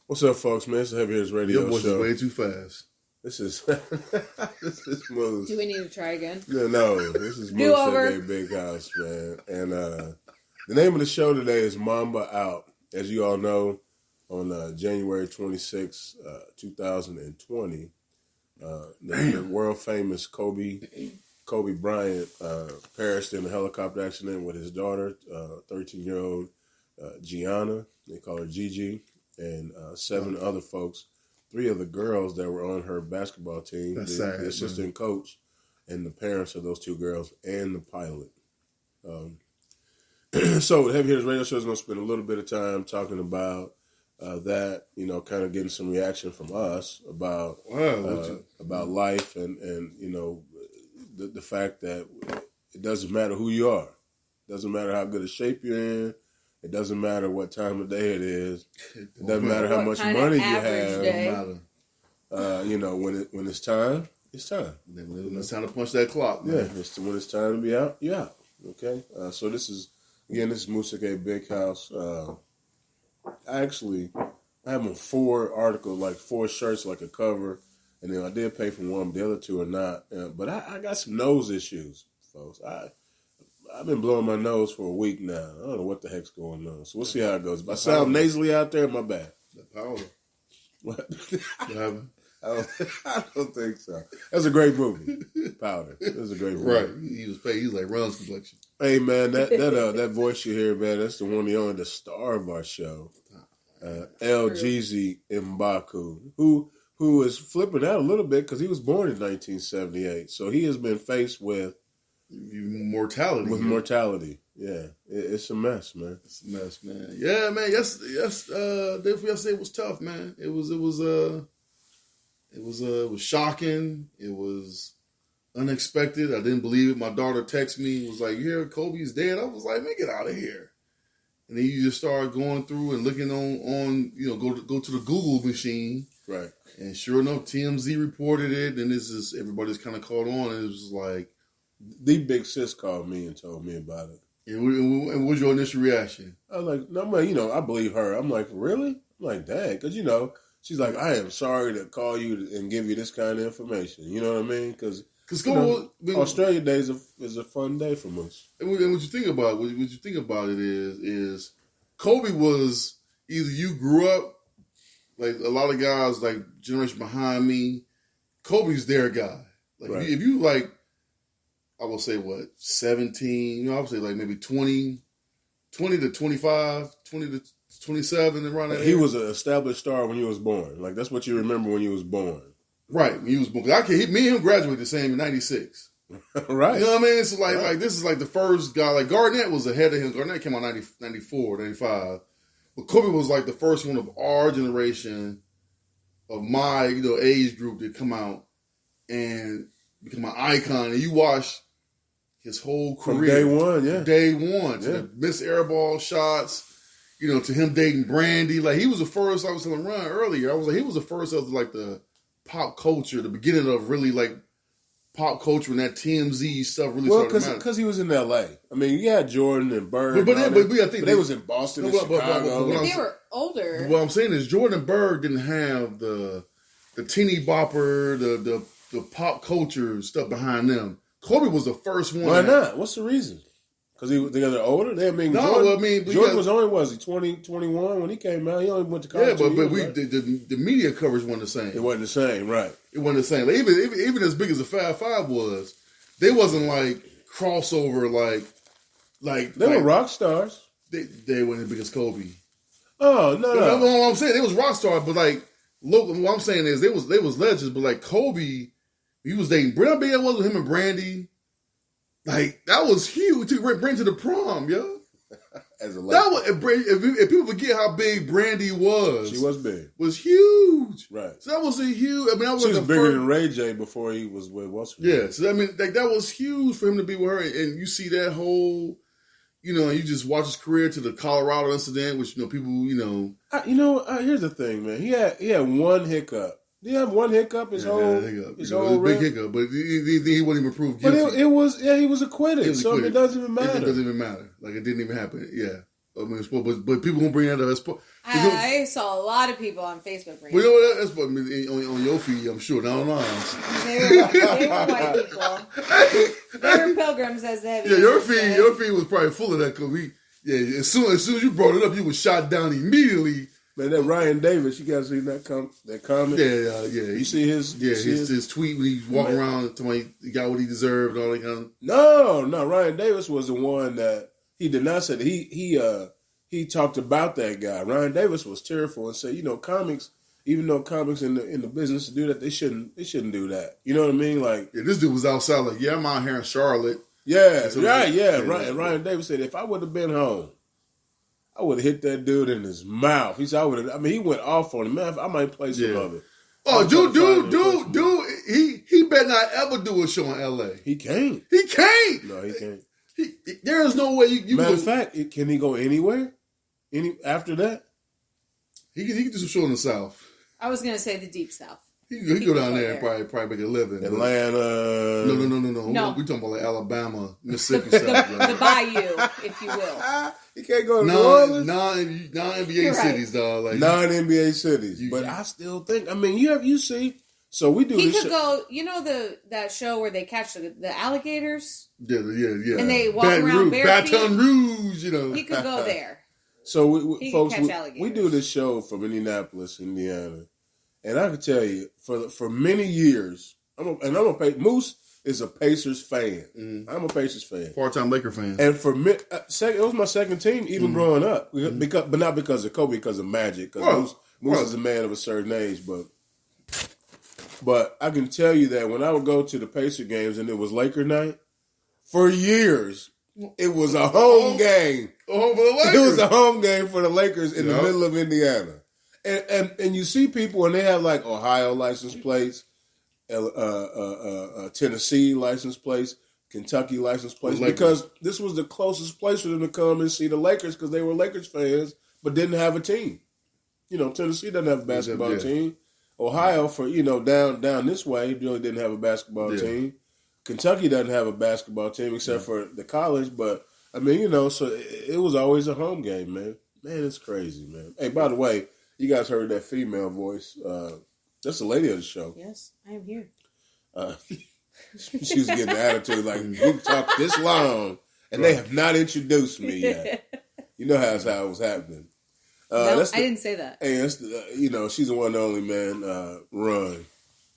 What's up, folks, man? It's the Heavy Hitters Radio Your voice Show. is way too fast. This is this is Moose. Do we need to try again? No, this is Do Moose over. at a Big House, man. And the name of the show today is Mamba Out. As you all know, on January 26, 2020, the world famous Kobe Bryant perished in a helicopter accident with his daughter, 13-year-old Gianna. They call her Gigi. And 7 other folks, 3 of the girls that were on her basketball team, the assistant coach, and the parents of those 2 girls, and the pilot. So the Heavy Hitters Radio Show is going to spend a little bit of time talking about that, kind of getting some reaction from us about life and the fact that it doesn't matter who you are. It doesn't matter how good a shape you're in. It doesn't matter what time of day it is. It doesn't matter how much money you have. When it's time, it's time. When it's time to punch that clock. Man. Yeah, when it's time to be out, you're out. Okay? So this is Moose at a Big House. I have on 4 articles, like 4 shirts, like a cover. And then I did pay for one, but the other 2 are not. But I got some nose issues, folks. I've been blowing my nose for a week now. I don't know what the heck's going on. So we'll see how it goes. If I sound nasally out there, my bad. The powder. What? I don't think so. That's a great movie. Powder. That's a great movie. Right. He was like Ron's complexion. Hey man, that voice you hear, man, that's the one and only, the star of our show. El Jeezy Mbaku, who is flipping out a little bit because he was born in 1978. So he has been faced with mortality. Yeah, it's a mess, man. It's a mess, man. Yeah, man. Yes. Definitely, yesterday was tough, man. It was shocking. It was unexpected. I didn't believe it. My daughter texted me, was like, "You hear Kobe's dead?" I was like, "Man, get out of here!" And then you just start going through and looking on go to the Google machine, right? And sure enough, TMZ reported it, and everybody's kind of caught on, and it was like. The big sis called me and told me about it. And what was your initial reaction? I was like, no, man, I believe her. I'm like, really? I'm like, dang, because, she's like, I am sorry to call you and give you this kind of information. You know what I mean? Because Australia Day is a fun day for us. And what you think about it is Kobe was either you grew up like a lot of guys like generation behind me. Kobe's their guy. Like right. If you like. I will say, 17, I would say like maybe 20 to 25, 20 to 27 around that. He was an established star when he was born. Like, that's what you remember when he was born. Right, when he was born. Me and him graduated the same in 96. Right. You know what I mean? So like this is like the first guy. Like Garnett was ahead of him. Garnett came out 94, 95. But Kobe was like the first one of our generation, of my age group, to come out and become an icon. And you watch his whole career. From day one. To the missed airball shots, to him dating Brandy. Like, he was the first, I was telling Ron earlier, I was like, he was the first of like the pop culture, the beginning of really like pop culture when that TMZ stuff really started to matter. Because he was in L.A. I mean, you had Jordan and Bird. But they was in Boston and Chicago. But they were older. What I'm saying is Jordan and Bird didn't have the teeny bopper, the pop culture stuff behind them. Kobe was the first one. Why not? What's the reason? Because they're older? Jordan was only, 21 when he came out? He only went to college. Yeah, but the media coverage wasn't the same. It wasn't the same, right. It wasn't the same. Like, even as big as the Fab Five was, they wasn't like crossover like they were rock stars. They weren't as big as Kobe. Oh, no. What I'm saying, they was rock stars, but like, look, what I'm saying is they was legends, but like Kobe, he was dating Brandy. That was with him and Brandy. Like, that was huge. To bring to the prom, yo. As a that was, if people forget how big Brandy was. She was big. Was huge. Right. So that was a huge. I mean, she was bigger than Ray J before he was with What's Her Name. Yeah. So I mean, like, that was huge for him to be with her. And you see that whole, you just watch his career to the Colorado incident, which people, here's the thing, man. He had one hiccup. Did he have one hiccup? His whole big hiccup, but he wasn't even proved guilty. But he was acquitted. So it doesn't even matter. It doesn't even matter. Like, it didn't even happen. Yeah. I mean, but people gonna bring that up as sport. I saw a lot of people on Facebook bring Well, you know it what? That's what I mean, on your feed, I'm sure. Not on ours. They were white people. They were pilgrims, as the heavy. Yeah, your feed was probably full of that because as soon as you brought it up, you was shot down immediately. Man, that Ryan Davis, you guys see that comment? Yeah. You see his? His tweet when he's walking around telling me he got what he deserved and all that kind of. No. Ryan Davis was the one that he did not say that he talked about that guy. Ryan Davis was tearful and said, comics, even though comics in the business do that, they shouldn't do that. You know what I mean? Like, yeah, this dude was outside like, I'm out here in Charlotte. Yeah, right. Yeah. Ryan Davis said, if I would have been home, I would have hit that dude in his mouth. He said, he went off on him. Man, I might play some of it. Oh, dude, he better not ever do a show in L.A. He can't. He can't. No, he can't. There is no way you Matter of fact, can he go anywhere? After that? He can do some show in the South. I was going to say the Deep South. He can go down there and probably make a living. Atlanta. No. We talking about like Alabama, Mississippi stuff. The Bayou, if you will. He can't go to New Orleans. Non-NBA cities, dog. Like, non-NBA cities. But I still think, you see, so we do He this could go, that show where they catch the alligators? Yeah. And they walk around barefoot. Baton Rouge, He could go there. So, folks, catch we do this show from Indianapolis, Indiana. And I can tell you, for many years, Moose is a Pacers fan. Mm-hmm. I'm a Pacers fan. Part-time Laker fan. And for me, it was my second team, even growing up. But not because of Kobe, because of Magic. Because Moose is a man of a certain age. But I can tell you that when I would go to the Pacer games and it was Laker night, for years, it was a home game. Home for the Lakers. It was a home game for the Lakers in the middle of Indiana. And you see people and they have like Ohio license plates, Tennessee license plates, Kentucky license plates, because this was the closest place for them to come and see the Lakers because they were Lakers fans but didn't have a team. Tennessee doesn't have a basketball team. Ohio, for down this way, really didn't have a basketball team. Kentucky doesn't have a basketball team except for the college, but so it was always a home game, man. Man, it's crazy, man. Hey, by the way, you guys heard that female voice. That's the lady of the show. Yes, I am here. She was getting the attitude like, you talked this long, and they have not introduced me yet. You know how it was happening. No, I didn't say that. Hey, that's she's the one and only, man. Run.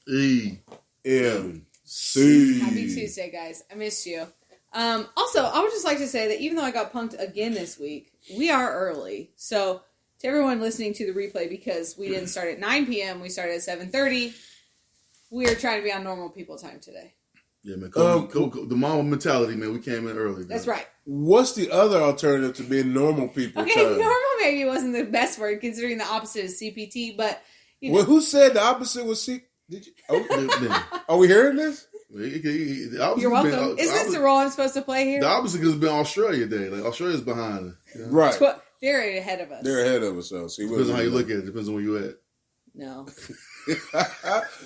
EMC. Happy Tuesday, guys. I missed you. Also, I would just like to say that even though I got punked again this week, we are early. So, to everyone listening to the replay, because we didn't start at 9 p.m., we started at 7:30. We are trying to be on normal people time today. Yeah, man. The Mamba mentality, man. We came in early. That's right. What's the other alternative to being normal people Okay, time? normal maybe wasn't the best word considering the opposite is CPT, but Well, who said the opposite was C? Did you? Oh, are we hearing this? You're welcome. Is this the role I'm supposed to play here? The opposite has been Australia Day. Like Australia's behind us. Right. They're ahead of us. They're ahead of us. So see, depends on how you look at it. Depends on where you at. No.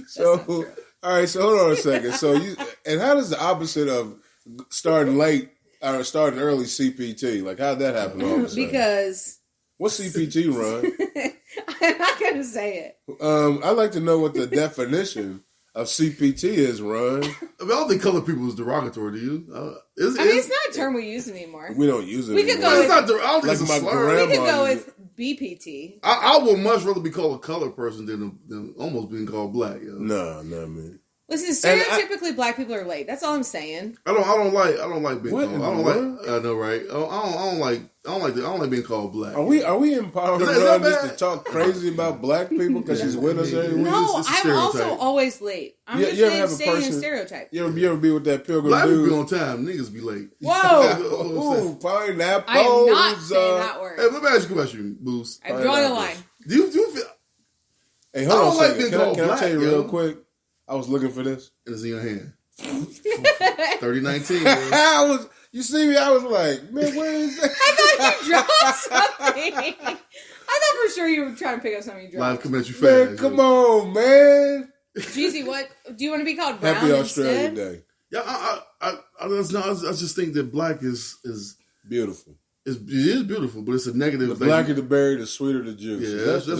So, all right. So hold on a second. So and how does the opposite of starting late or starting early CPT? Like how'd that happen all of a sudden? Because what's CPT, Ron? I'm not going to say it. I'd like to know what the definition of CPT is, Ron. I don't think colored people is derogatory to you. It's not a term we use anymore. We don't use it We could anymore. go It's not. I don't think Like it's my a slur. We could grandma go used with BPT. I would much rather be called a colored person than almost being called black. Yo. No, man. Listen, stereotypically black people are late. That's all I'm saying. I don't like being What called. in I don't the like. world? I know, right? I don't like being called black. Are we empowering Is that Ron just bad? to talk crazy about black people because she's with us every week? No, it's a I'm stereotype. also always late. I'm You just ever have a saying a person- stereotype. You ever be with that pilgrim Black people dude? be on time. Niggas be late. Whoa! Ooh, pineapple. I am not saying that word. Hey, let me ask you a question, Boost. I'm drawing a line. Do you feel? Hey, I hold don't on a like second. being Can I called tell black, you yo. real quick? I was looking for this. It's in your hand. 3019. You see me? I was like, man, where is that? I thought you dropped something. I thought for sure you were trying to pick up something you Live dropped. coming at you Man, fast. come on, man. Jeezy, what? Do you want to be called Brown Happy Australia instead? Day. Yeah, I just think that black is Beautiful. It is beautiful, but it's a negative. The blacker the berry, the sweeter the juice. Yeah, that's what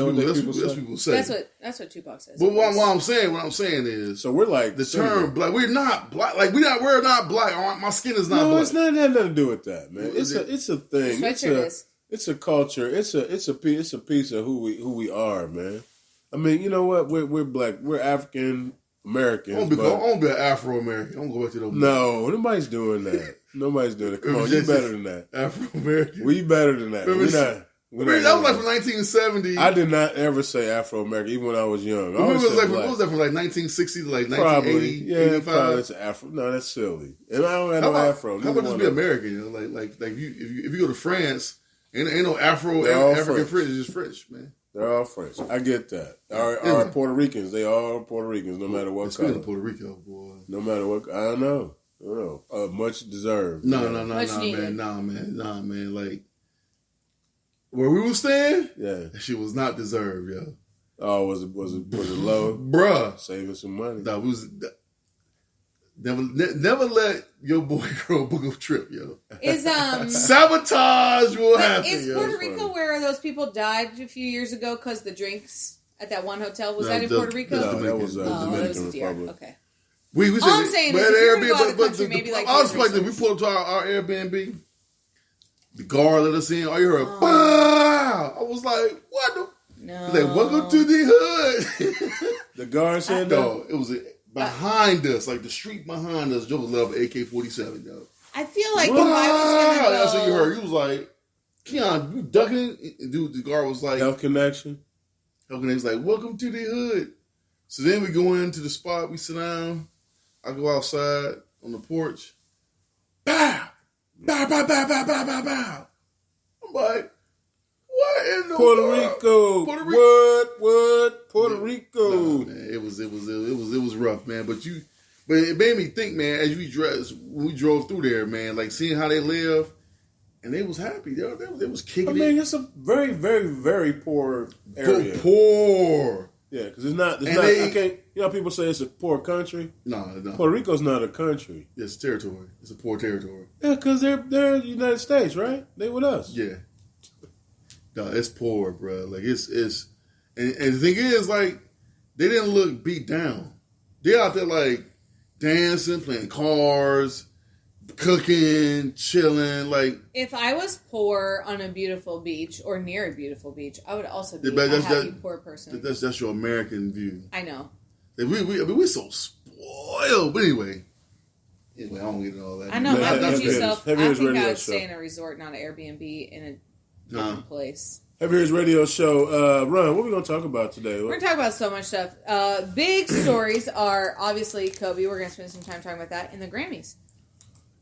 people say. That's what Tupac says. But what I'm saying is, so we're like the term black. We're not black. Like we're not black. My skin is not black. No, it's not have nothing to do with that, man. It's a thing. It's a culture. It's a piece of who we are, man. I mean, you know what? We're black. We're African Americans. I don't be an Afro American. I don't go back to those. No, nobody's doing that. Nobody's doing it. Come on, you better than that. Afro American. We better than that. That was like from 1970. I did not ever say Afro American, even when I was young. What was that from like 1960 to like 1980? Probably, yeah, 85? probably it's Afro. No, that's silly. And I don't have no Afro. How about just be American? You know, like if you go to France, ain't no African French. It's just French, man. They're all French. I get that. Our Puerto Ricans, they are Puerto Ricans, no matter what color. Puerto Rico, boy. No matter what, I know. Much deserved. No, man. Like where we were staying, that shit was not deserved, yo. Oh, was it low, bruh? Saving some money. No, never let your boy girl book a trip, yo. Is sabotage will happen. Is Puerto Rico where those people died a few years ago because the drinks at that one hotel? Was that in Puerto Rico? No, that was Dominican Republic. Okay. All I'm saying is, if you're going to go out of the country, maybe like... I was like, we pulled up to our Airbnb. The guard let us in. All you heard, wow! I was like, what the... No. Like, welcome to the hood. The guard said that? No, it was behind us, like the street behind us. Joe was love AK-47, yo. I feel like if I was going to go... That's what you heard. He was like, Keon, you ducking? Dude, the guard was like... Health Connection. Health Connection was like, welcome to the hood. So then we go into the spot, we sit down. I go outside on the porch. Bow! Bow, bow, bow, bow, bow, bow, bow. I'm like, what in the Puerto world? Rico. What? Puerto Rico. Nah, man, it was rough, man. But it made me think, man, as when we drove through there, man, like seeing how they live, and they was happy. They was kicking it. I mean, it's a very, very, very poor area. Poor. Yeah, because it's not. I can't. You know, people say it's a poor country. No. Puerto Rico's not a country. It's territory. It's a poor territory. Yeah, because they're the United States, right? They with us. Yeah. No, it's poor, bro. Like and the thing is, like, they didn't look beat down. They out there like dancing, playing cards, cooking, chilling. Like, if I was poor on a beautiful beach or near a beautiful beach, I would also be a happy poor person. That's your American view. I know. We're so spoiled. But anyway, I don't get all that. I know. I think I would show. Stay in a resort, not an Airbnb, in a different place. Heavy Hitters Radio Show. Ron, what are we going to talk about today? We're going to talk about so much stuff. Big stories are obviously Kobe. We're going to spend some time talking about that, and the Grammys.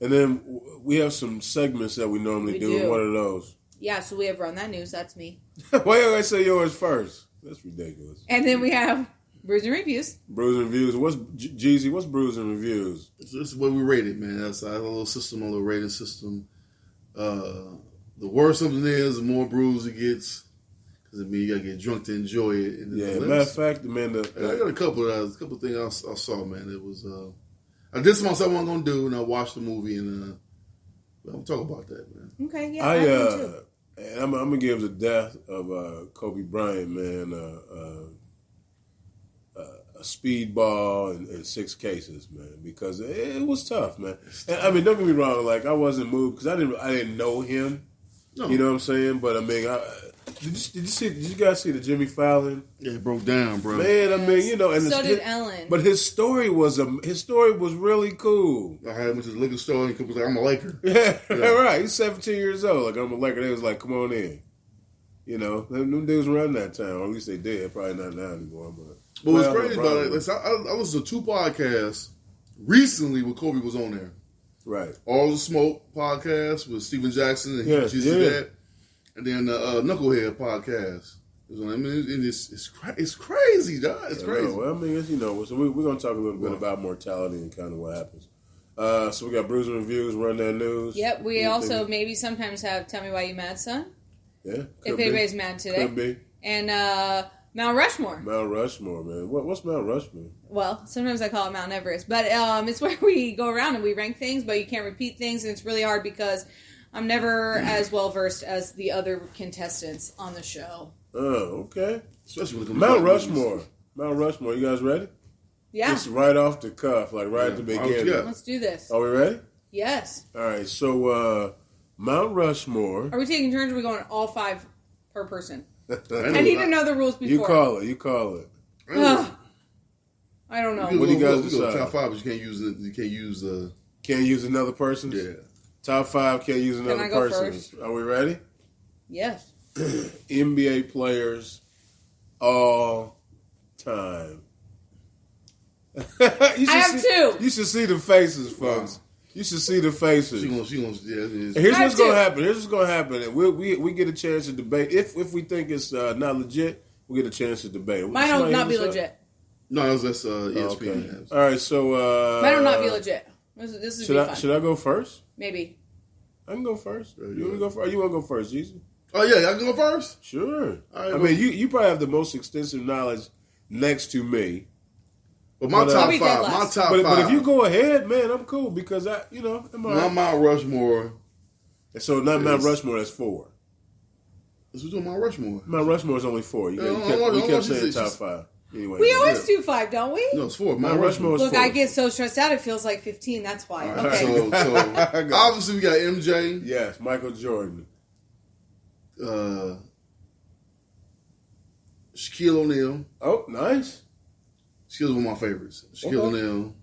And then we have some segments that we normally do. What are those? Yeah, so we have Run That News. That's me. Why do I say yours first? That's ridiculous. And then we have Brews and Reviews. Brews and Reviews. What's Jeezy? What's Brews and Reviews? This is what we rated, man. That's our little rating system. The worse something is, the more brews it gets. Because I mean, you gotta get drunk to enjoy it. And matter of fact, man, I got a couple of things I saw, man. It was I did something I wasn't gonna do, and I watched the movie, and I'm talking about that, man. Okay, yeah. I'm gonna give the death of Kobe Bryant, man, a speedball and 6 cases, man, because it was tough, man. And, I mean, don't get me wrong, like I wasn't moved because I didn't know him. No. You know what I'm saying? But I mean, did you guys see the Jimmy Fallon? Yeah, it broke down, bro. Man, I mean, you know, and so did Ellen. But his story was really cool. I had went to the liquor store and he was like, "I'm a Laker." Yeah, right. He's 17 years old. Like, I'm a Laker. They was like, "Come on in." You know, them dudes run that town, or at least they did. Probably not now anymore. But what's crazy about it? I listened to 2 podcasts recently when Kobe was on there. Right. All the Smoke podcast with Steven Jackson and Dad, and then the Knucklehead podcast. I mean, it's crazy, dog. It's crazy. No, well, I mean, so we're going to talk a little bit about mortality and kind of what happens. So we got Brews and Reviews, Run That News. Yep, we also maybe sometimes have Tell Me Why You Mad, Son. Yeah. If anybody's mad today. Could be. And Mount Rushmore. Mount Rushmore, man. What's Mount Rushmore? Well, sometimes I call it Mount Everest. But it's where we go around and we rank things, but you can't repeat things. And it's really hard because I'm never as well versed as the other contestants on the show. Oh, okay. Especially when it comes Mount to Rushmore. Mount Rushmore. You guys ready? Yeah. Just right off the cuff, like right at the beginning. Yeah. Let's do this. Are we ready? Yes. All right. So, Mount Rushmore. Are we taking turns or are we going all 5 per person? I I need to know the rules before. You call it. Ugh. I don't know. What do you guys we go decide? top 5, but you can't use it. You can't use. Can't use another person's? Yeah. Top 5 can't use another I go person's. first? Are we ready? Yes. NBA players all time. I have 2. You should see the faces, folks. You should see the faces. She gonna. Yeah. Here's I what's have gonna 2. happen. Here's what's gonna happen. And we get a chance to debate. If we think it's not legit, we get a chance to debate. Mine will not be legit. No, that's ESPN. Okay. All right. So Mine will not be legit. This is fun. Should I go first? Maybe. I can go first. You want to go first? You want to go first, Jesus? Oh yeah, I can go first. Sure. All right, I mean, you probably have the most extensive knowledge next to me. But my top I'll be dead 5. My last. top 5. But if you go ahead, man, I'm cool because I'm all my right. Mount Rushmore. So not Mount Rushmore, that's 4. Let's do Mount Rushmore. Mount Rushmore is only 4. You kept saying top 5. Anyway, We always do 5, don't we? No, it's 4. Mount Rushmore is Look, 4. I get so stressed out, it feels like 15. That's why. All right, Okay. so obviously we got MJ. Yes, Michael Jordan. Shaquille O'Neal. Oh, nice. Shaquille's one of my favorites. Shaquille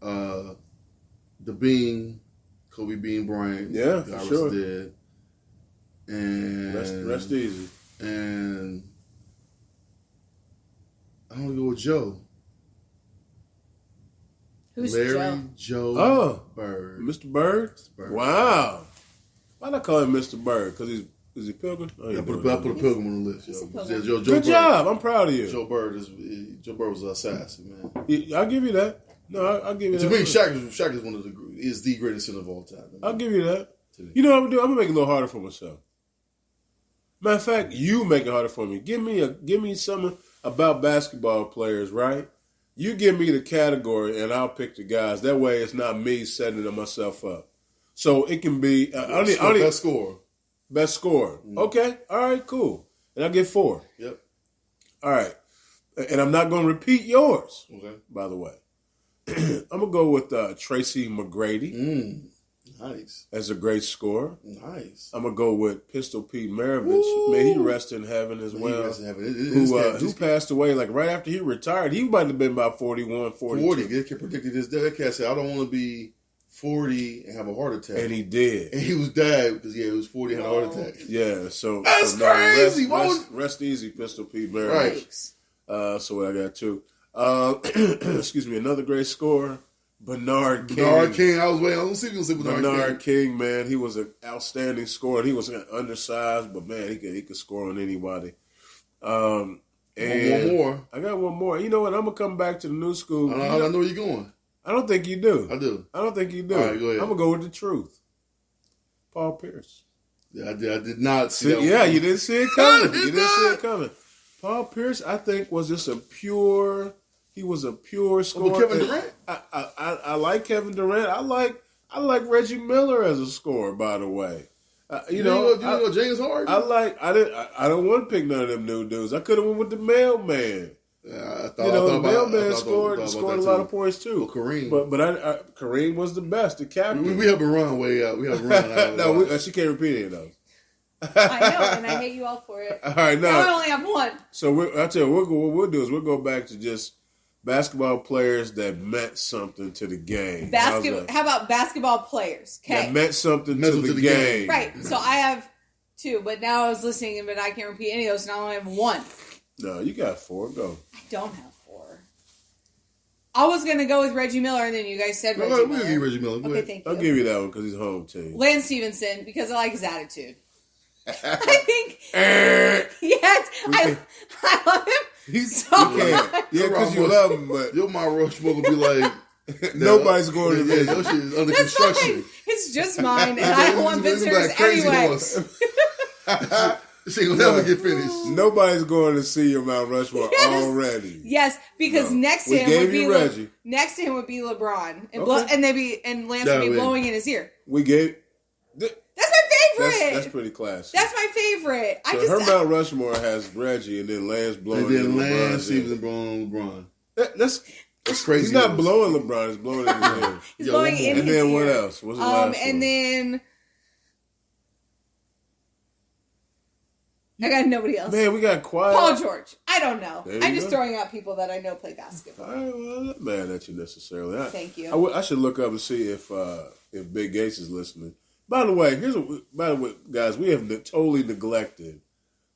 O'Neal. The Bean. Kobe Bean Bryant. Yeah, for God rest sure. dead. And Rest easy. And I'm gonna go with Joe. Who's Larry Joe? Oh. Bird. Mr. Bird? Bird. Wow. Why'd I call him Mr. Bird? Because is he Pilgrim? Oh, I put a Pilgrim on the list. He's a Yo. Pilgrim. Joe Good Bird. job. I'm proud of you. Joe Bird was an assassin, man. I'll give you that. No, I'll give you To that. me, Shaq is one of the greatest center of all time. I'll give you that. You know what I'm gonna do? I'm gonna make it a little harder for myself. Matter of fact, you make it harder for me. Give me something about basketball players, right? You give me the category, and I'll pick the guys. That way, it's not me setting myself up. So it can be Best score. Best score. Mm-hmm. Okay. All right. Cool. And I get 4. Yep. All right. And I'm not gonna repeat yours. Okay. By the way, I'm gonna go with Tracy McGrady. Nice. As a great scorer. Nice. I'm going to go with Pistol Pete Maravich. Ooh. May he rest in heaven as well. Who passed away like right after he retired. He might have been about 41, 42. 40. They can predict this. That cat said, I don't want to be 40 and have a heart attack. And he did. And he was dead because, he was 40 and had a heart attack. Yeah, so. That's crazy. Rest easy, Pistol Pete Maravich. Right. So what I got too. Excuse me, another great scorer. Bernard King. Bernard King. I was waiting. I don't see if you say Bernard King, man, he was an outstanding scorer. He was undersized, but man, he could score on anybody. And one more. I got one more. You know what? I'm gonna come back to the new school. I know where you're going. I don't think you do. I do. I don't think you do. All right, go ahead. I'm gonna go with the truth. Paul Pierce. Yeah, I did not see that. Yeah, you didn't see it coming. I You didn't see it coming. Paul Pierce, I think, was just he was a pure scorer. Kevin Durant? I like Kevin Durant. I like Reggie Miller as a scorer, by the way. You know James Harden? I don't want to pick none of them new dudes. I could have went with the mailman. Yeah, the mailman scored a lot of points too. Well, Kareem. But Kareem was the best, the captain. We have a run way out. We have a run out. No, she can't repeat any of those. I know, and I hate you all for it. All right, now I only have one. So I tell you, what we'll do is we'll go back to just basketball players that meant something to the game. How about basketball players? Okay, that meant something to the game. Right. So I have 2, but now I was listening, but I can't repeat any of those. Now I only have 1. No, you got 4. Go. I don't have 4. I was gonna go with Reggie Miller, and then you guys said Reggie Miller. We'll give you Reggie Miller. Okay, thank you. I'll give you that one because he's home team. Lance Stevenson, because I like his attitude. I think yes, I love him. He's so much. Yeah, because you love him, but your Mount Rushmore will be like nobody's going to visit. Your shit is under That's construction. fine. It's just mine, and I don't want visitors anyway. She ain't gonna never get finished. Nobody's going to see your Mount Rushmore already. Yes, because next to him would be Reggie. next to him would be LeBron, and Okay. and Lance would be blowing in his ear. We gave That's my favorite. That's pretty classy. That's my favorite. So her Mount Rushmore has Reggie, and then Lance blowing and then in Lance, LeBron. Stevens blowing LeBron. That's crazy. He's not blowing LeBron. He's blowing in his ear. He's blowing in his And then what ear. else? What's the last And one? then I got nobody else. Man, we got quiet. Paul George. I don't know. There you I'm just go. throwing out people that I know play basketball. All right, well, I'm not mad at you necessarily. Thank you. I should look up and see if Big Gates is listening. By the way, guys, we have totally neglected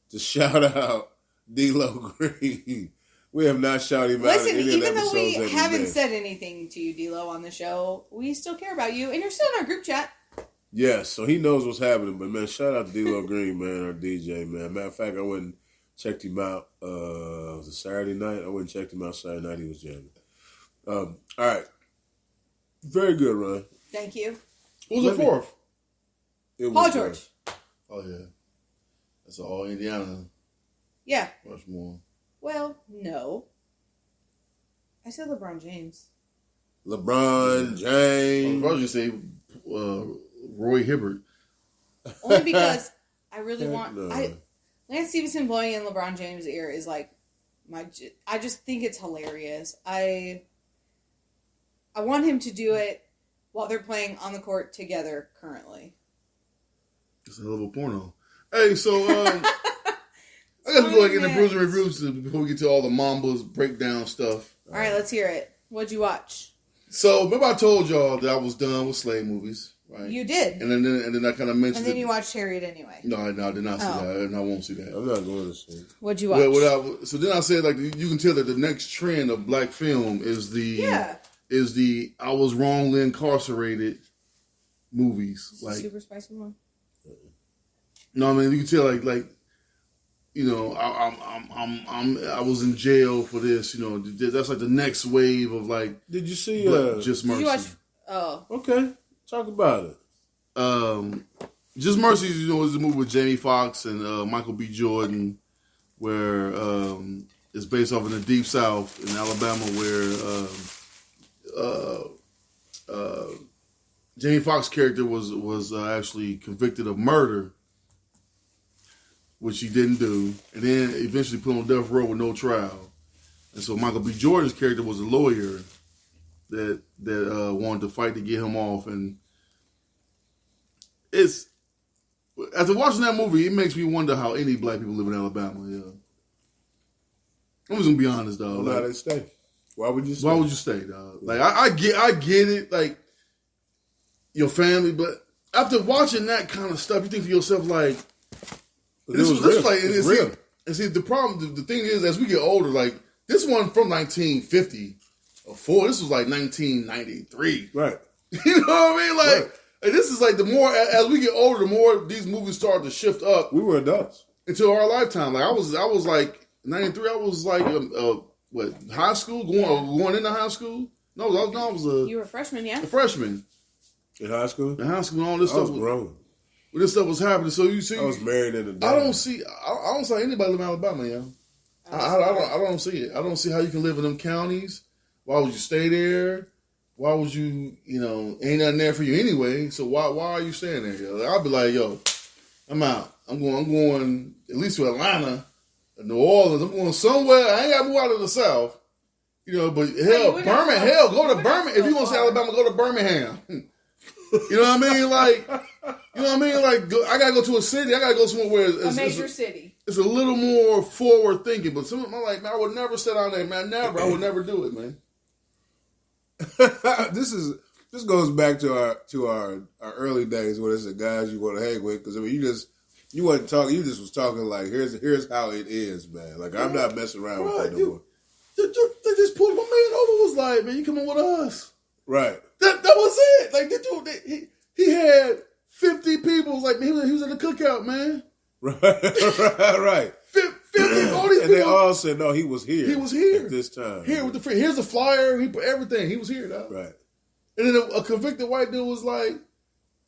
to shout out D'Lo Green. We have not shouted him out. Listen, in any even of the though we episodes that haven't made. said anything to you, D'Lo, on the show, we still care about you, and you're still in our group chat. Yes, so he knows what's happening. But man, shout out to D'Lo Green, man, our DJ, man. Matter of fact, I went and checked him out. Was it Saturday night? I went and checked him out Saturday night. He was jamming. All right, very good, Ron. Thank you. Who's the fourth? It was Paul George. Oh yeah, that's all Indiana. Yeah. Rushmore. Well, no. I said LeBron James. LeBron James. I was going to say Roy Hibbert. Only because I really want... No. Lance Stevenson blowing in LeBron James' ear is like... I just think it's hilarious. I want him to do it while they're playing on the court together currently. It's a hell of a porno. Hey, so I got to go like in the Bruiser reviews before we get to all the Mamba's breakdown stuff. All right, let's hear it. What'd you watch? So remember I told y'all that I was done with slave movies, right? You did. And then I kind of mentioned. And then you watched Harriet anyway. No, I did not see that, and I won't see that. I'm not going to see. What'd you watch? So then I said, like, you can tell that the next trend of black film is the I was wrongly incarcerated movies, like Super spicy one. no, I mean you can tell like you know I was in jail for this, you know, that's like the next wave of like. Did you see? Just Mercy. Did you watch? Oh, Okay, talk about it. Just Mercy, you know, is a movie with Jamie Foxx and Michael B. Jordan, where it's based off in the Deep South in Alabama, where Jamie Foxx's character was actually convicted of murder, which he didn't do, and then eventually put on death row with no trial. And so Michael B. Jordan's character was a lawyer that wanted to fight to get him off, and it's. After watching that movie, it makes me wonder how any black people live in Alabama. Yeah, I'm just gonna be honest, dog. Why they stay? Why would you stay? Why would you stay, dog? Like I get it, like your family, but after watching that kind of stuff, you think to yourself like, this was like it's real. And see, the problem, the thing is, as we get older, like this one from 1950 or 4, this was like 1993, Right? You know what I mean? Like. Right. And this is like the more as we get older, the more these movies start to shift up. We were adults into our lifetime. Like I was like 93. I was like high school going into high school. No, I was you were a freshman, yeah. a freshman in high school. in high school. And all this I stuff was grown. when this stuff was happening. So you see, I was married in the. I don't see anybody live in Alabama, yeah. I don't see it. I don't see how you can live in them counties. Why would you stay there? Why would you, ain't nothing there for you anyway, so why are you staying there? Yo? I'll be like, yo, I'm out. I'm going at least to Atlanta, New Orleans. I'm going somewhere. I ain't got to move out of the South. But hell, Birmingham, go to Birmingham. If you want to say Alabama, go to Birmingham. You know what I mean? Like, I got to go to a city. I got to go somewhere where it's a major city. It's a little more forward thinking. But I'm like, man, I would never sit down there, man. Never. I would never do it, man. This goes back to our early days when it's the guys you want to hang with, because you wasn't talking, you just was talking like here's how it is, man. Like I'm not messing around with that no more. They just pulled my man over. Was like, man, you coming with us? Right. That was it. Like the dude, he had 50 people. Like he was at the cookout, man. Right. 50, all these and people. They all said no, he was here. He was here at this time. Here with here's the flyer. He put everything. He was here, dog. Right. And then a convicted white dude was like,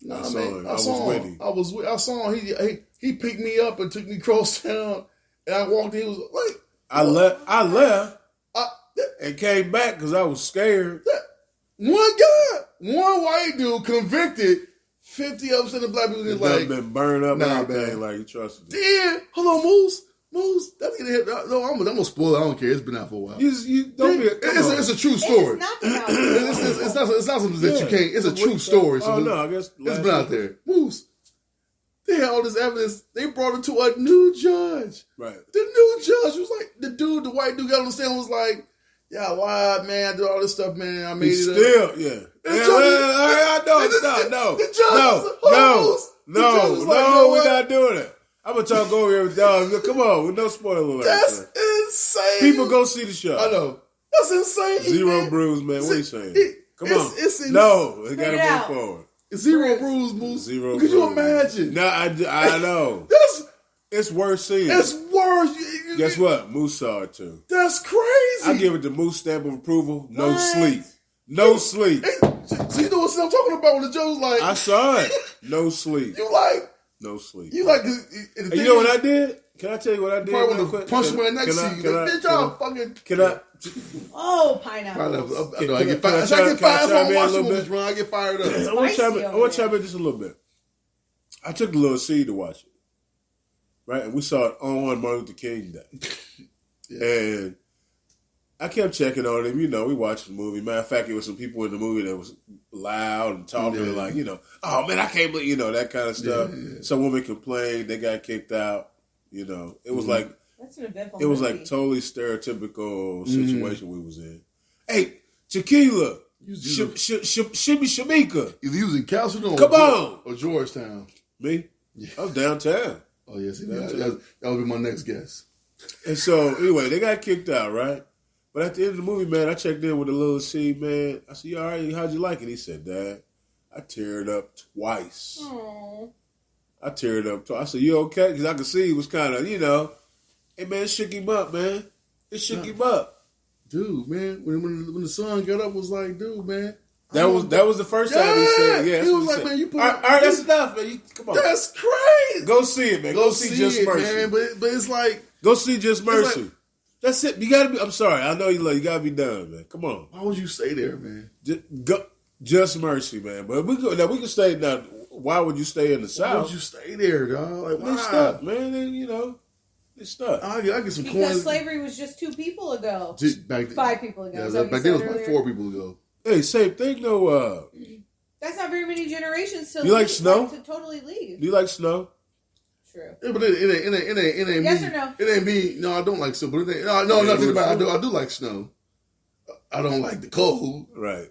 "Nah, man, I saw him. I saw him. He picked me up and took me across town, and I walked in. He was like, I left, and came back because I was scared. One white dude convicted 50% of black people is like been burned up. Nah, and everything. man. Like you trusted. Damn, hold on, Moose. That's gonna hit. No, I'm gonna spoil it. I don't care. It's been out for a while. You don't be. It's a true story. It's not been out. It's not something that you can't. It's a true story. So no, I guess it's been out there. Moose. They had all this evidence. They brought it to a new judge. Right. The new judge was like, the white dude got on the stand was like, yeah, I lied, man. I did all this stuff, man. I made it still, up. yeah. The No, we're not doing it. I'm going to talk over here with y'all. Come on, with no spoiler alert. That's insane. People go see the show. I know. That's insane. Zero bruise, man. What are you saying? Come on. It's no, they got to move forward. Zero bruise, Moose. Zero Could bruise. you imagine? No, I know. It's worse seeing. It's worse. Guess what? Moose saw it too. That's crazy. I give it the Moose stamp of approval. No sleep. No sleep. So you know what I'm talking about when the judge was like, I saw it. No sleep. You like. No sleep. You like. And you know what I did? Can I tell you what I did? Probably want to punch him right next to you. Bitch, y'all fucking. Can I? Oh, pineapple. I get fired. I get fired if I watch movies, bro. I get fired up. I want to chime in just a little bit. I took the little seed to watch it. Right? And we saw it on Martin Luther King Day. Yeah. And I kept checking on him. You know, we watched the movie. Matter of fact, it was some people in the movie that was loud and talking like, you know, oh, man, I can't believe, you know, that kind of stuff. Yeah. Some women complained. They got kicked out. You know, it was like, that's an eventful it was movie. like totally stereotypical situation we was in. Hey, Tequila. Shamika. You using Castleton or Georgetown? Me? Yeah. I was downtown. Oh, yes. That would be my next guess. And so, anyway, they got kicked out, right? But at the end of the movie, man, I checked in with a little C, man. I said, you all right? How'd you like it? He said, Dad, I teared up twice. Aww. I teared up twice. I said, you okay? Because I could see he was kind of, you know, hey, man, it shook him up, man. It shook him up. Dude, man, when the son got up, was like, dude, man. That was the first time he said, yeah. He was like, man, you put all right, that's enough, man. Come on. That's crazy. Go see it, man. Go see Just Mercy. Man, but it's like. Go see Just Mercy. Like, that's it. You gotta be. I'm sorry. I know you gotta be done, man. Come on. Why would you stay there, man? Just Mercy, man. But we can stay now. Why would you stay in the South? Why would you stay there, dog? Like, why? They stuck, man. And, you know, they stuck. I get some because coins. slavery was just 2 people ago. 5 people ago. Yeah, back then it was like 4 people ago. Hey, same thing though. That's not very many generations to you like snow? To totally leave. Do you like snow? True. Yeah, but it ain't yes me. Or no? It ain't me. No, I don't like snow. But it ain't, no, nothing about it. I do like snow. I don't like the cold. Right.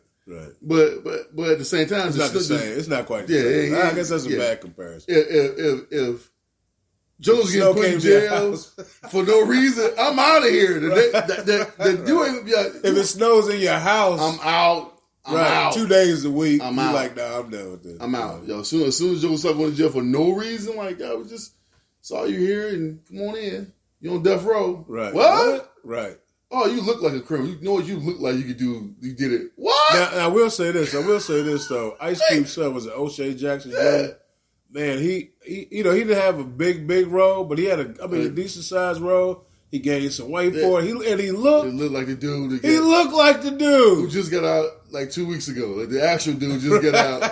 But at the same time, it's not the same. It's not quite the same. I guess that's a bad comparison. If Joe's getting put in jail for no reason, I'm out of here. If it snows in your house, I'm out. I'm out. 2 days a week. I'm out. Like, nah, I'm done with this. I'm out. Yo, as soon as Joe was going to jail for no reason, like, I was just saw you here and come on in. You on death row. Right. What? Right. Oh, you look like a criminal. You know what you look like you could do. You did it. What? Now, I will say this though. Ice Cube's son was O'Shea Jackson Jr. Man, he didn't have a big role, but he had a decent sized role. He gained some weight for it. He looked like the dude. He looked like the dude who just got out like 2 weeks ago. Like the actual dude just got out.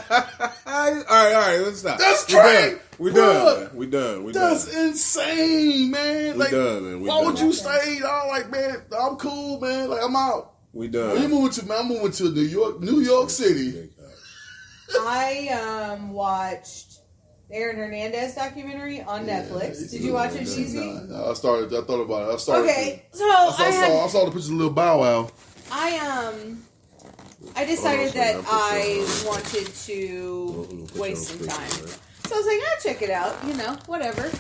All right, let's stop. That's crazy. We're done. We done. That's insane, man. We done, man. Why would you stay? I'm like, man, I'm cool, man. Like, I'm out. We done. I'm moving to New York City. I watched the Aaron Hernandez documentary on Netflix. Did you watch it, Cheesy? No, I thought about it. I saw the pictures of Lil Bow Wow. I decided that I wanted to waste some time. So I was like, I'll check it out, whatever.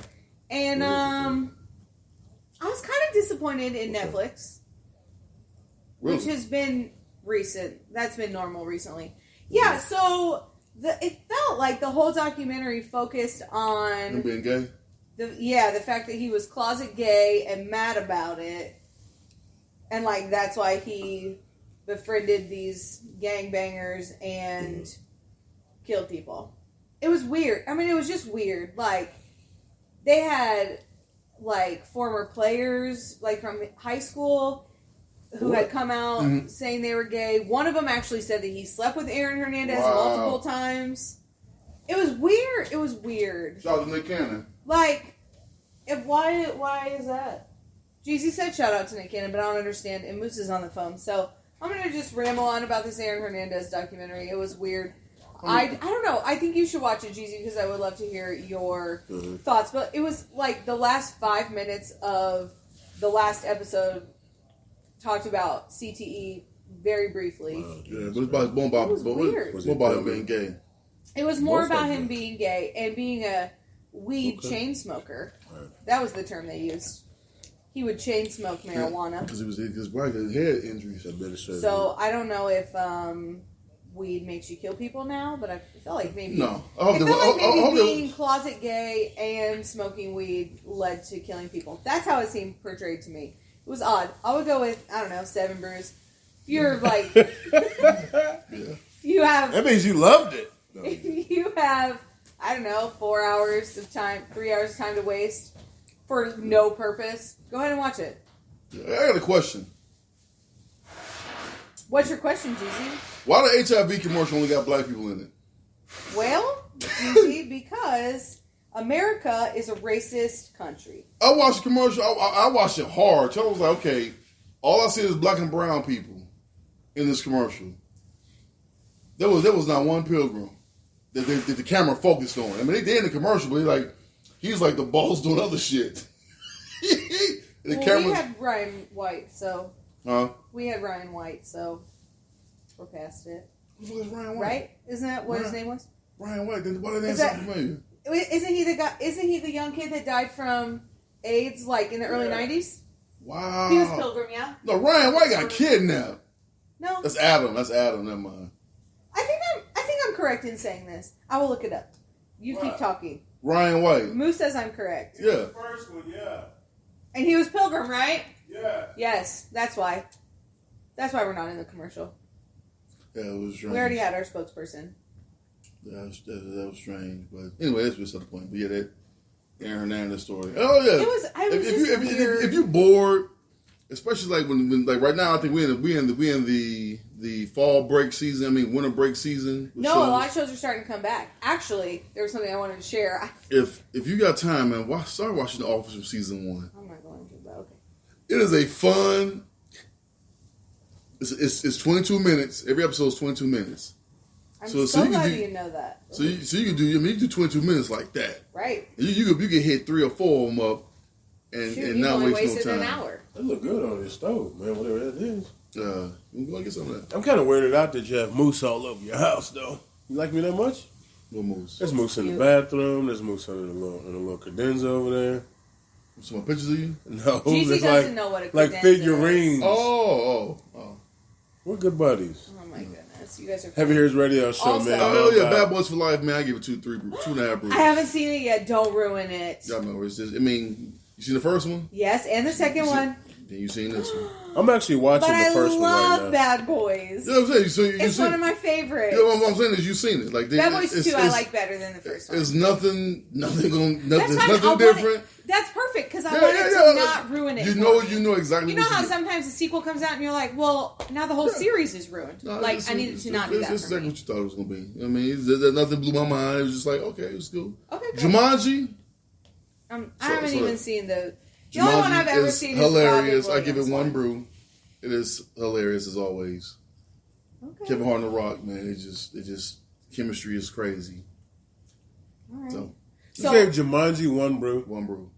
And I was kind of disappointed in Netflix. Really? Which has been recent. That's been normal recently. Yeah, so it felt like the whole documentary focused on him being gay. The fact that he was closet gay and mad about it, and like that's why he befriended these gangbangers and killed people. It was weird. I mean, it was just weird. Like they had like former players like from high school who had come out saying they were gay. One of them actually said that he slept with Aaron Hernandez multiple times. It was weird. It was weird. Shout out to Nick Cannon. Like, why is that? Jeezy said shout out to Nick Cannon, but I don't understand. And Moose is on the phone, so I'm gonna just ramble on about this Aaron Hernandez documentary. It was weird. I don't know. I think you should watch it, Jeezy, because I would love to hear your thoughts. But it was like the last 5 minutes of the last episode talked about CTE very briefly. Yeah, but it's more about him being gay. It was more about him being gay and being a weed chain smoker. Right. That was the term they used. He would chain smoke marijuana because his wife had head injuries. So I don't know if weed makes you kill people now, but I felt like maybe being closet gay and smoking weed led to killing people. That's how it seemed portrayed to me. It was odd. I would go with 7 brews. If you're like, you have that means you loved it. No. You have 4 hours of time, 3 hours of time to waste for no purpose. Go ahead and watch it. I got a question. What's your question, Jeezy? Why the HIV commercial only got black people in it? Well, Jeezy, because America is a racist country. I watched the commercial. I watched it hard. So I was like, okay, all I see is black and brown people in this commercial. There was not one pilgrim that the camera focused on. I mean, they in the commercial, but he's like the boss doing other shit. We had Ryan White, so... Huh? We had Ryan White, so we're past it. Who was Ryan White? Right? Isn't that what his name was? Ryan White. Why did they sound familiar? Isn't he the guy? Isn't he the young kid that died from AIDS, like in the early '90s? Wow. He was Pilgrim, yeah. No, Ryan White got kidnapped. No, that's Adam. Never mind. I think I'm correct in saying this. I will look it up. You keep talking. Ryan White. Moose says I'm correct. Yeah. The first one, yeah. And he was Pilgrim, right? Yeah. Yes, that's why. That's why we're not in the commercial. Yeah, it was strange. We already had our spokesperson. Yeah, that was strange. But anyway, that's beside the point. But yeah, that Aaron Hernandez story. Oh yeah. If you're bored, especially like when like right now, I think we in the fall break season. I mean winter break season. No, shows. A lot of shows are starting to come back. Actually, there was something I wanted to share. If you got time, man, start watching The Office from season 1. I'm not going to, but okay. It is a fun. It's 22 minutes. Every episode is 22 minutes. I'm so glad you know that. So you can do. I mean, you do 22 minutes like that. Right. You can hit 3 or 4 of them up, and not waste no time. An hour. That look good on your stove, man. Whatever that is. You go get some of that. I'm kind of weirded out that you have moose all over your house, though. You like me that much? What moose? There's moose in the bathroom. There's moose in the little cadenza over there. Some more pictures of you? No, Jeezy doesn't know what a like figurines. Is. Oh. We're good buddies. Oh my goodness, you guys are. Heavy Hitters Radio Show, also, man. Oh yeah, Bad Boys for Life, man. I give it 2.5 brews. I haven't seen it yet. Don't ruin it. Y'all know it's just. I mean, you seen the first one? Yes, and the second one. Then you seen this one? I'm actually watching the first one right now. I love Bad Boys. You know what I'm saying? It's one of my favorites. You know what I'm saying is you've seen it. Like Bad Boys 2, I like better than the first one. It's nothing different. That's perfect because I want it to not ruin it. You know exactly. You know how sometimes a sequel comes out and you're like, well, now the whole series is ruined. No, like I needed to not do that. That's exactly what you thought it was gonna be. I mean, nothing blew my mind. It was just like, okay, it was cool. Okay, good. Jumanji. I haven't even seen the only one I've ever seen is hilarious. I give it 1 brew. It is hilarious as always. Okay. Kevin Hart and The Rock, man. It just chemistry is crazy. All right. So you gave Jumanji 1 brew. 1 brew.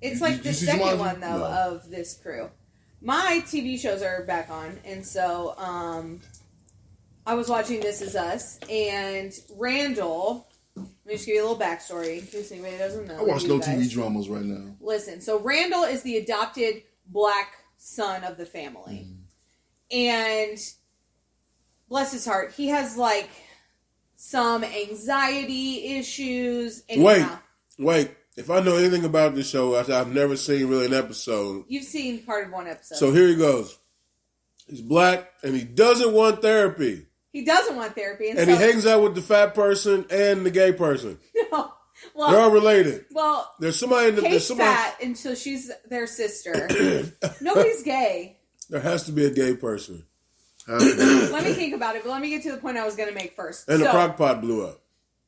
It's like the second Jumanji? one though of this crew. My TV shows are back on, and so I was watching This Is Us, and Randall. Let me just give you a little backstory in case anybody doesn't know. I watch no TV dramas right now. Listen, so Randall is the adopted black son of the family. And bless his heart, he has like some anxiety issues. Wait. If I know anything about this show, I've never seen really an episode. You've seen part of 1 episode. So here he goes. He's black and he doesn't want therapy. He doesn't want therapy. And he hangs out with the fat person and the gay person. No. Well, they're all related. Well, there's somebody in the... Kate's fat, and so she's their sister. Nobody's gay. There has to be a gay person. Let me think about it, but let me get to the point I was going to make first. And the crock pot blew up.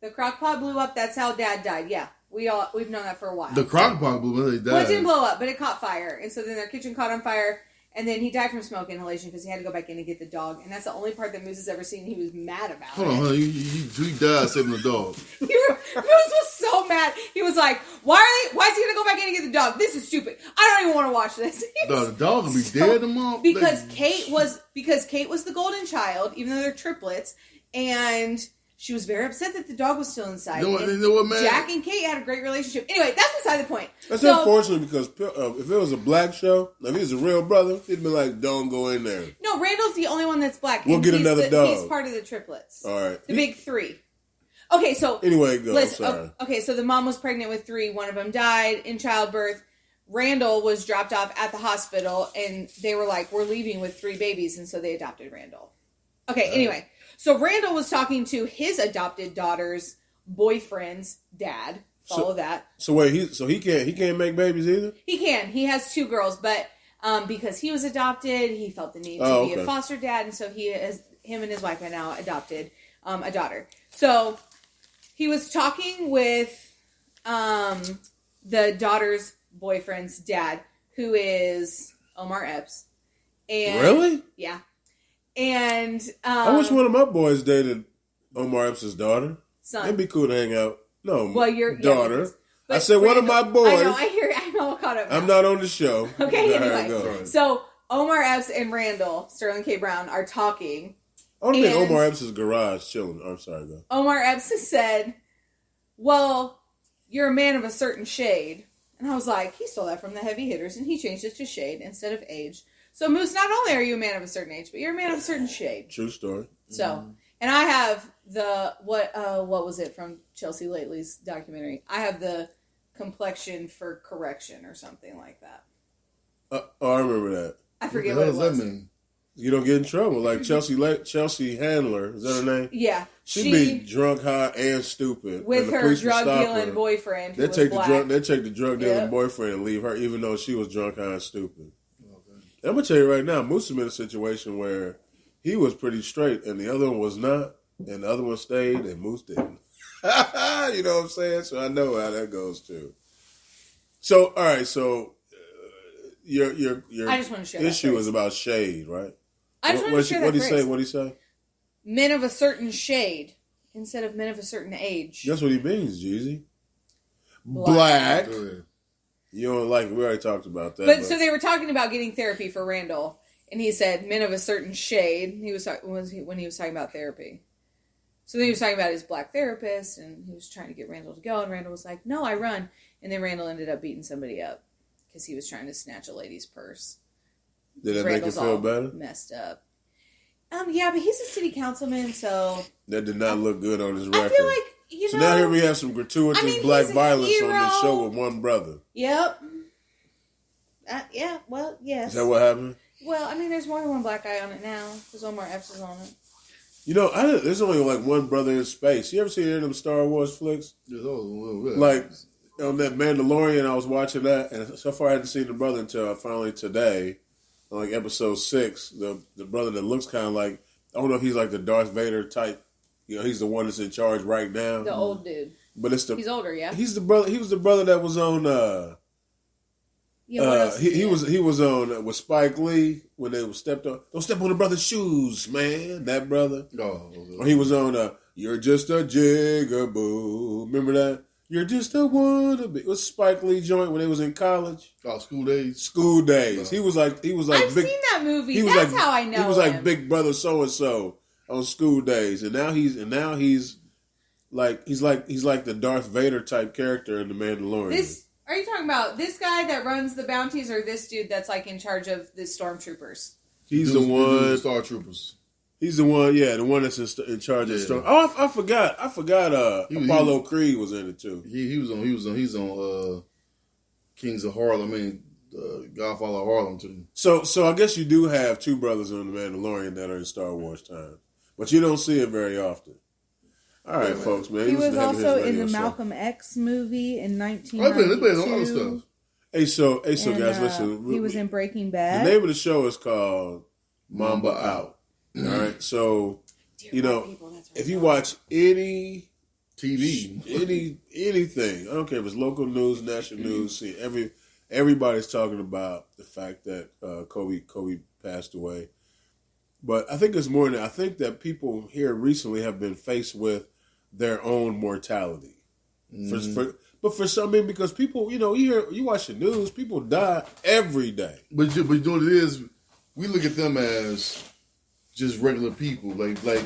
The crock pot blew up. That's how Dad died. Yeah, we've known that for a while. The crock pot blew up. They died. Well, it didn't blow up, but it caught fire, and so then their kitchen caught on fire. And then he died from smoke inhalation because he had to go back in and get the dog. And that's the only part that Moose has ever seen. He was mad about Hold on. He died saving the dog. Moose was so mad. He was like, why is he going to go back in and get the dog? This is stupid. I don't even want to watch this. The dog will be dead tomorrow. Because Kate was the golden child, even though they're triplets. And she was very upset that the dog was still inside. You know what, man? Jack and Kate had a great relationship. Anyway, that's beside the point. That's unfortunate because if it was a black show, if he was a real brother, he'd be like, don't go in there. No, Randall's the only one that's black. We'll get another dog. He's part of the triplets. All right. The big three. Okay, so... Anyway, go. I'm sorry. Okay, so the mom was pregnant with 3. One of them died in childbirth. Randall was dropped off at the hospital, and they were like, we're leaving with 3 babies, and so they adopted Randall. Okay, anyway. So Randall was talking to his adopted daughter's boyfriend's dad. Follow that. So wait, he can't make babies either? He can. He has 2 girls, but because he was adopted, he felt the need to be a foster dad, and so him and his wife are now adopted a daughter. So he was talking with the daughter's boyfriend's dad, who is Omar Epps. And, really? Yeah. And I wish one of my boys dated Omar Epps' daughter. Son. It'd be cool to hang out. No, well, your daughter. Yeah, I said Randall, one of my boys. I know all caught up now. I'm not on the show. Okay, anyway. So Omar Epps and Randall, Sterling K. Brown, are talking. I want to be in Omar Epps' garage chilling. I'm sorry, go. Omar Epps has said, well, you're a man of a certain shade. And I was like, he stole that from the heavy hitters, and he changed it to shade instead of age. So, Moose, not only are you a man of a certain age, but you're a man of a certain shade. True story. So, and I have what was it from Chelsea Lately's documentary? I have the complexion for correction or something like that. I remember that. I forget what it was. What does that mean? You don't get in trouble. Like Chelsea Handler, is that her name? Yeah. She'd be drunk, high, and stupid. With her drug-dealing boyfriend who was black. They take the drug-dealing boyfriend and leave her, even though she was drunk, high, and stupid. I'm going to tell you right now, Moose is in a situation where he was pretty straight, and the other one was not, and the other one stayed, and Moose didn't. You know what I'm saying? So I know how that goes, too. So, all right, so your I just want to share issue is about shade, right? I just want to share that phrase. What'd he say? Men of a certain shade instead of men of a certain age. That's what he means, Jeezy. Black. You don't like it. We already talked about that. But so they were talking about getting therapy for Randall, and he said men of a certain shade. He was when he was talking about therapy. So then he was talking about his black therapist, and he was trying to get Randall to go, and Randall was like, "No, I run." And then Randall ended up beating somebody up because he was trying to snatch a lady's purse. Did that make you feel better? Messed up. Yeah, but he's a city councilman, so that did not look good on his record. I feel like so now here we have some gratuitous black violence on this show with one brother. Yep. Yeah. Well, yes. Is that what happened? Well, I mean, there's more than one black guy on it now because Omar Epps is on it. You know, there's only like one brother in space. You ever seen any of them Star Wars flicks? Yeah, those a little bit. Like on that Mandalorian, I was watching that, and so far I hadn't seen the brother until finally today. On like episode 6, the brother that looks kind of like, I don't know if he's like the Darth Vader type. You know, he's the one that's in charge right now. The old dude. But he's older, yeah. He's the brother. He was the brother that was on. He was on with Spike Lee when they were stepped on. Don't step on the brother's shoes, man. That brother. Or he was on. You're just a jigaboo. Remember that? You're just a wannabe. It was Spike Lee joint when they was in college. Oh, School Days. School Days. He was like. I've big, seen that movie. That's how I know. He was like Big Brother so and so on School Days, and now he's like the Darth Vader type character in the Mandalorian. Are you talking about this guy that runs the bounties, or this dude that's like in charge of the stormtroopers? He's the one. Star Troopers. He's the one, the one that's in charge of Storm. Oh, I forgot. Apollo Creed was in it too. He's on Kings of Harlem. I mean, Godfather of Harlem too. So I guess you do have 2 brothers on the Mandalorian that are in Star Wars time, but you don't see it very often. All right, folks, man. He was also in the Malcolm X movie in 1992. Hey, so guys, listen. He was in Breaking Bad. The name of the show is called Mamba Out. All right, so if you watch any TV. Anything. I don't care if it's local news, national news. See, everybody's talking about the fact that Kobe passed away. But I think it's more than I think that people here recently have been faced with their own mortality. But for some, because people, you watch the news, people die every day. But you know what it is? We look at them as just regular people. Like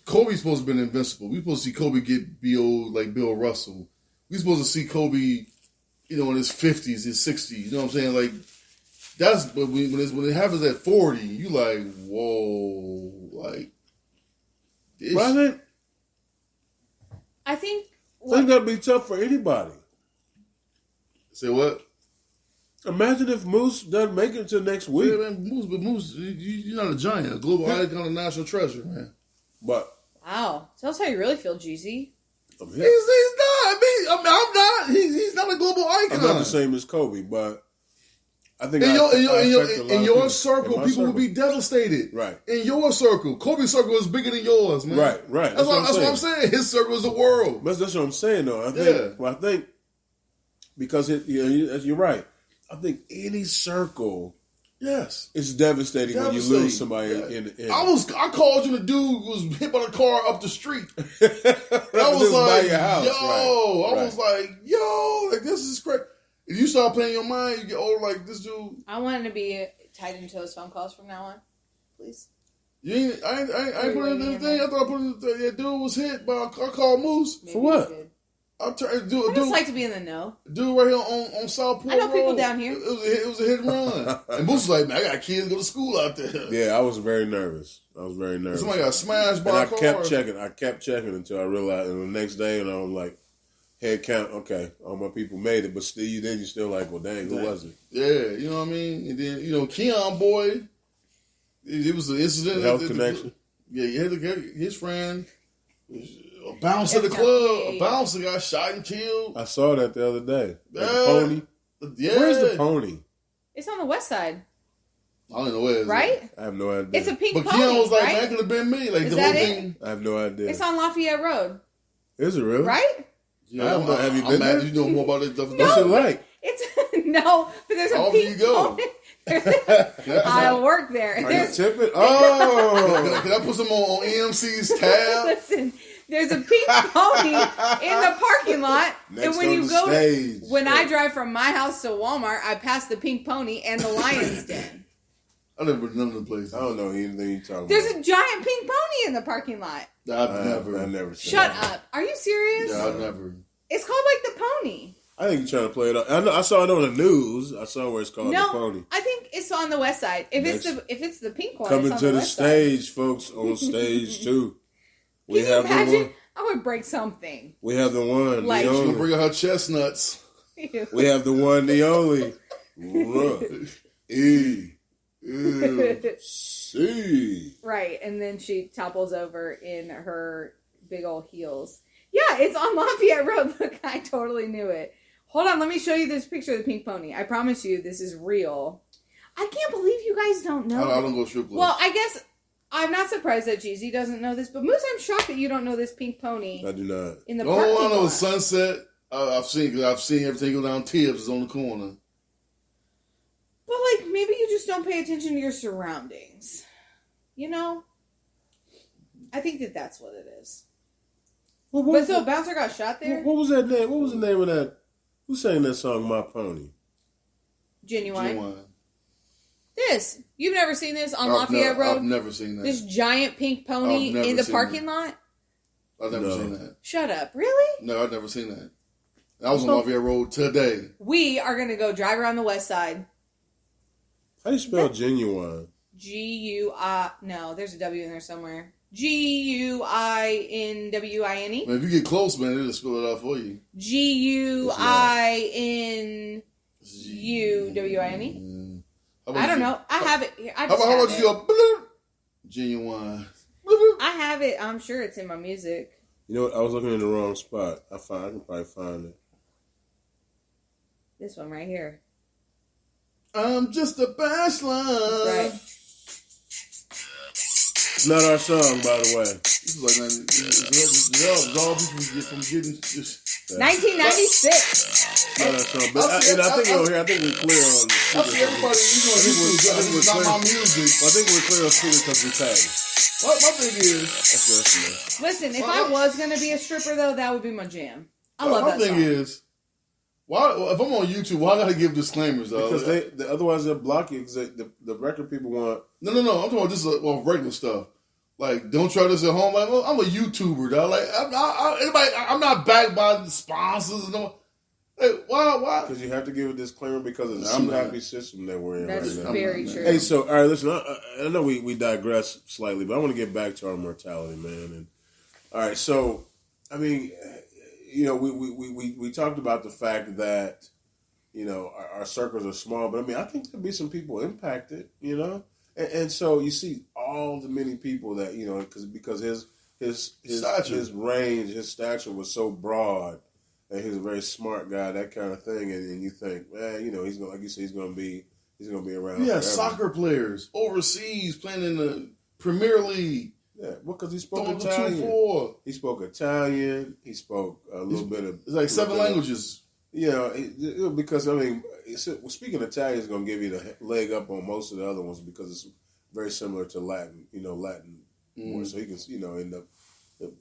Kobe's supposed to have been invincible. We supposed to see Kobe get Bill Russell. We supposed to see Kobe, in his 50s, his 60s. You know what I'm saying? Like that's but when it happens at 40, you like, whoa, like. Right? I think that'd be tough for anybody. Say what? Imagine if Moose doesn't make it to next week. Yeah, man, Moose, you're not a giant, a global icon, a national treasure, man. But wow, tell us how you really feel, Jeezy. He's not. I'm not. He's not a global icon. I'm not the same as Kobe, but I think in your circle, people will be devastated. Right. In your circle, Kobe's circle is bigger than yours, man. Right. That's what I'm saying. His circle is the world. That's what I'm saying, though. I think because you're right. I think any circle, yes, it's devastating when you lose somebody. Yeah. I called you. The dude was hit by the car up the street. I was like, by your house. I was like, like this is crazy. If you start playing your mind, you get older like this dude. I want to be tied into those phone calls from now on, please. I ain't put in anything. I thought I put in the dude was hit by. I called Moose. Maybe for what? I'm trying to do I just like to be in the know. Dude right here on Southport. I know people Road. down here. It was a hit and run. And Moose was like, man, I got kids to go to school out there. Yeah, I was very nervous. Somebody got smashed by a car. I kept checking until I realized. And the next day, and I was like, head count, okay, all my people made it. But still, you're still like, well, dang, who was it? Yeah, you know what I mean? And then, Keon boy, it was an incident. Health connection. Yeah, he had to get his friend. A bouncer at the club. A bouncer got shot and killed. I saw that the other day. Yeah. The pony. Yeah. Where's the pony? It's on the west side. I don't know where it is. Right? I have no idea. It's a pink but pony, Keon was like, right? that could have been me. Like, is the that whole it? thing. I have no idea. It's on Lafayette Road. Is it really? Right? Yeah, have you been there? You know more about this stuff. What's it like? It's no, but there's a pink pony. I work there. Are you tipping? Oh! Can I put some on EMC's tab? Listen, there's a pink pony in the parking lot. Next and when on you the go, stage. when I drive from my house to Walmart, I pass the pink pony and the lion's den. I never been to none of the places. I don't know anything you're talking There's about. a giant pink pony in the parking lot. I've never seen Shut that. up. Are you serious? Yeah, I've never. It's called like the pony. I think you're trying to play it up. I saw it on the news. I saw where it's called the pony. I think it's on the west side. If it's the pink one, Coming it's on to the west stage, folks, on stage too. Can you imagine? I would break something. We have the one, Like- the She's gonna only. bring out her chestnuts. We have the one, the only. C. Right, and then she topples over in her big old heels. Yeah, it's on Lafayette Road. Look, I totally knew it. Hold on, let me show you this picture of the pink pony. I promise you, this is real. I can't believe you guys don't know. I don't go strip clubs. Well, I guess I'm not surprised that Jeezy doesn't know this, but Moose, I'm shocked that you don't know this pink pony. I do not. In the Oh, parking I know lot. Sunset. I've seen everything go down Tibbs is on the corner. But like, maybe you just don't pay attention to your surroundings. You know? I think that's what it is. Well, But so Bouncer got shot there? What was that name? What was the name of that? Who sang that song, My Pony? Genuine. This. You've never seen this on I've Lafayette Road? I've never seen that. This giant pink pony I've never in the seen parking lot? I've never seen that. Shut up. Really? No, I've never seen that. I was on Lafayette Road today. We are going to go drive around the west side. How do you spell genuine? G-U-I... No, there's a W in there somewhere. G-U-I-N-W-I-N-E? Man, if you get close, man, it'll spell it out for you. G-U-I-N-U-W-I-N-E? I don't know. I have it here. How about you go, bloop, genuine. Bloop. I have it. I'm sure it's in my music. You know what? I was looking in the wrong spot. I can probably find it. This one right here. I'm just a bachelor. That's right. It's not our song, by the way. This is like, man, it's all people get from getting just. 1996. Not our song, but I think we're clear on. I see everybody. It's not my music. I think we're clear on Twitter because we tagged. My thing is, listen, if I was gonna be a stripper though, that would be my jam. I love that song. My thing is, why if I'm on YouTube, why I gotta give disclaimers though? Because otherwise they'll block you. Because the record people want. No. I'm talking about just regular stuff. Like, don't try this at home. Like, well, I'm a YouTuber, dog. Like, I'm not backed by the sponsors. No, like, why? Because you have to give a disclaimer because of the unhappy system that we're in That's right now. very true. Hey, so all right, listen. I know we digress slightly, but I want to get back to our mortality, man. And all right, so I mean, we talked about the fact that our circles are small, but I mean, I think there'll be some people impacted, and so you see all the many people that because his range, his stature was so broad, and he's a very smart guy, that kind of thing, and you think, man, he's gonna, like you said, he's gonna be around. Yeah, forever. soccer players overseas playing in the Premier League. Yeah, because he spoke Italian. He spoke Italian. He spoke a little bit of. It's like 7 languages. Because I mean, speaking Italian is going to give you the leg up on most of the other ones because it's very similar to Latin. Latin more, so he can end up.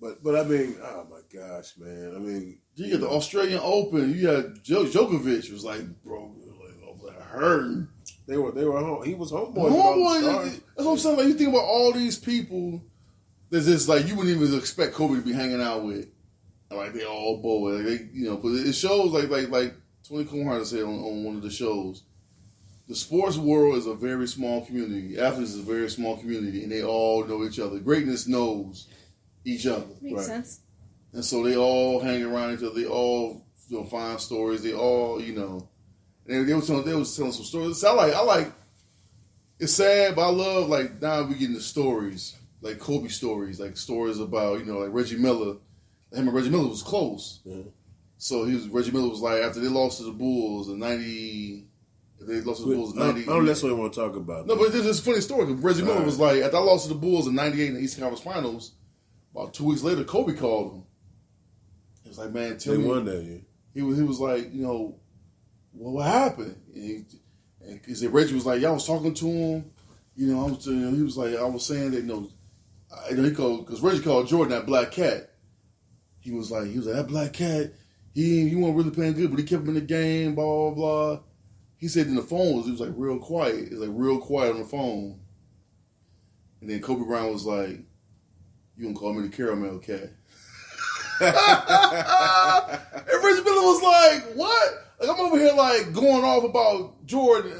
But I mean, oh my gosh, man! I mean, you get the Australian Open. You had Djokovic was like, bro, like hurting. They were home. He was homeboy. That's what I'm saying. Like, you think about all these people. There's just like you wouldn't even expect Kobe to be hanging out with. Like they all boy, like but it shows like Tony Comardo said on one of the shows. The sports world is a very small community. Athletes is a very small community, and they all know each other. Greatness knows each other. Makes sense. And so they all hang around each other. They all find stories. They all and they was telling some stories. So I like. It's sad, but I love like now we getting the stories like Kobe stories, like stories about like Reggie Miller. Him and Reggie Miller was close. Mm-hmm. So Reggie Miller was like, after they lost to the Bulls in 90, I don't necessarily want to talk about that. No, but this is a funny story. Reggie Miller was like, after I lost to the Bulls in 98 in the Eastern Conference Finals, about 2 weeks later, Kobe called him. He was like, man, tell me. They won that year. He was like, well, what happened? And he said, Reggie was like, I was talking to him. He was like, I was saying that, he called, because Reggie called Jordan that black cat. He was like, that black cat, he wasn't really playing good, but he kept him in the game, blah, blah, blah. He said in the phone, it was like real quiet. It was like real quiet on the phone. And then Kobe Bryant was like, you gonna call me the caramel cat. And Reggie Miller was like, what? Like, I'm over here like going off about Jordan.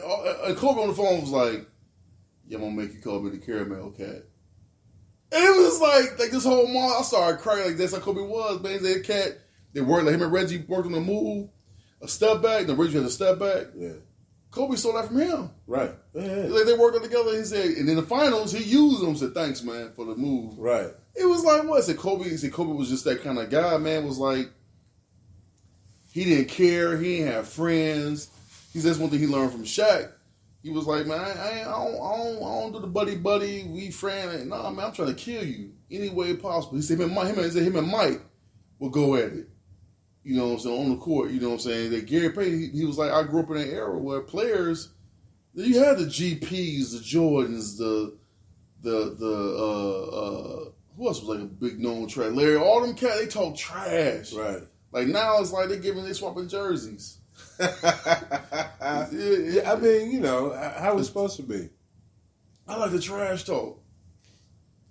And Kobe on the phone was like, yeah, I'm gonna make you call me the caramel cat. And it was like this whole month, I started crying like that's how Kobe was, man. That cat, they worked, like him and Reggie worked on a move, a step back, then Reggie had a step back. Yeah. Kobe stole that from him. Right. Yeah. Like they worked on together, he said, and in the finals, he used them, said, thanks, man, for the move. Right. It was like, what? He said Kobe was just that kind of guy, man, was like, he didn't care, he didn't have friends. He said that's one thing he learned from Shaq. He was like, man, I don't do the buddy, we friend. Nah, man, I'm trying to kill you any way possible. He said him and Mike will go at it. You know what I'm saying, on the court, you know what I'm saying? That Gary Payton, he was like, I grew up in an era where players, you had the GPs, the Jordans, who else was like a big known trash? Larry, all them cats, they talk trash. Right. Like now it's like they swapping jerseys. Yeah, I mean, how it's supposed to be. I like the trash talk.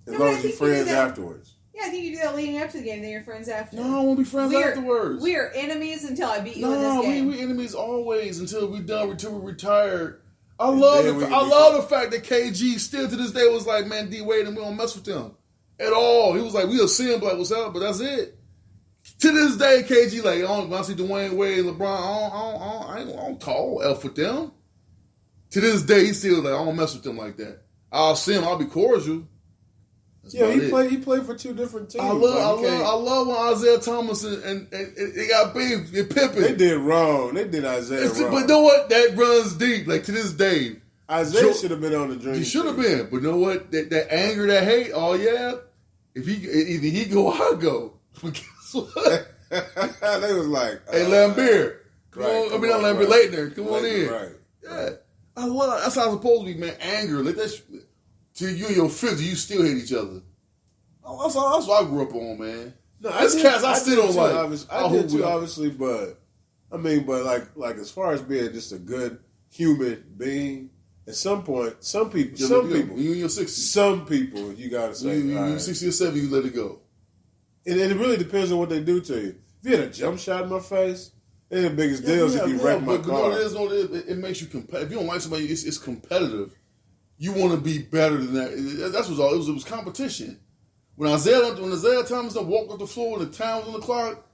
As long as you're friends afterwards. Yeah, I think you do that leading up to the game, then you're friends after. No, I won't be friends afterwards. We are enemies until I beat you in this game. We enemies always until we retired. I love the fact that KG still to this day was like, man, D Wade and we don't mess with them at all. He was like, we'll see him, like, what's up, but that's it. To this day, KG like, when I see Dwayne Wade and LeBron, I don't call F with them. To this day, he's still like, I don't mess with them like that. I'll see him, I'll be cordial. That's he played for 2 different teams. I love when Isaiah Thomas and they got beef and Pippen. They did wrong. They did Isaiah wrong. But you know what? That runs deep. Like to this day, Isaiah should have been on the dream. He should have been, but you know what? That anger, that hate. Oh yeah, if either he go, or I go. But guess what? They was like, hey, Lambert, come on. I mean, not Lambert, right. Leitner, come on in. Right. Yeah, I love. That's how it's supposed to be, man. Anger, let that. Till you in your 50s, you still hate each other. That's what I grew up on, man. No, This cats I still don't like. I did too, obviously, but I mean, but like as far as being just a good human being, at some point, some people, you in your 60s, some people, you gotta say, you 60 or 70, you let it go. And it really depends on what they do to you. If you had a jump shot in my face, it ain't the biggest deal if you wreck my car. It makes you competitive. If you don't like somebody, it's competitive. You want to be better than that. That's what it was competition. When Isaiah Thomas walked off the floor and the time was on the clock,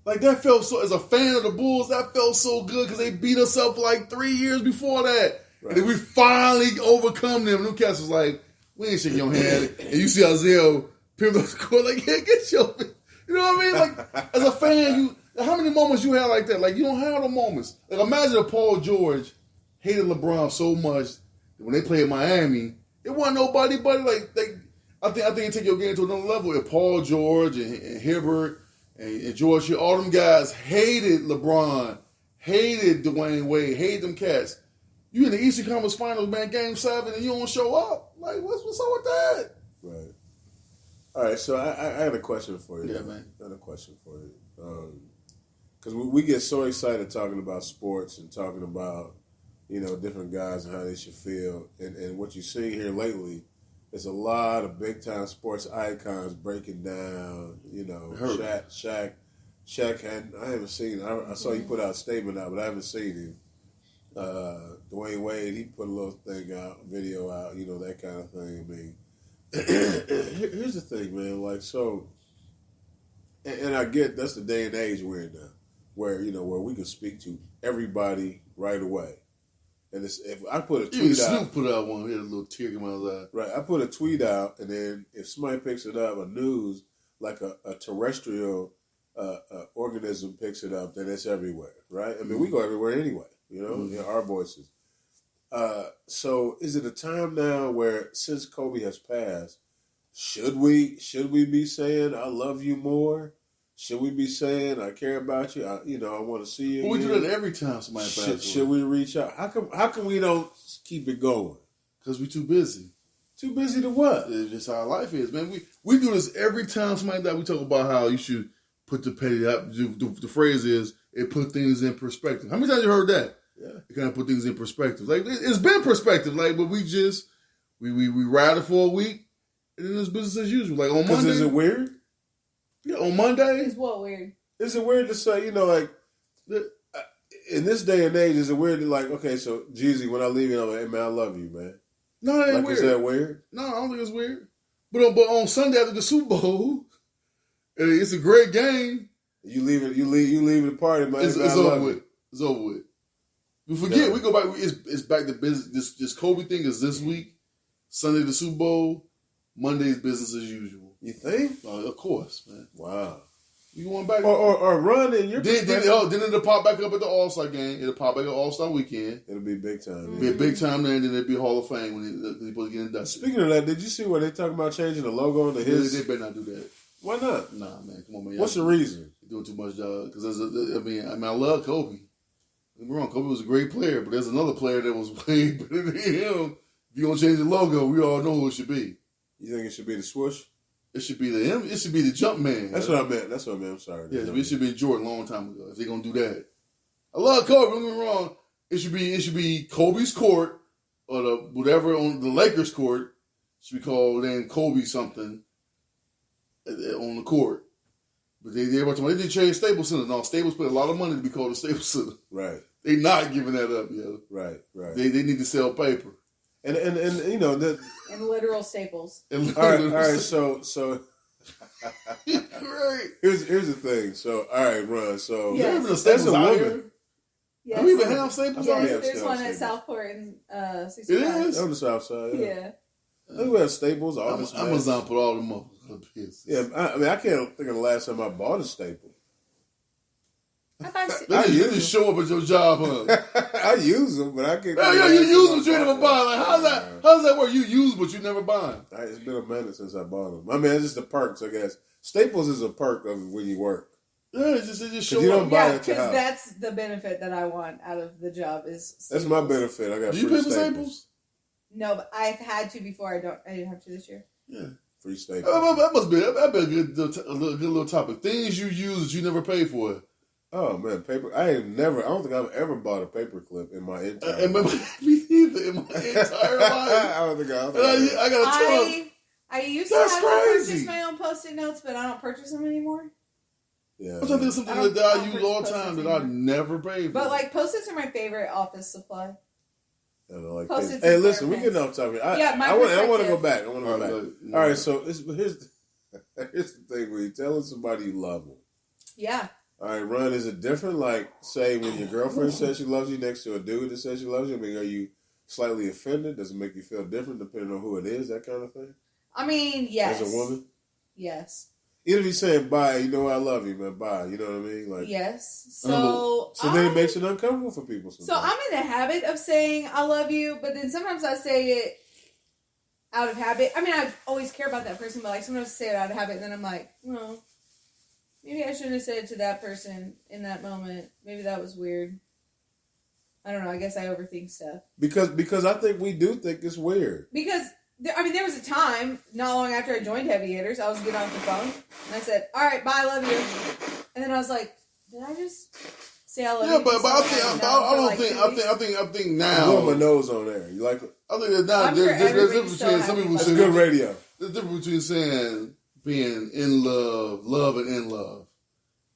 like that felt so. As a fan of the Bulls, that felt so good because they beat us up for like 3 years before that, right. And then we finally overcome them. Newcastle's like, we ain't shaking your hand, and you see Isaiah pimp up the court like, hey, get your, you know what I mean? Like as a fan, how many moments you had like that? Like you don't have no moments. Like imagine if Paul George hated LeBron so much that when they played Miami, it wasn't nobody but like I think it take your game to another level. If Paul George and Hibbert and George, all them guys hated LeBron, hated Dwayne Wade, hated them cats. You in the Eastern Conference Finals, man, Game 7, and you don't show up. Like what's up with that? Right. All right, so I had a question for you. Yeah, man. I had a question for you. Because we get so excited talking about sports and talking about, different guys and how they should feel. And what you see here lately is a lot of big-time sports icons breaking down, Shaq I haven't seen him. I saw you put out a statement out, but I haven't seen him. Dwayne Wade, he put a little video out, that kind of thing. I mean, here's the thing, man. Like, so, and I get that's the day and age we're in now, where we can speak to everybody right away. And if I put a tweet out, Snoop put out one, he had a little tear come out of his eye. Right, I put a tweet out, and then if somebody picks it up, a news like a terrestrial organism picks it up, then it's everywhere, right? I mean, we go everywhere anyway, our voices. So is it a time now where since Kobe has passed, should we be saying I love you more? Should we be saying I care about you? I want to see you. Well, we do that every time somebody passes. Should we reach out? How come we don't keep it going? Because we're too busy. Too busy to what? It's just how life is, man. We do this every time somebody dies. We talk about how you should put the petty up. The phrase is it put things in perspective. How many times you heard that? Yeah. It kind of put things in perspective. Like it's been perspective, like, but we just we ride it for a week, and then it's business as usual. Like on Monday, is it weird? Yeah, on Monday. Is what weird? Is it weird to say, like in this day and age? Is it weird to like, okay, so Jeezy, when I leave you, I'm like, hey man, I love you, man. No, it ain't like, weird. Is that weird? No, I don't think it's weird. But on Sunday after the Super Bowl, it's a great game. You leave the party, man. It's over with. It's over with. We forget. We go back. It's back to business. This Kobe thing is this week. Sunday the Super Bowl. Monday's business as usual. You think? Of course, man. Wow. You going back? Or run in your then it'll pop back up at the All-Star game. It'll pop back at All-Star weekend. It'll be big time. It'll be a big time there, and then it'll be Hall of Fame when they're supposed to get inducted. Speaking of that, did you see where they talking about changing the logo into his? They better not do that. Why not? Nah, man. Come on, man. What's the reason? Doing too much job. Because I love Kobe. Don't get me wrong, Kobe was a great player, but there's another player that was way better than him. If you're gonna change the logo, we all know who it should be. You think it should be the swoosh? It should be it should be the jump man. That's what I meant. I'm sorry. Yeah, it should be Jordan a long time ago. If they're gonna do that, I love Kobe. Don't get me wrong. It should be Kobe's court or whatever on the Lakers court. It should be called then Kobe something on the court. But they did change Staples Center. No, Staples put a lot of money to be called the Staples Center. Right. They not giving that up, yo. Right. They need to sell paper. And that and literal staples. All right. So right. Here's the thing. So all right, Ron. So yes. That's a woman. Yes. Do we even have Staples? Yes, there's one at Southport and 65. It is on the south side. Yeah. We have Staples. Amazon put all them up. Yeah, I can't think of the last time I bought a staple. You just show up at your job, huh? I use them, but I can't. Yeah, you use them, but you never buy. Like, how's that work? You use, but you never buy. It's been a minute since I bought them. I mean, it's just the perks, I guess. Staples is a perk of when you work. Yeah, it just show you up. don't buy it at your because house. that's the benefit that I want out of the job is Staples. That's my benefit. I got. Do you pay for Staples? No, but I've had to before. I didn't have to this year. Yeah. Free Staples. That'd be a good little topic. Things you use that you never paid for. Oh man, paper! I don't think I've ever bought a paper clip in my entire life. Me either in my entire life. I don't think I got a ton. I used to That's have to crazy. purchase my own Post-it notes, but I don't purchase them anymore. Yeah, I'm trying to think of something I that I don't use all the purchase time that Post-its I never paid for. But like Post-its are my favorite office supply. I don't like Post-its hey, and listen, we're pens. getting off topic. Yeah, my I want to perspective. go back. I want to go back. Right, All right, so here's the thing: when you're telling somebody you love them. Yeah. All right, Ron, is it different? Like, say, when your girlfriend says she loves you next to a dude that says she loves you, I mean, are you slightly offended? Does it make you feel different depending on who it is, that kind of thing? I mean, yes. As a woman? Yes. Even if he's saying, bye, you know I love you, man, bye. You know what I mean? Like, Yes. So then it makes it uncomfortable for people sometimes. So I'm in the habit of saying I love you, but then sometimes I say it out of habit. I mean, I always care about that person, but like sometimes I say it out of habit, and then I'm like, well, maybe I shouldn't have said it to that person in that moment. Maybe that was weird. I don't know. I guess I overthink stuff. Because I think we do think it's weird. Because, there was a time, not long after I joined Heavy Hitters, I was getting off the phone, and I said, all right, bye, I love you. And then I was like, did I just say I love you? Yeah, but I think now. I'm going my nose on there. You like it? I think that now I'm sure there's a everybody's difference so between some happy people That's say good radio. there's a difference between saying being in love and in love.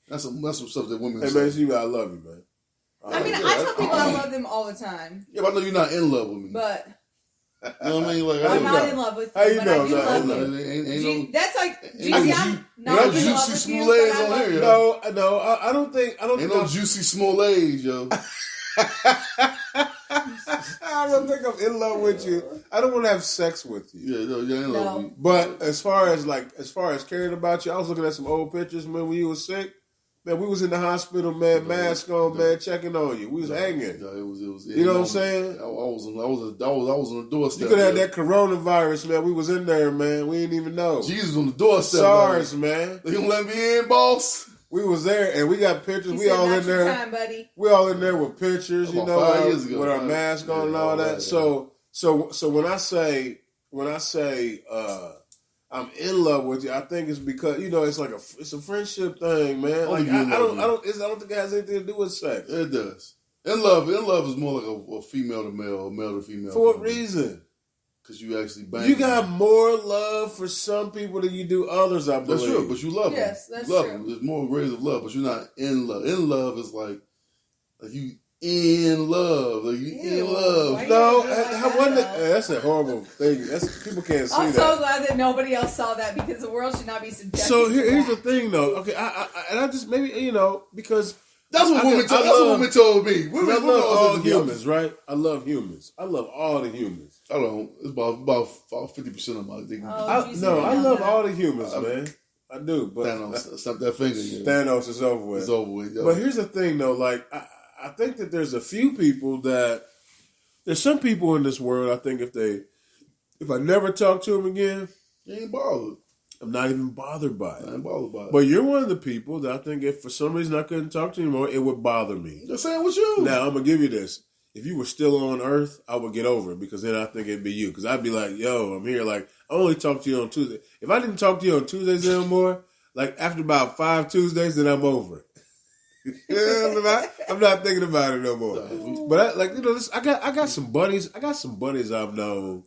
That's some stuff that women Hey, say. man, you I love you, man. I mean, I tell people I love them all the time, Yeah, but I know you're not in love with me. but You know what I mean? Like, I'm you not know? in love with How you, you but know? I do love No, you. ain't That's like, ain't Gigi, no I'm ju- not in juicy love with you, Smollets but I on love here, you. yo. No, I don't think no juicy small age, yo. I don't think I'm in love with you. I don't want to have sex with you. Yeah, no, you're in love No. with me. But as far as caring about you, I was looking at some old pictures, man, when you was sick. Man, we was in the hospital, man, mask on, man, checking on you. We was hanging. Yeah, it was. You know what I'm saying? I was on the doorstep. You could have had that coronavirus, man. We was in there, man. We didn't even know. Jesus on the doorstep. SARS, man. They gonna let me in, boss? We was there, and we got pictures. He We said, all "Not in your there. time, buddy." We all in there with pictures, you About know, 5 years ago, with our right? mask on and Yeah, all that. right, So when I say I'm in love with you, I think it's because it's like it's a friendship thing, man. Like I don't think it has anything to do with sex. It does. In love is more like a female to male, male to female. For what reason? Because you actually bang. You got more love for some people than you do others, I believe. That's true, but you love them. Yes, that's you love true. them. There's more ways of love, but you're not in love. In love is like you in love. Like you Ew, in love. why No, you gotta do like that, though? that's a horrible thing. People can't see I'm that. so glad that nobody else saw that because the world should not be subjected So to here's that. the thing, though. Okay, I just maybe because That's what women told. That's what women told me. Women, I love all women humans, right? I love humans. I love all the humans. I don't. It's about 50% of my dignity. Oh, Jesus, I you know love that. all the humans, man. I do, but Thanos, stop that finger. Yeah. Thanos is over with. It's over with. Yo. But here's the thing, though. Like, I think that there's a few people there's some people in this world. I think if I never talk to them again, You ain't bothered. I'm not even bothered by I it. ain't bothered by it. But you're one of the people that I think if for some reason I couldn't talk to you anymore, it would bother me. Just saying with you. Now, I'm going to give you this. If you were still on Earth, I would get over it because then I think it'd be you. Because I'd be like, yo, I'm here. Like, I only talk to you on Tuesday. If I didn't talk to you on Tuesdays anymore, like after about 5 Tuesdays, then I'm over it. I'm not thinking about it no more. But I got some buddies. I got some buddies I've known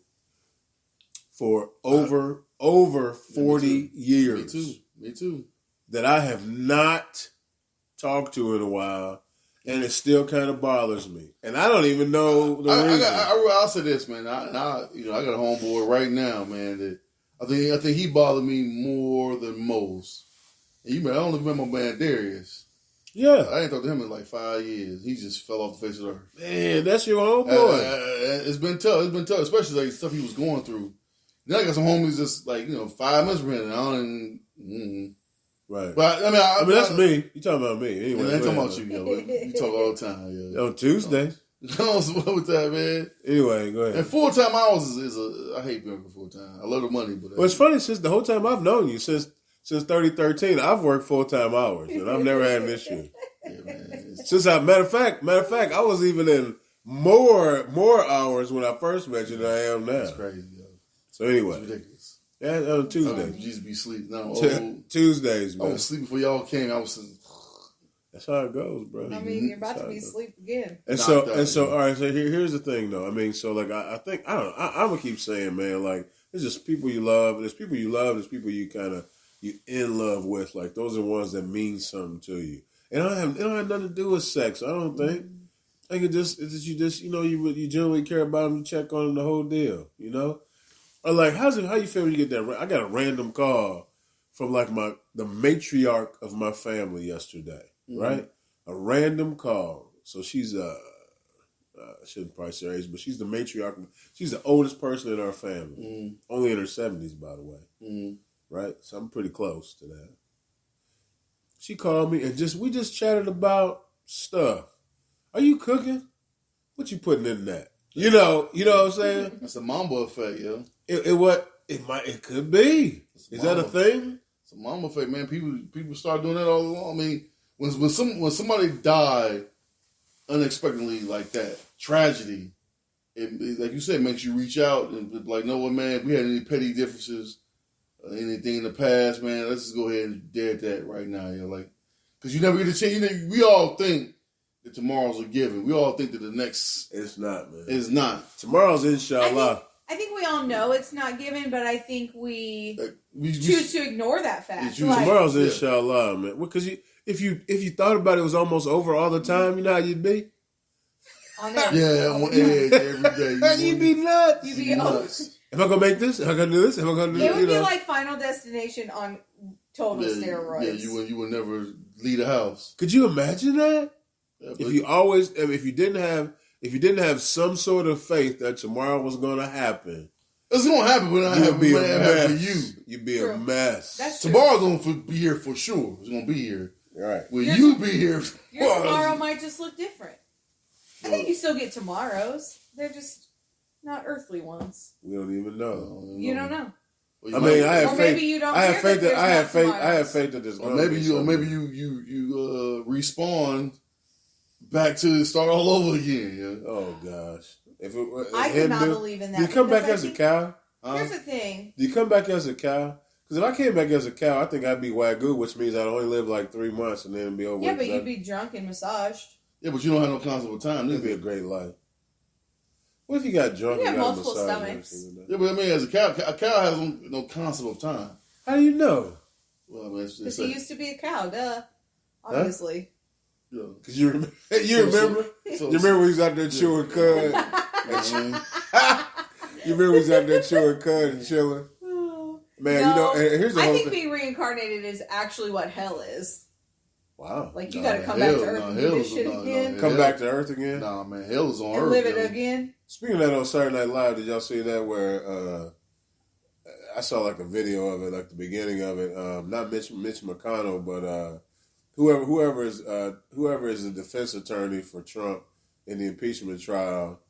for over 40 years. Me too. That I have not talked to in a while. And it still kind of bothers me, and I don't even know the reason. I'll say this, man. I got a homeboy right now, man. That I think he bothered me more than most. And I only remember my man Darius. Yeah, I ain't talked to him in like 5 years. He just fell off the face of the earth. Man, that's your homeboy. It's been tough. It's been tough, especially like stuff he was going through. Then I got some homies just like 5 months from him. Right. But I mean, that's me. You talking about me? Anyway, I ain't talking about you, yo. You talk all the time, yo. On Tuesday. What's with that, man? Anyway, go ahead. And full-time hours is I hate working full-time. I love the money, but Well, it's funny, since the whole time I've known you, since 2013, I've worked full-time hours, and I've never had an issue. Yeah, man. Matter of fact, I was even in more hours when I first met you than I am now. That's crazy, yo. So anyway, It's ridiculous. yeah, on Tuesdays. You just be sleeping. Now, Tuesdays, I man. was sleeping before y'all came. I was. That's how it goes, bro. I mean, you're about to be asleep again. And so, all right. So here's the thing, though. I mean, so like, I think I don't know. I'm gonna keep saying, man. Like, there's just people you love, and there's people you love, and there's people you in love with. Like, those are ones that mean something to you. And it don't have nothing to do with sex. I don't think. I think it's just you generally care about them, you check on them, the whole deal. You know, or like, how you feel when you get that? I got a random call from like the matriarch of my family yesterday. Right? A random call. So she's I shouldn't probably say her age, but she's the matriarch. She's the oldest person in our family. Only in her 70s, by the way. Right? So I'm pretty close to that. She called me and we just chatted about stuff. Are you cooking? What you putting in that? You know what I'm saying? That's a Mamba effect, yo. It could be. Is that a thing? It's a Mamba effect, man. People start doing that all along. I mean, when somebody died unexpectedly like that, tragedy, it like you said, makes you reach out and be like, no what, man, if we had any petty differences, anything in the past, man, let's just go ahead and dead that right now. You know, like, because you never get a chance. We all think that tomorrow's a given. We all think that the next it's not, man. It's not. Tomorrow's inshallah. I think we all know it's not given, but I think we choose to ignore that fact. Tomorrow's inshallah, man. Because if you thought about it was almost over all the time, you know how you'd be? On that. Yeah, I'm on edge every day. You'd be nuts. You'd be nuts. Am I going to make this? Am I going to do this? Am I going to do this? It would be like Final Destination on total steroids. Yeah, you would never leave a house. Could you imagine that? Yeah, if you didn't have some sort of faith that tomorrow was going to happen, it's going to happen, but you'd be a mess. For you. You'd be a mess. That's tomorrow's going to be here for sure. It's going to be here. Right. Will you be here? Your tomorrow might just look different. I think you still get tomorrows. They're just not earthly ones. We don't even know. You don't know. I mean, I have faith. Maybe you don't. I have faith that I have faith that there's going to be. Or maybe you respawn back to the start all over again. Yeah. Oh gosh! I cannot believe in that. Do you come back as a cow? Here's the thing. Do you come back as a cow? Because if I came back as a cow, I think I'd be wagyu, which means I'd only live like 3 months and then it'd be over. Yeah, but you'd be drunk and massaged. Yeah, but you don't have no concept of time. It'd be a great life. What if you got drunk and got multiple stomachs? Yeah, but I mean, as a cow has no concept of time. How do you know? Well, I mean, because he used to be a cow, duh. Obviously. Yeah. Because you remember? You remember when he was out there chewing cud? You remember when he was out there chewing cud and chilling? Man, no, here's the I whole think thing. being reincarnated is actually what hell is. Wow. Like, you got to come back to Earth and do this shit again. Come back to Earth again? Nah, man, hell is on Earth. And live it again. Speaking of that, on Saturday Night Live, did y'all see that where I saw like a video of it, like the beginning of it. Not Mitch McConnell, but whoever is the defense attorney for Trump in the impeachment trial.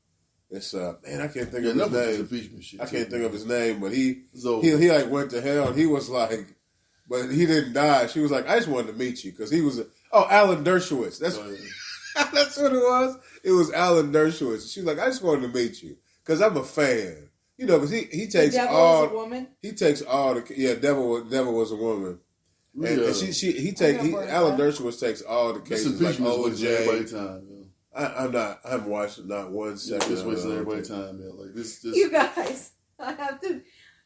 It's man, I can't think of his name. I can't think of his name, but he like went to hell, and he was like, but he didn't die. She was like, I just wanted to meet you because he was Alan Dershowitz. That's that's what it was. It was Alan Dershowitz. She was like, I just wanted to meet you because I'm a fan. You know, because he takes the devil all. Was a woman? He takes all the devil was a woman. And Alan Dershowitz takes all the cases like OJ. I haven't watched it not one second. Just wasting everybody's time, man. Like this. You guys, I'm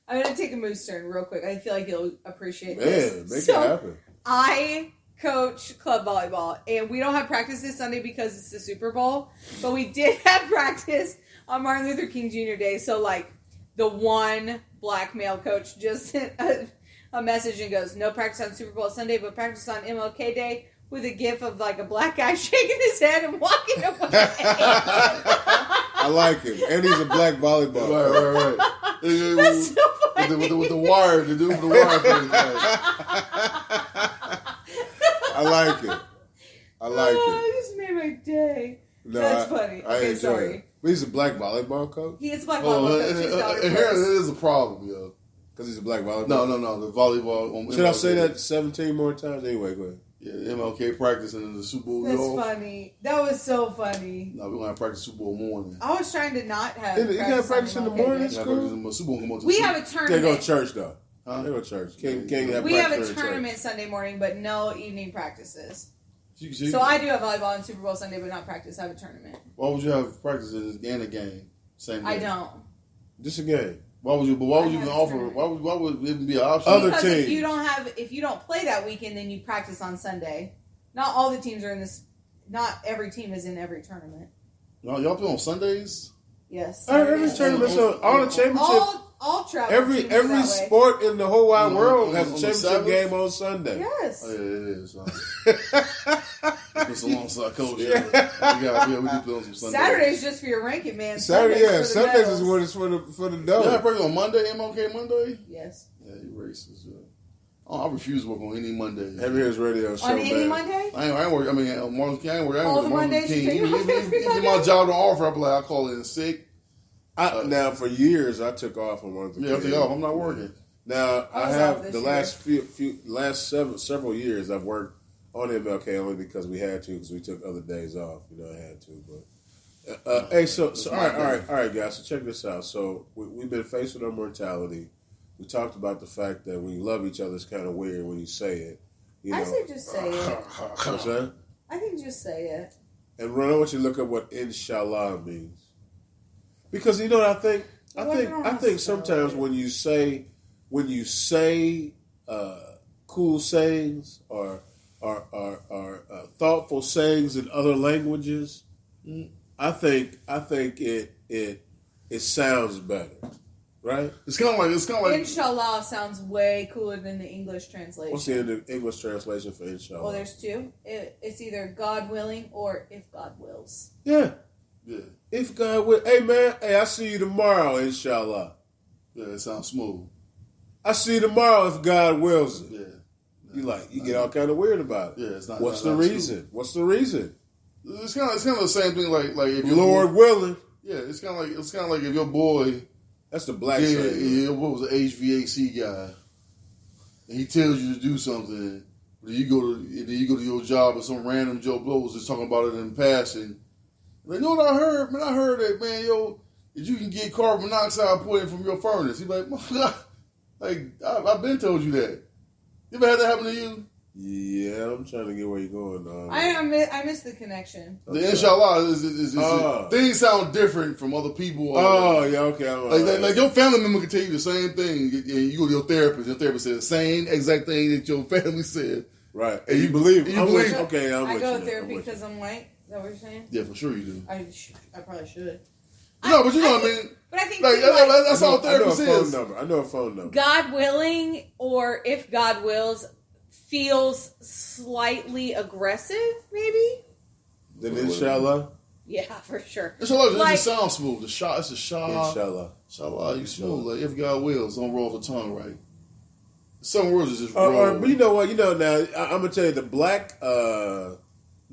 gonna take a moose turn real quick. I feel like you'll appreciate this. Man, make it happen. I coach club volleyball, and we don't have practice this Sunday because it's the Super Bowl, but we did have practice on Martin Luther King Jr. Day. So, like, the one black male coach just sent a message and goes, no practice on Super Bowl Sunday, but practice on MLK Day, with a gif of like a black guy shaking his head and walking away. I like him, and he's a black volleyball. Right. That's so funny. With the wire, the dude with the wire. I like it. I like it. This made my day. No, That's funny. I Okay, enjoy sorry. it. But he's a black volleyball coach? He is a black volleyball coach. His daughter And here plays. is a problem, yo. Because he's a black volleyball No. The volleyball. Should I say that 17 more times? Anyway, go ahead. Yeah, MLK practicing in the Super Bowl. That's funny. That was so funny. No, we're going to practice Super Bowl morning. I was trying to not have. You got practice in the morning? Yeah, School? practice in the Super Bowl. Come on to We the have a Can't tournament. go to church, though. Huh? Can't go to church. Can't have We have practice a during tournament church. Sunday morning, but no evening practices. See, So I do have volleyball on Super Bowl Sunday, but not practice. I have a tournament. why would you have practice in a game? Same day. I don't. Just a game. Why would you? But why would I you have even a offer? tournament. Why would it even be an option? Other Because teams. if you don't play that weekend, then you practice on Sunday. Not all the teams are in this. Not every team is in every tournament. No, y'all play on Sundays. Yes. Every tournament, so all the championship, All travel. every teams are that way. sport in the whole wide On- world on- has a on the championship Sabbath? game on Sunday. Yes. Oh, yeah, it is. It's alongside coach. We do play on some Sundays. Saturday's just for your ranking, man. Saturday, yeah, Sunday's for the Sundays medals. is when it's for the You dough. have practice on Monday, MLK Monday? Yes. Yeah, you racist. Yeah. Oh, I refuse to work on any Monday. Have his radio show, On any man. Monday? I ain't work. I mean, Martin King. I ain't work. All the Martin Mondays you King. take off every Even Monday? my job don't offer. I'm like, I call in sick. Now, for years, I took off on one of the Yeah, I take off. I'm not working. Now, I I was have off this the last several years, I've worked on MLK only because we had to, because we took other days off. You know, I had to. But hey, so all right, guys. So check this out. So we've been faced with our mortality. We talked about the fact that when you love each other, it's kind of weird when you say it. You know, I say just say it. what's that? I think just say it. And Ron, I want you to look up what inshallah means. Because you know what I think? I think sometimes when you say cool sayings or thoughtful sayings in other languages, I think it sounds better. Right? It's kind of like Inshallah sounds way cooler than the English translation. What's the English translation for inshallah? Well, there's two. It's either God willing or if God wills. Yeah. yeah, If God will. Hey, man. Hey, I see you tomorrow, inshallah. yeah. It sounds smooth. I see you tomorrow if God wills it. Yeah, You get all kind of weird about it. yeah. It's not. What's not the true. reason? What's the reason? It's kind of the same thing. Like if your Lord boy, willing. yeah. It's kind of like if your boy, That's the black yeah, saying. what was an HVAC guy, and he tells you to do something. Then you go to your job and some random Joe Blow was just talking about it in passing. Like, you know what I heard? Man, I heard that, man, that you can get carbon monoxide poisoning from your furnace. He's like, I've been told you that. You ever had that happen to you? Yeah, I'm trying to get where you're going now. I missed the connection. The inshallah is Oh. things sound different from other people. Oh, yeah, okay. I'm all right. Like your family member can tell you the same thing, and you go to your therapist says the same exact thing that your family said. Right. And you believe it. You I'm believe with you. it. Okay, I'm I with go you. to therapy I'm with because you. I'm white. Is that what you're saying? Yeah, for sure you do. I probably should. No, but you know what I mean. But I think Like too, like, that's all therapist I know a phone is. number. I know a phone number. God willing or if God wills feels slightly aggressive, maybe? Then inshallah. Yeah, for sure. Inshallah, Like- it just sounds smooth. It's a shah. Inshallah. Inshallah, you smooth. Like if God wills, don't roll the tongue right. Some words is just Or, roll. but you know what? You know now. I'm gonna tell you the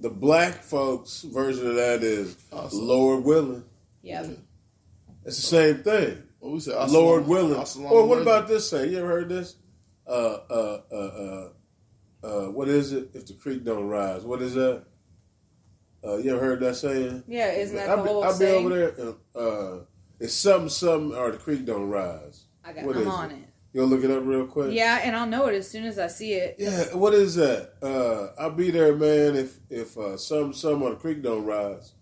black folks version of that is Awesome. Lord willing. Yeah. It's the same thing. What we say? Lord willing. Assalamu Or what alaikum. about this saying? You ever heard this? What is it? If the creek don't rise, what is that? You ever heard that saying? Yeah, isn't that the whole I'll be saying? over there. It's something, or the creek don't rise. What is I'm on it. You'll look it up real quick. Yeah, and I'll know it as soon as I see it. Yeah, what is that? I'll be there, man. If some on the creek don't rise.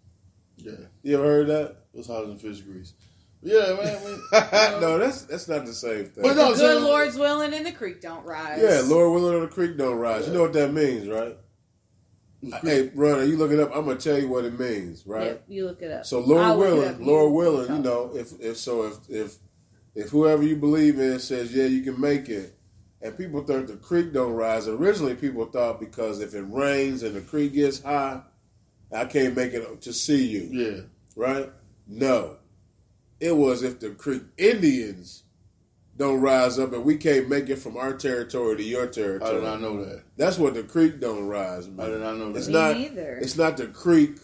Yeah, You ever heard that? it's hotter than fish grease. Yeah, man. No, that's not the same thing. But no, The good Lord's willing and the creek don't rise. Yeah, Lord willing, or the creek don't rise. You know what that means, right? Hey, Runner, you look it up. I'm gonna tell you what it means, right? Yep, you look it up. So I'll Lord look it willing, up. Lord You willing, tell you me. know, if whoever you believe in says, yeah, you can make it, and people think the creek don't rise. Originally, people thought because if it rains and the creek gets high, I can't make it to see you. Yeah, Right? No. It was if the Creek Indians don't rise up, and we can't make it from our territory to your territory. I did not know that. That's what the creek don't rise, man. I did not know that. It's Me not. neither. It's not the creek.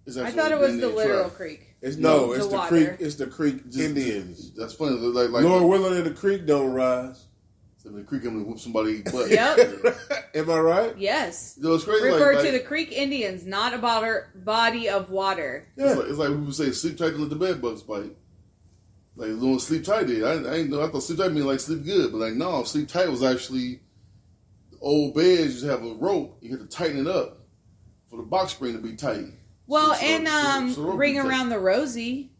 I thought it was the literal creek. It's The it's the water. creek. It's the creek Indians. That's funny. Like Lord willing, and the creek don't rise. So the creek, I'm gonna whoop somebody's butt. Yep. Am I right? Yes. You know, it's crazy. Refer to the Creek Indians, not a body of water. Yeah. It's like people say, sleep tight and let the bed bugs bite. Like, you know, sleep tight did. I ain't know. I thought sleep tight mean like sleep good, but like no, sleep tight was actually old beds. You just have a rope. You have to tighten it up for the box spring to be tight. Well, So the rope Ring be tight. Around the Rosie,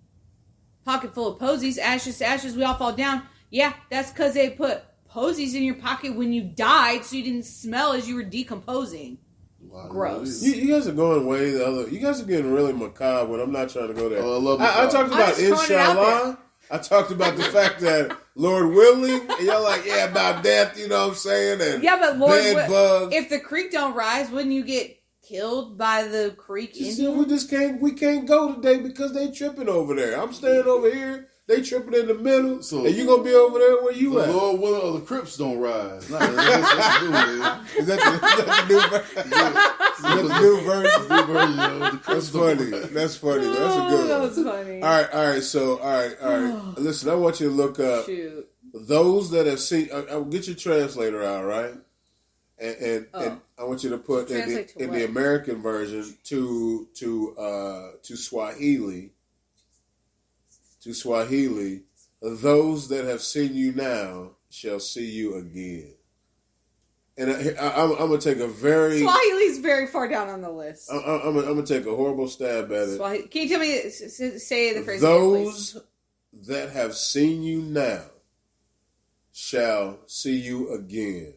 pocket full of posies, ashes to ashes, we all fall down. Yeah, that's because they put posies in your pocket when you died, so you didn't smell as you were decomposing. Wow, Gross. You guys are going way the other. You guys are getting really macabre. When I'm not trying to go there. Oh, I love I macabre. talked I'm about just throwing it out inshallah. I talked about the fact that Lord willing, and y'all like, yeah, about death. You know what I'm saying? And Yeah, but Lord, bed bugs. if the creek don't rise, wouldn't you get killed by the Creek Indians? We just can't. We can't go today because they tripping over there. I'm staying over here. They tripping in the middle, So- and you gonna be over there where you The at? Lord willing, or the Crips don't rise. Nah, that's new, man. Is that the new version? Is that the new version? New version of the That's Crips funny. don't rise. That's funny. That's a Oh, good that one. was funny. All right. So, all right. Listen, I want you to look up Shoot. those that have seen. I'll get your translator out, right? And I want you to put Translate to in what? the American version to Swahili. To Swahili, those that have seen you now shall see you again. And I'm gonna take a very. Swahili's very far down on the list. I'm gonna take a horrible stab at it. Swahili. Can you tell me, say the phrase again, please? Those that have seen you now shall see you again.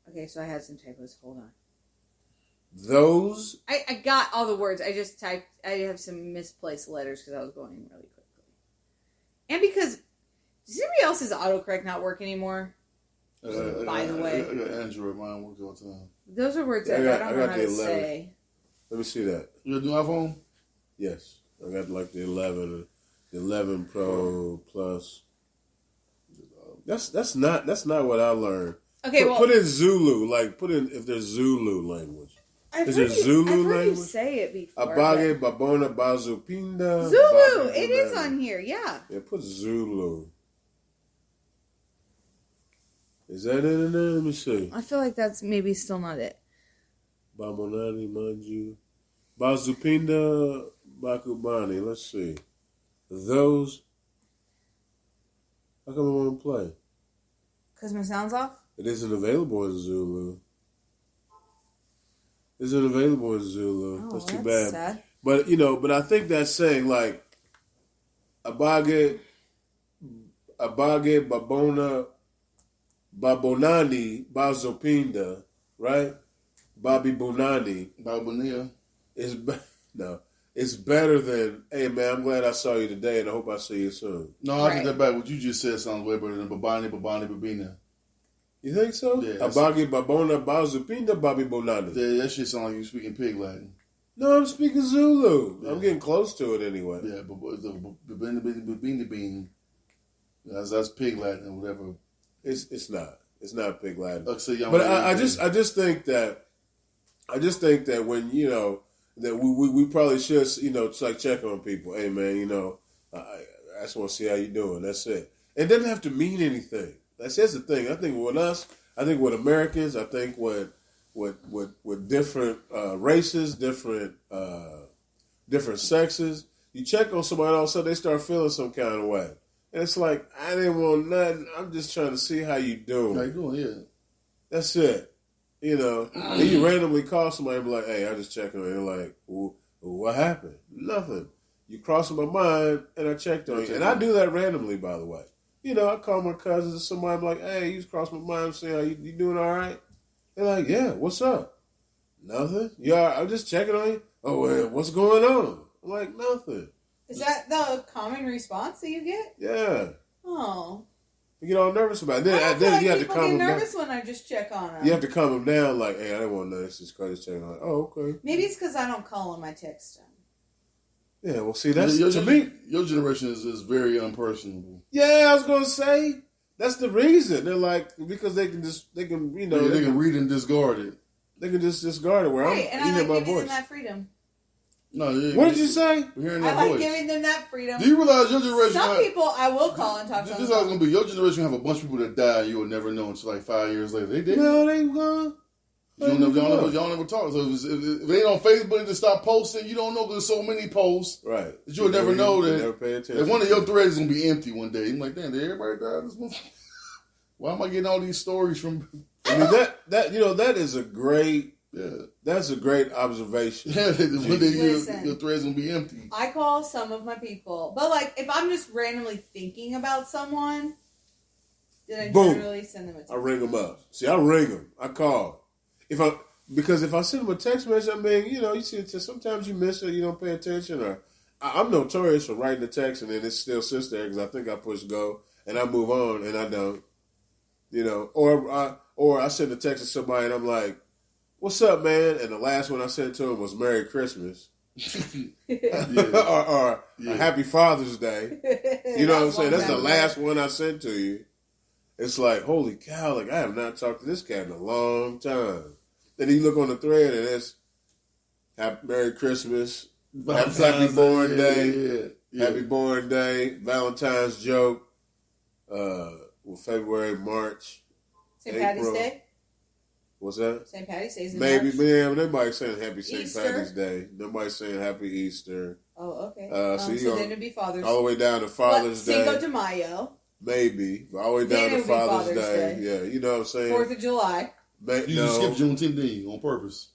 Okay, so I had some typos. Hold on. Those. I got all the words. I just typed. I have some misplaced letters because I was going really quickly. And because does anybody else's autocorrect not work anymore? By the way. I got Android. Mine works all the time. Those are words that I don't know how to say. Let me see that. You got a new iPhone? Yes, I got like the 11 Pro Plus. That's not what I learned. Okay, put in Zulu, like put in if there's Zulu language. I've Is heard there you- Zulu I've heard you language? say it before. Abage, Babona, Bazupinda. Zulu. It is on here. Yeah. Yeah, put Zulu. Is that in there? Let me see. I feel like that's maybe still not it. Babonani, Manju. Bazupinda, Bakubani. Let's see. Those. How come I want to play? Because my sound's off? It isn't available in Zulu. Isn't available in Zulu. Oh, that's too that's bad. sad. But I think that's saying like Abage, Babona, Babonani, Bazopinda, right? Bobby Bonani Balbonia. it's better than, hey man, I'm glad I saw you today and I hope I see you soon. No, I Right. take that back. What you just said sounds way better than Babani, Babina. You think so? Yeah, Abage, Babona, Bazopinda, Bobby Bonani. That shit sounds like you speaking pig Latin. No, I'm speaking Zulu. Yeah. I'm getting close to it anyway. Yeah, but the Babina bean, that's pig Latin or whatever. It's not. It's not Pig Latin. Young But lady I thing. just think that when that we probably should it's like check on people. Hey man, I just want to see how you doing. That's it. It doesn't have to mean anything. That's the thing. I think with us, I think with Americans, I think with different races, different sexes, you check on somebody, all of a sudden they start feeling some kind of way. And it's like, I didn't want nothing. I'm just trying to see how you doing. How you doing? Yeah. That's it. Then you randomly call somebody and be like, hey, I just checked on you. They're like, well, what happened? Nothing. You crossed my mind and I checked on you. And I do that randomly, by the way. I call my cousins or somebody, I'm like, hey, you just crossed my mind, saying, how you doing all right? They're like, yeah, what's up? Nothing. Yeah, I'm just checking on you. Oh, well, what's going on? I'm like, nothing. Is that the common response that you get? Yeah. Oh. You get all nervous about it. I don't feel Then like you have to people calm get them down. nervous when I just check on them. You have to calm them down, like, hey, I didn't want to know this. Just checking on. Oh, okay. Maybe it's because I don't call them, I text them. Yeah, well, see, that's your, to me. Your generation is very unpersonable. Yeah, I was gonna say that's the reason. They're like because they can you know they can read and discard it. They can just discard it. Where Right, I'm and I hearing like my giving voice. them that freedom. No, What did you say? We're hearing I that like voice. giving them that freedom. Do you realize your generation? Some people I will call and talk to. This is how it's gonna be. Your generation have a bunch of people that die. You will never know until like 5 years later. They did. No, they gone. Y'all never talk. So if it ain't on Facebook, to stop posting. You don't know because there's so many posts. Right. That you'll never know that. Never pay attention. That one of your threads is gonna be empty one day. I'm like, damn, did everybody die this month? Why am I getting all these stories from? I mean that is a great. Yeah, that's a great observation. Yeah, one day Listen, your thread's gonna be empty. I call some of my people, but like if I'm just randomly thinking about someone, then I generally send them a text. I ring them up. See, I ring them. I call. Because if I send them a text message, I mean, you know, you see, sometimes you miss it, you don't pay attention, or I'm notorious for writing the text and then it still sits there because I think I push go and I move on and I don't, you know, or I send a text to somebody and I'm like, "What's up, man?" And the last one I sent to him was "Merry Christmas," or "Happy Father's Day." You know what I'm saying? That's the last one I sent to you. It's like, holy cow! Like I have not talked to this cat in a long time. Then you look on the thread and it's Merry Christmas, Happy Born Day, Happy Born Day, Valentine's joke, February, March, St. Patty's Day. What's that? St. Patty's Day. Maybe, March. man. Nobody's saying Happy St. Easter. Patty's Day. Nobody's saying Happy Easter. Oh, okay. So then it'd be Father's Day. all the way down to Father's Day. Cinco de Mayo. Maybe all the way down to Father's Day. Yeah, you know what I'm saying. 4th of July. You just skipped Juneteenth, didn't you, on purpose?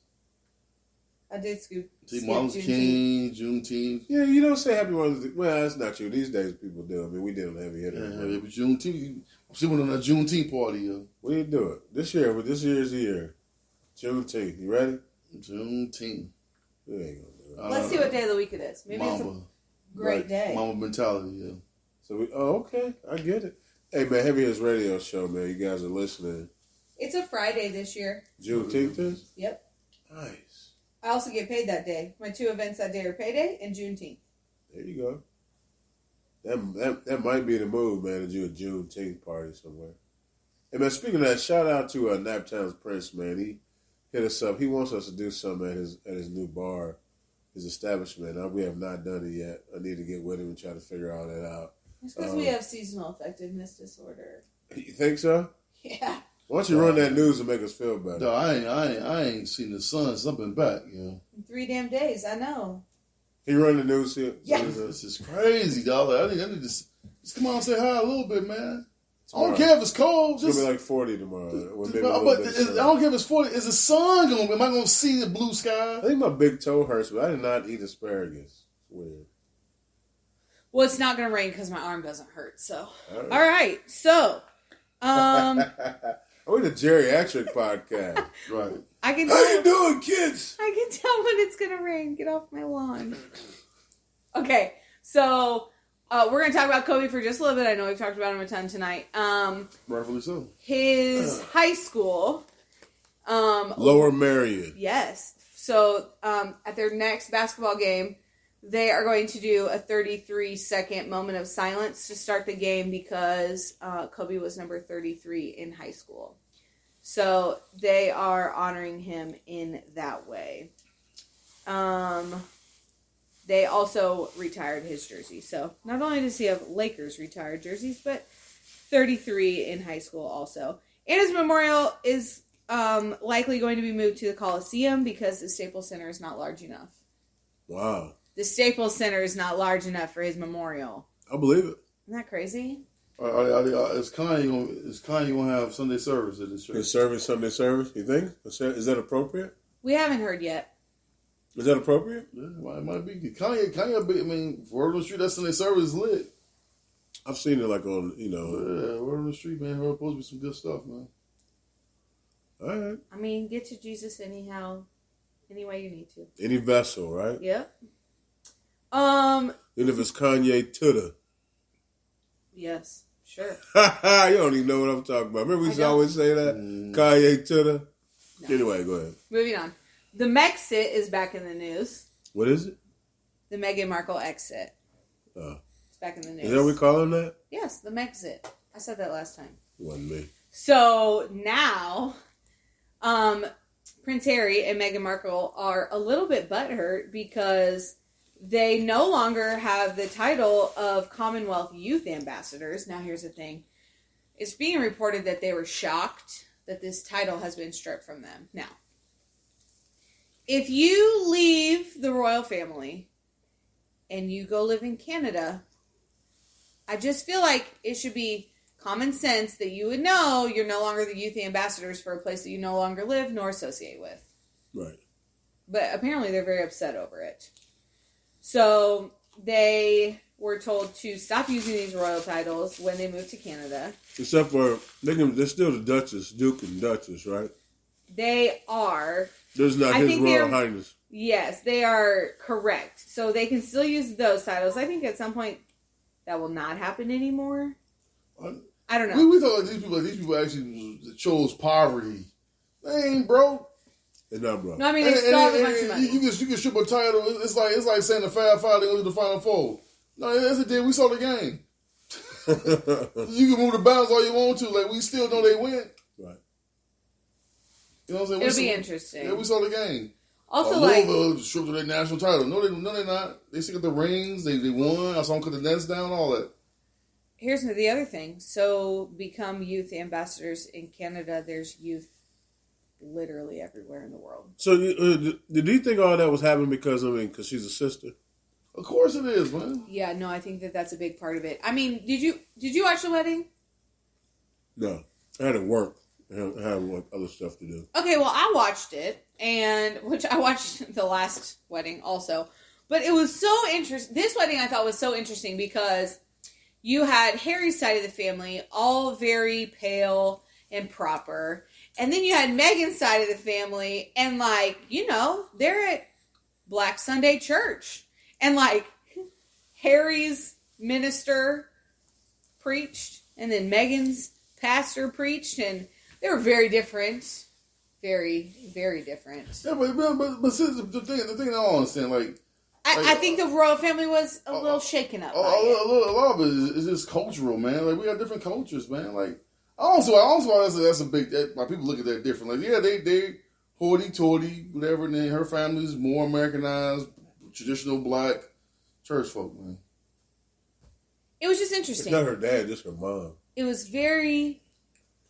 I did skip Martin Luther King, Juneteenth. Yeah, you don't say Happy Mother's Day. Well, that's not true. These days people do. I mean, we did on heavy hitter. Yeah, but Juneteenth. She went on that Juneteenth party, yo. We didn't do it this year, but this year's the year. Juneteenth. You ready? Juneteenth. We ain't gonna do it. Let's see what day of the week it is. Maybe it's a great day. Mama mentality, yeah. So okay. I get it. Hey, man, Heavy Hitters Radio Show, man. You guys are listening. It's a Friday this year. Juneteenth is? Yep. Nice. I also get paid that day. My 2 events that day are payday and Juneteenth. There you go. That might be the move, man, to do a Juneteenth party somewhere. Hey, man, speaking of that, shout out to Naptown's Prince, man. He hit us up. He wants us to do something at his new bar, his establishment. We have not done it yet. I need to get with him and try to figure all that out. It's because we have seasonal effectiveness disorder. You think so? Yeah. Why don't you run that news and make us feel better? No, I ain't seen the sun since I've been back, you know. In 3 damn days, I know. He run the news here? Yeah. This is crazy, dog. I need to just come on and say hi a little bit, man. Tomorrow. I don't care if it's cold. It's going to be like 40 tomorrow. I don't care if it's 40. Is the sun going to, am I going to see the blue sky? I think my big toe hurts, but I did not eat asparagus. It's weird. Well, it's not going to rain because my arm doesn't hurt, so. All right. So, we're the geriatric podcast. Right. I can How you doing, kids? I can tell when it's going to rain. Get off my lawn. Okay. So, we're going to talk about Kobe for just a little bit. I know we've talked about him a ton tonight. Rightfully so. His high school. Lower Marion. Yes. So, at their next basketball game, they are going to do a 33-second moment of silence to start the game because Kobe was number 33 in high school. So they are honoring him in that way. They also retired his jersey. So not only does he have Lakers retired jerseys, but 33 in high school also. And his memorial is likely going to be moved to the Coliseum because the Staples Center is not large enough. Wow. The Staples Center is not large enough for his memorial. I believe it. Isn't that crazy? Is Kanye going to have Sunday service at this church? His service, Sunday service, you think? Is that appropriate? We haven't heard yet. Is that appropriate? Yeah, it might be. Kanye, I mean, Word on the Street, that Sunday service is lit. I've seen it like on, Yeah, Word on the Street, man. There's supposed to be some good stuff, man. All right. I mean, get to Jesus any way you need to. Any vessel, right? Yep. And if it's Kanye Tuda. Yes, sure. You don't even know what I'm talking about. Remember we used to always say that? Kanye Tuda? No. Anyway, go ahead. Moving on. The Mexit is back in the news. What is it? The Meghan Markle exit. It's back in the news. Is that what we call him that? Yes, the Megxit. I said that last time. It wasn't me. So now, Prince Harry and Meghan Markle are a little bit butthurt because they no longer have the title of Commonwealth Youth Ambassadors. Now, here's the thing. It's being reported that they were shocked that this title has been stripped from them. Now, if you leave the royal family and you go live in Canada, I just feel like it should be common sense that you would know you're no longer the youth ambassadors for a place that you no longer live nor associate with. Right. But apparently they're very upset over it. So they were told to stop using these royal titles when they moved to Canada. Except for, they're still the Duchess, Duke and Duchess, right? They are. There's not His Royal Highness. Yes, they are correct. So they can still use those titles. I think at some point that will not happen anymore. I don't know. We thought these people actually chose poverty. They ain't broke. It's not broke. No, I mean they still have a bunch of money. You can strip a title. It's like saying the Fab Five they go to the Final Four. No, that's a deal. We saw the game. You can move the bounds all you want to. Like we still know they win. Right. You know what I'm saying? It'll be interesting. Yeah, we saw the game. Also, Louisville stripped to their national title. No, they're not. They still got the rings. They won. I saw them cut the nets down. All that. Here's the other thing. So, become youth ambassadors in Canada. There's youth literally everywhere in the world. So, do you think all that was happening because she's a sister? Of course it is, man. Yeah, no, I think that's a big part of it. I mean, did you watch the wedding? No, I had to work. I had other stuff to do. Okay, well, I watched it, which I watched the last wedding also. But it was so interesting. This wedding I thought was so interesting because you had Harry's side of the family, all very pale and proper. And then you had Meghan's side of the family, and they're at Black Sunday church. And Harry's minister preached, and then Meghan's pastor preached, and they were very different. Very, very different. Yeah, but see, the thing I don't understand, I think the royal family was a little shaken up. A lot of it is just cultural, man. Like we got different cultures, man. Like I don't see why that's a big. Why people look at that different. Like yeah, they hoity-toity, whatever. And then her family's more Americanized, traditional black church folk, man. It was just interesting. It's not her dad, just her mom. It was very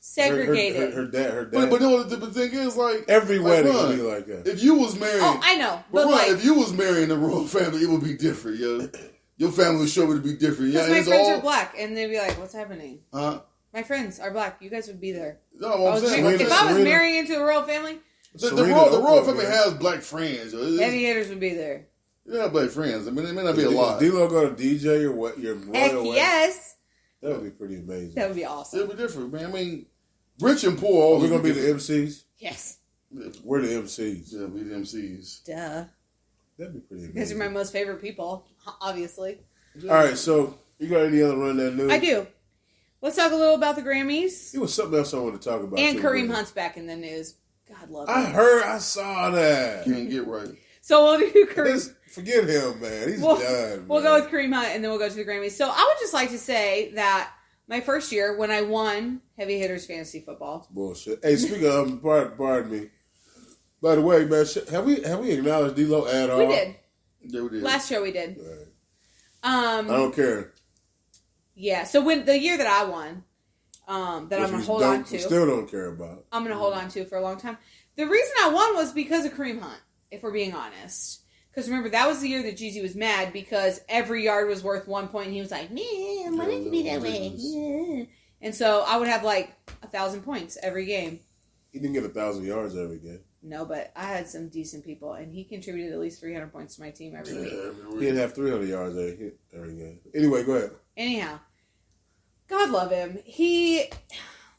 segregated. Her dad. But the thing is, every wedding would be like that. If you was married, I know, but if you was married in the royal family, it would be different, yo. Your family would show it to be different. Because my friends are black, and they'd be like, "What's happening?" My friends are black. You guys would be there. No, I'm saying, if I was marrying into a royal family, the royal family has black friends. heavy hitters would be there. Yeah, black friends. I mean, it may not be a lot. Does D-Lo go to DJ or what? Your royal Heck wedding? yes. That would be pretty amazing. That would be awesome. It would be different, man. I mean, rich and poor. Are we gonna be the MCs? Yes. We're the MCs. Yeah, we the MCs. Duh. That'd be pretty amazing. Because you're my most favorite people, obviously. All right, so you got any other run that news? I do. Let's talk a little about the Grammys. It was something else I wanted to talk about. And too, Kareem man. Hunt's back in the news. God love him. I saw that. Can't get right. So we'll do Kareem. Forget him, man. He's done. We'll go with Kareem Hunt, and then we'll go to the Grammys. So I would just like to say that my first year, when I won Heavy Hitters Fantasy Football. Bullshit. Hey, speaking of, pardon me. By the way, man, have we acknowledged D-Lo at all? We did. Yeah, we did. Last show we did. Right. I don't care. Yeah. So when the year that I won, that I'm gonna hold on to. Still don't care about. I'm gonna hold on to for a long time. The reason I won was because of Kareem Hunt. If we're being honest. Because remember, that was the year that Jeezy was mad because every yard was worth 1 point, and he was like, "Man, I want it to be that way." Yeah. And so I would have 1,000 points every game. He didn't get 1,000 yards every game. No, but I had some decent people, and he contributed at least 300 points to my team every week. He didn't have 300 yards every game. Anyway, go ahead. Anyhow, God love him. He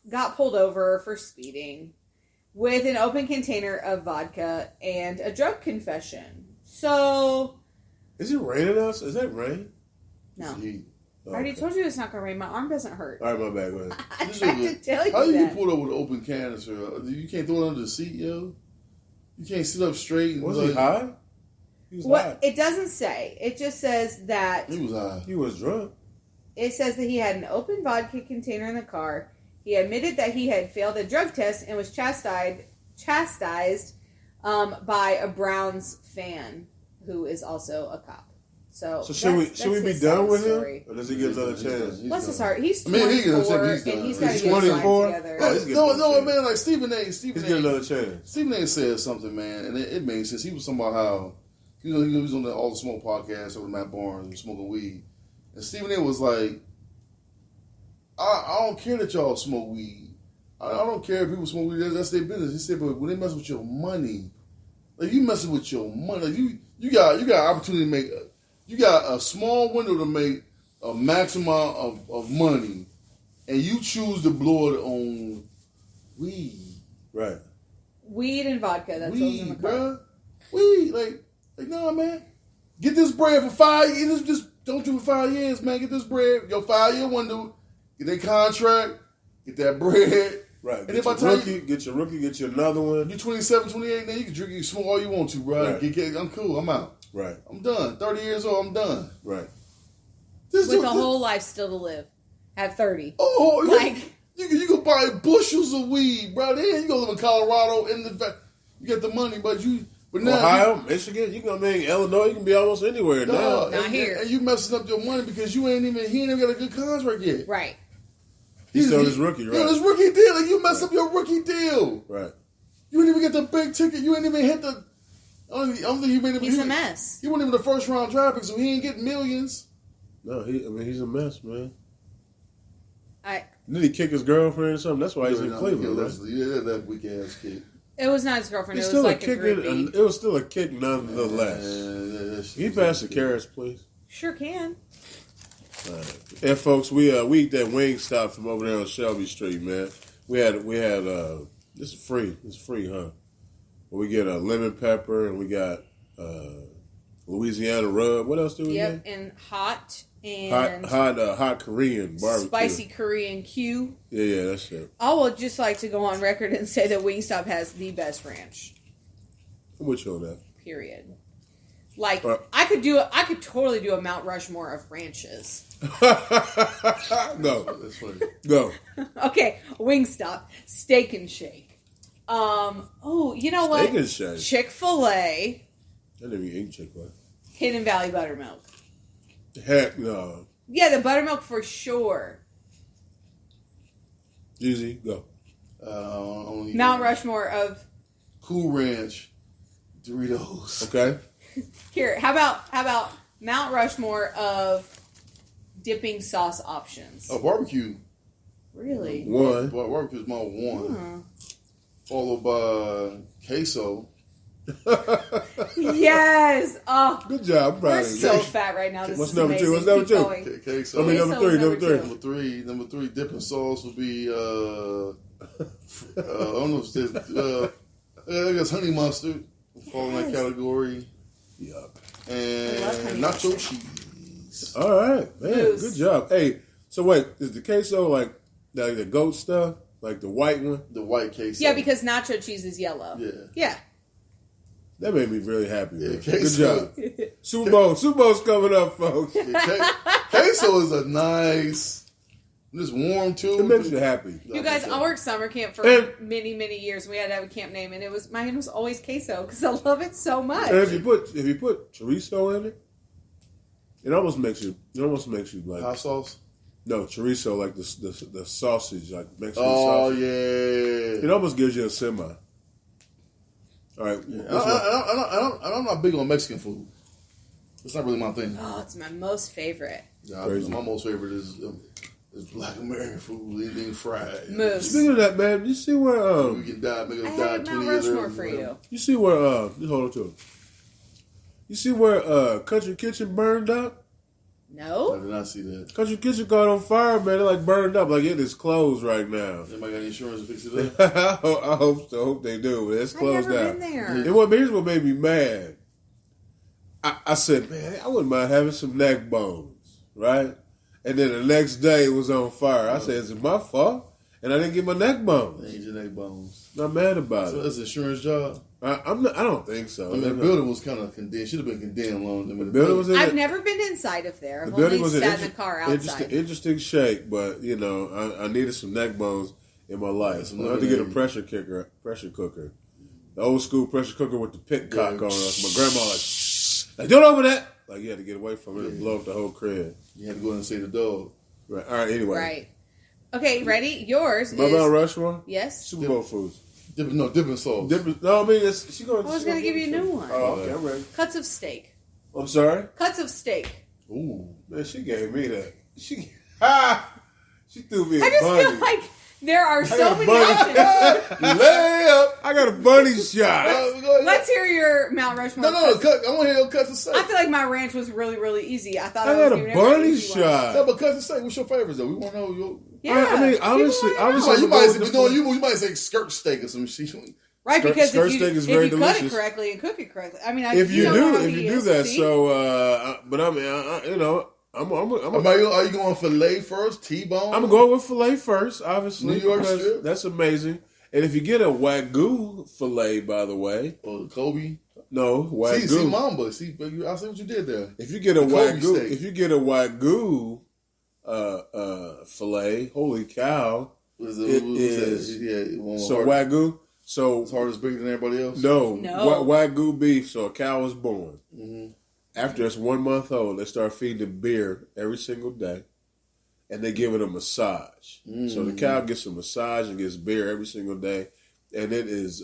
got pulled over for speeding with an open container of vodka and a drug confession. So... Is it raining us? Is that rain? No. Okay. I already told you it's not going to rain. My arm doesn't hurt. All right, my bad. Go ahead. I tried to tell you How you that. get pulled over with an open canister? You can't throw it under the seat, yo? You can't sit up straight. Was he high? He was What high. it doesn't say. It just says that He was high. He was drunk. it says that he had an open vodka container in the car. He admitted that he had failed a drug test and was chastised by a Browns fan who is also a cop. So should we be his done side with story. him, or does he get another chance? What's his heart? He's I mean, 24, he's done. and he's got to He's get his life 24? together. Oh, he's getting No, another chance. man. Like Stephen A. He's getting another chance. Stephen A. said something, man, and it made sense. He was talking about how he was on All the Smoke podcast over Matt Barnes and smoking weed, and Stephen A. was like, "I don't care that y'all smoke weed. I don't care if people smoke weed. That's their business." He said, "But when they mess with your money, like you messing with your money, like you got opportunity to make." You got a small window to make a maximum of money, and you choose to blow it on weed. Right. Weed and vodka. That's what was in the Weed, car. bruh. Weed. Like, nah, man. Get this bread for 5 years. Just don't do it for 5 years, man. Get this bread. Your 5-year window. Get that contract. Get that bread. Right. And Get if I your tell rookie, get your rookie, get you another one. you're 27, 28, then you can drink, you can smoke all you want to, bro. Right. I'm cool. I'm out. Right. I'm done. 30 years old. I'm done. Right. With a whole life still to live at 30. Oh, Like- you can buy bushels of weed, bro. Then you go live in Colorado, and you get the money, but now Ohio, Michigan, you can be in Illinois, you can be almost anywhere now. Not here. and you messing up your money because he ain't even got a good contract yet. Right. He's on his rookie, right? Yeah, his rookie deal. Like, you messed up your rookie deal. Right. You didn't even get the big ticket. You ain't even hit the. I don't think he made. He's a mess. He wasn't even the first round draft pick, so he ain't getting millions. No, he's a mess, man. I Did he kick his girlfriend or something? That's why he's in Cleveland, right? Yeah, that weak ass kid. It was not his girlfriend. It's It was still like a kick. a groupie. It was still a kick, nonetheless. Can you pass the carrots, please? Sure can. And folks, we eat that wing stop from over there on Shelby Street, man. We had this is free. It's free, huh? We get a lemon pepper and we got Louisiana rub. What else do we Yep, get? and hot and Hot Korean barbecue. spicy Korean Q. Yeah, that's it. I would just like to go on record and say that Wingstop has the best ranch. I'm with you on that. Period. Like Right. I could totally do a Mount Rushmore of ranches. No, That's funny. no. Okay, Wingstop, Steak and Shake. Oh, you know what? Steak and Shake. Chick-fil-A, I didn't even eat Chick-fil-A. Hidden Valley Buttermilk. Heck no. Yeah, the buttermilk for sure. Easy, go. Mount Rushmore of Cool Ranch Doritos. Okay. here. How about Mount Rushmore of dipping sauce options? Oh, barbecue. Really? One. Barbecue's my one. Hmm. Followed by queso. Yes. Oh, Good job. I'm proud we're of you. so fat right now. This What's is number two? amazing. What's number Keep two? going. Queso. I mean, Queso number was three. number two. Number three dipping sauce would be I don't know if it's I guess honey mustard would fall in that Yes. category. Yup. I love honey And mustard. nacho cheese. All right, man. Moose. Good job. Hey, so wait, is the queso like the goat stuff, like the white one? The white queso. Yeah, because nacho cheese is yellow. Yeah. Yeah. That made me really happy. Man. Good queso. job. Super Bowl. Super Bowl's coming up, folks. Queso is a nice. It's warm too. It makes you happy. You guys, I worked summer camp for And- many, many years. We had to have a camp name, and it was mine was always queso because I love it so much. And if you put chorizo in it, it almost makes you like Hot sauce. no chorizo, like the sausage, like Mexican Oh sausage. yeah. It almost gives you a semi. All right, I'm not big on Mexican food. It's not really my thing. Oh, it's my most favorite. Crazy. My most favorite is Black American food. Anything fried. Moose. Speaking of that, man, you see where We can die. Make I us die had 20 Mount years Rushmore early. for you. just hold on to it. You see where Country Kitchen burned up? I No? did not see that. Country Kitchen caught on fire, man. It like burned up, like it is closed right now. Anybody got insurance to fix it up? I hope so. I hope they do, but it's I've closed never down. been there. And here's what made me mad. I said, man, I wouldn't mind having some neck bones, right? And then the next day it was on fire. I said, is it my fault? And I didn't get my neck bones. Ain't your neck bones. Not mad about So it. that's an insurance job. I don't think so. I mean, the building was kind of condemned. Should have been condemned long. I mean, the building was in I've never been inside of there. I've the building only was sat in the car outside. interesting shape, but I needed some neck bones in my life. I had to get a pressure cooker, the old school pressure cooker with the pit cock on us. My grandma like, don't open that. Like you had to get away from it and blow up the whole crib. You had to go in and see the dog. Right. All right. Anyway. Right. Okay. Ready? Yours is Mount Rushmore. Yes. Super Bowl foods. Dipping sauce. No, I mean she going. I was going to give you a new one. Oh, okay, I'm ready. Cuts of steak. I'm sorry. Cuts of steak. Ooh, man, she gave me that. She threw me a I just bunny. feel like there are so many options. Layup. I got a bunny shot. Let's hear your Mount Rushmore. No. I want to hear your cuts of steak. I feel like my ranch was really, really easy. I thought I I was got giving a everybody bunny an easy one. shot. No, but cuts of steak. What's your favorites though? We want to know your. Yeah. I mean, obviously, You might say skirt steak or some shit. Right, because skirt if you, steak is if very you cut delicious. it correctly and cook it correctly, I mean, If you do that, see? so but I mean, Are you going filet first? T-bone? I'm going with filet first, obviously. New York because strip? that's amazing. And if you get a Wagyu filet, by the way, Or Kobe? no Wagyu. See Mamba. I see what you did there. If you get a Kobe Wagyu, steak. if you get a Wagyu filet, holy cow! Wagyu. So it's hard as bigger than everybody else. No. No. Wagyu beef. So a cow is born. Mm-hmm. After it's 1 month old, they start feeding it beer every single day, and they give it a massage. So the cow gets a massage and gets beer every single day, and it is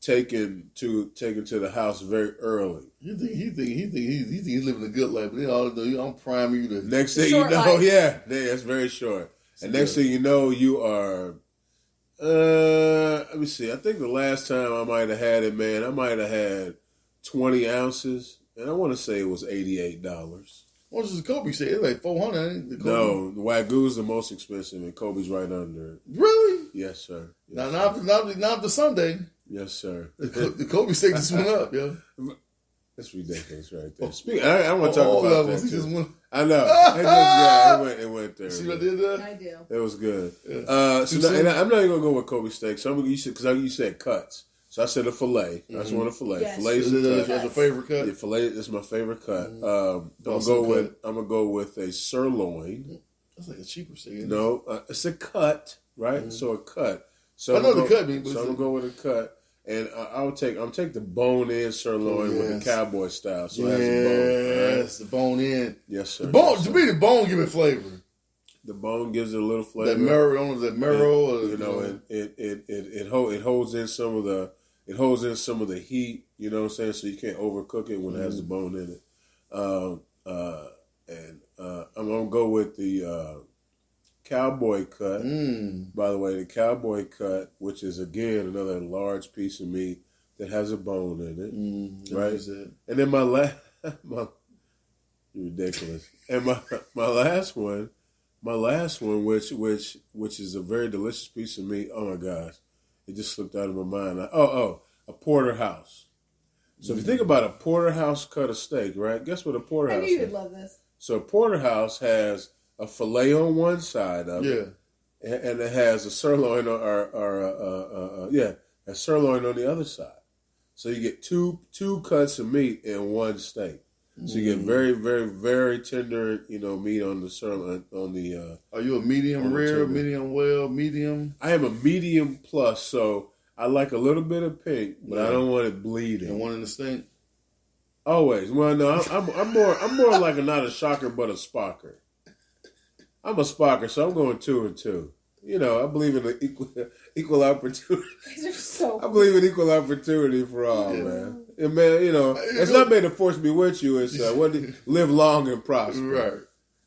taken to the house very early. He think he's living a good life, but they all know I'm priming you to. Next thing you know, that's very short. And next thing you know, you are. Let me see. I think the last time I might have had it, man, I might have had 20 ounces, and I want to say it was $88. What does the Kobe say? It's like $400. No, the Wagyu is the most expensive, and Kobe's right under it. Really? Yes, sir. Yes, not the Sunday. Yes, sir. The Kobe steak just went up, yo. That's ridiculous, right there. I want to talk about that. Just went. I know. It went there. See what I did there? I do. It was good. Yeah. And I'm not even gonna go with Kobe steak. So you said cuts. So I said a fillet. I just want a fillet. Yes. Filet is That's your favorite cut. Yeah, fillet is my favorite cut. I'm Awesome gonna go with a sirloin. That's like a cheaper steak. No, it's a cut, right? So a cut. So I know the cut means. So I'm gonna go with a cut. And I'll take the bone-in sirloin with the cowboy style. So it has a bone. Right? The bone in. Yes, sir. The bone, yes, to me, the bone give it flavor. The bone gives it a little flavor. That marrow, and it holds in some of the heat. You know what I'm saying? So you can't overcook it when it has the bone in it. I'm gonna go with the cowboy cut. By the way, the cowboy cut, which is again another large piece of meat that has a bone in it, right? And then you're ridiculous. And my last one, which is a very delicious piece of meat. Oh my gosh, it just slipped out of my mind. A porterhouse. So if you think about a porterhouse cut of steak, right? Guess what a porterhouse? I knew you'd is? love this. So a porterhouse has a fillet on one side of it, and it has a sirloin a sirloin on the other side. So you get two cuts of meat in one steak. So you get very, very, very tender, meat on the sirloin. Are you a medium rare, medium well, medium? I am a medium plus, so I like a little bit of pink, but I don't want it bleeding. And one in the stink. Always. Well, no, I'm more like not a shocker, but a spocker. I'm a spocker, so I'm going 2 and 2. I believe in the equal opportunity. These are so. I believe in equal opportunity for all, man. And man, it's not made to force me with you. It's live long and prosper. Right.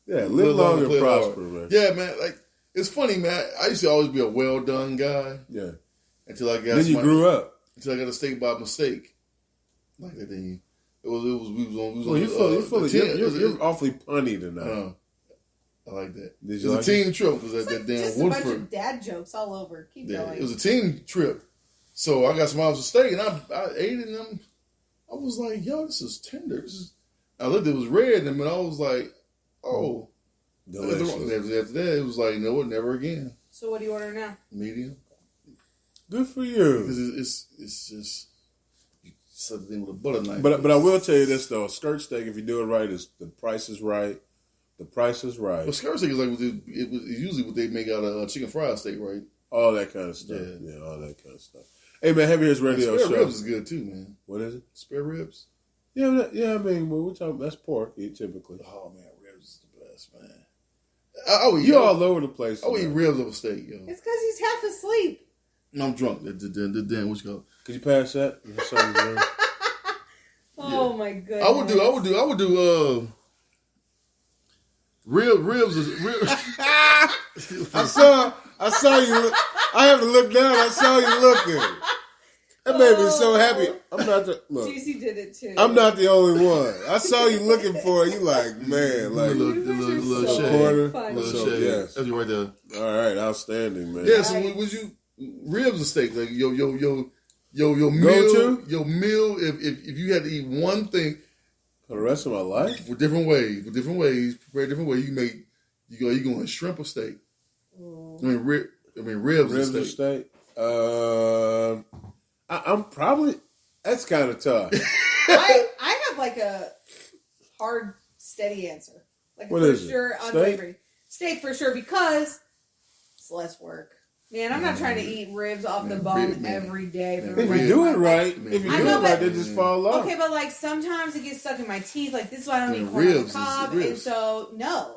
Yeah, live long and prosper, man. Yeah, man. Like it's funny, man. I used to always be a well done guy. Yeah. Until I got. Then you grew up. Until I got a steak by mistake. Like that thing. You're awfully punny tonight. I like that. Did It you was like a team trip. It was at that damn just Woodford. a bunch of dad jokes all over. Keep going. It was a team trip. So I got some hours of steak and I ate it and I was like, yo, this is tender. I looked, it was red and I was like, oh. Delicious. After that, it was like, no, never again. So what do you order now? Medium. Good for you. Because it's just, such a thing with a butter knife. But I will tell you this though: skirt steak, if you do it right, is the price is right. The price is right. But skirt steak is like it's usually what they make out of chicken fried steak, right? All that kind of stuff. Yeah, all that kind of stuff. Hey man, Heavy Hitters Radio Spare Show. ribs is good too, man. What is it? Spare ribs. Yeah. I mean, we're talking. That's pork, typically. Oh man, ribs is the best, man. You're all over the place. I would eat ribs over steak, yo. It's because he's half asleep. No, I'm drunk. The what you call? Could you pass that? Oh my goodness. I would do. Ribs is ribs. I saw you. I have to look down. I saw you looking. That made me so happy. I'm not the look. Juicy did it too. I'm not the only one. I saw you looking for it. You like, man, like the little so shade. funny. Little shade. Yes. That's you right there. All right, outstanding, man. Yeah. So would you ribs or steak? Like your meal. Go-to? Your meal. If you had to eat one thing For the rest of my life? with different ways, prepare different ways. You going shrimp or steak? Mm. I mean ribs Ribs or steak. or steak? I'm probably. That's kind of tough. I have like a hard, steady answer. Like What for is it? sure, Steak? unwavering. Steak for sure because it's less work. Man, I'm not trying to eat ribs off the bone every day. For the If rest you of do my it right, life. if you I do know, it right, but- they just fall off. Okay, but like sometimes it gets stuck in my teeth. Like this is why I don't Yeah, eat corn on the ribs is- cob, ribs. and so no.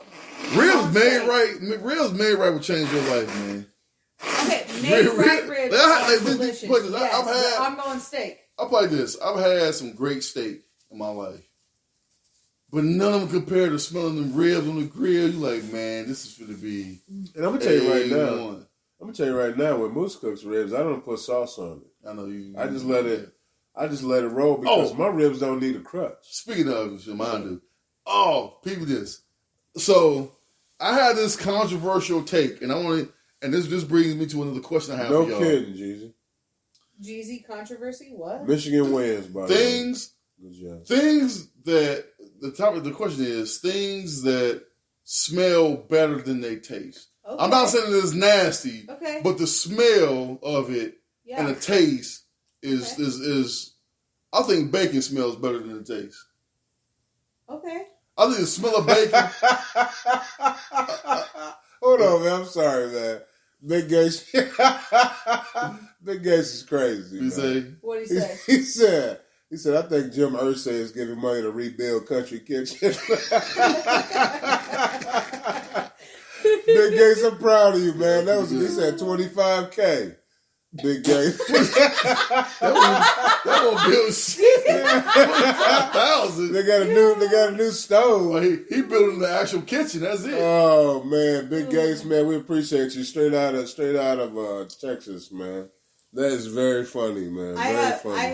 Ribs made right will change your life, man. Okay, made right ribs are Like, delicious. look, I've Yes, had- but I'm going steak. I'll play this. I've had some great steak in my life. But none of them compare to smelling them ribs on the grill. You like, man, this is going to be. And I'm gonna tell you right now. A1. I'm gonna tell you right now. When Moose cooks ribs, I don't put sauce on it. I know you. I just let it roll because my ribs don't need a crutch. Speaking of, mine do. Oh, people, this. So I had this controversial take, and I want to, and this brings me to another question I have No for y'all. kidding, Jeezy. Jeezy controversy? What? Michigan wins by Things Good job. that the question is things that smell better than they taste. Okay. I'm not saying it's nasty, Okay. but the smell of it Yeah. and the taste is Okay. is I think bacon smells better than the taste. Okay. I think the smell of bacon. Hold on, man. I'm sorry, man. Big Gates. Big Gates is crazy. You man. say What did he say? He said, I think Jim Irsay is giving money to rebuild Country Kitchen. Big Gates, I'm proud of you, man. He said $25K. Big Gates. that won't build shit. 25,000. They got a new stove. Well, he building the actual kitchen. That's it. Oh man, Big Gates, man, we appreciate you. Straight out of Texas, man. That is very funny, man. I Very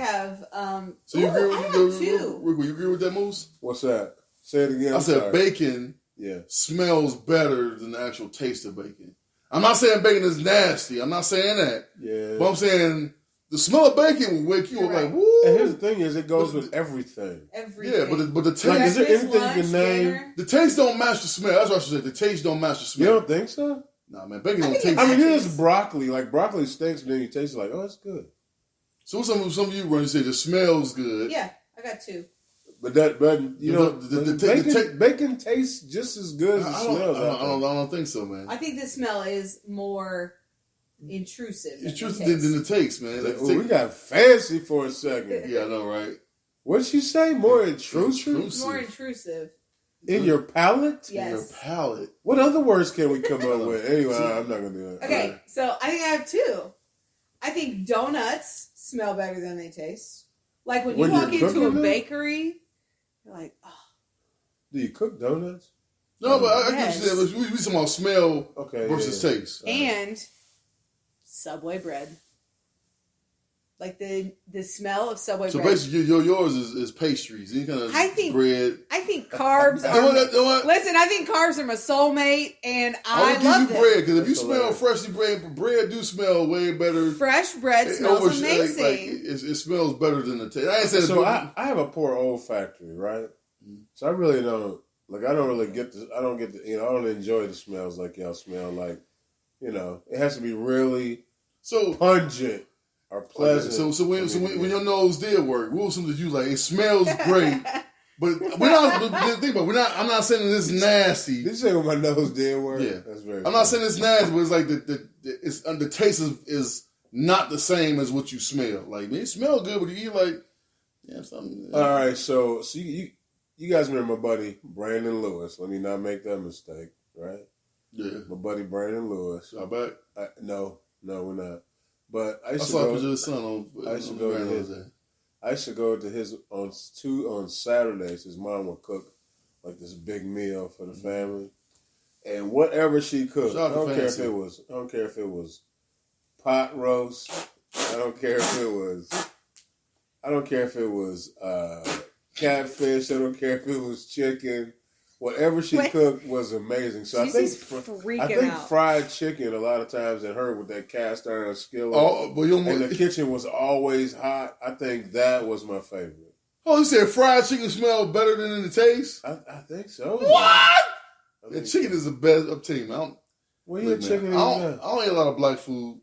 have, funny. So you agree with I have two. you agree with that, Moose? What's that? Say it again. I said sorry. bacon Yeah. smells better than the actual taste of bacon. I'm not saying bacon is nasty. I'm not saying that. Yeah. But I'm saying the smell of bacon will wake you up Right. like, woo. And here's the thing: is it goes with everything. Everything. Yeah, but the taste, Like, is there Breakfast, anything you can lunch, name? dinner. the taste don't match the smell. That's what I should say. The taste don't match the You smell. don't think so? Nah, man, bacon I don't think taste. I mean, Matches. here's broccoli. Like broccoli stinks, but then you taste it like, oh, it's good. So some of you run and say the smell's good. Yeah, I got two. But you know, bacon tastes just as good as it I smells. don't think so, man. I think the smell is more intrusive. It's than true the than taste. the taste, man. Like, We got fancy for a second. yeah, I know, right? What'd she say? More intrusive It's more intrusive. in your palate? Yes. Your palate. What other words can we come up with? Anyway, I'm not gonna do it. Okay, so I think I have two. I think donuts smell better than they taste. Like when you When walk you're into a cooking them? bakery, you're like, oh, Do you cook donuts? No, but I Yes. get what you said. We talking about smell Okay. versus yeah. taste. and Subway bread. Like the smell of Subway So bread. basically, yours is pastries, any kind of I think- bread. I think carbs You know are. what? Listen, I think carbs are my soulmate, and I I would love give you them. bread because if you That's smell hilarious. freshly bread do smell way better. Fresh bread It smells over- amazing. it smells better than the taste. I ain't saying So I have a poor olfactory, right? So I really don't like. I don't really get the. I don't get the. I don't enjoy the smells like y'all smell. Like, it has to be really so pungent, are pleasant. Okay. So when your nose did work, what was something that you like? It smells great, but we're not. Think about it, I'm not saying it's nasty. Did you say when my nose did work? Yeah, that's very. I'm not saying it's nasty, but it's like the taste is not the same as what you smell. Like, man, it smells good, but you eat like, something. All right, so you guys remember my buddy Brandon Lewis? Let me not make that mistake, right? Yeah, my buddy Brandon Lewis. I bet. No, we're not. But I saw a picture of his son on. I used to go to his on Saturdays. His mom would cook like this big meal for the family, and whatever she cooked, I don't care if it was pot roast. I don't care if it was catfish. I don't care if it was chicken. Whatever she cooked was amazing. So I think fried chicken a lot of times at her with that cast iron skillet. And the kitchen was always hot. I think that was my favorite. Oh, you said fried chicken smell better than in the taste? I think so. What? Chicken is the best. I'm telling you, chicken? I don't eat a lot of black food.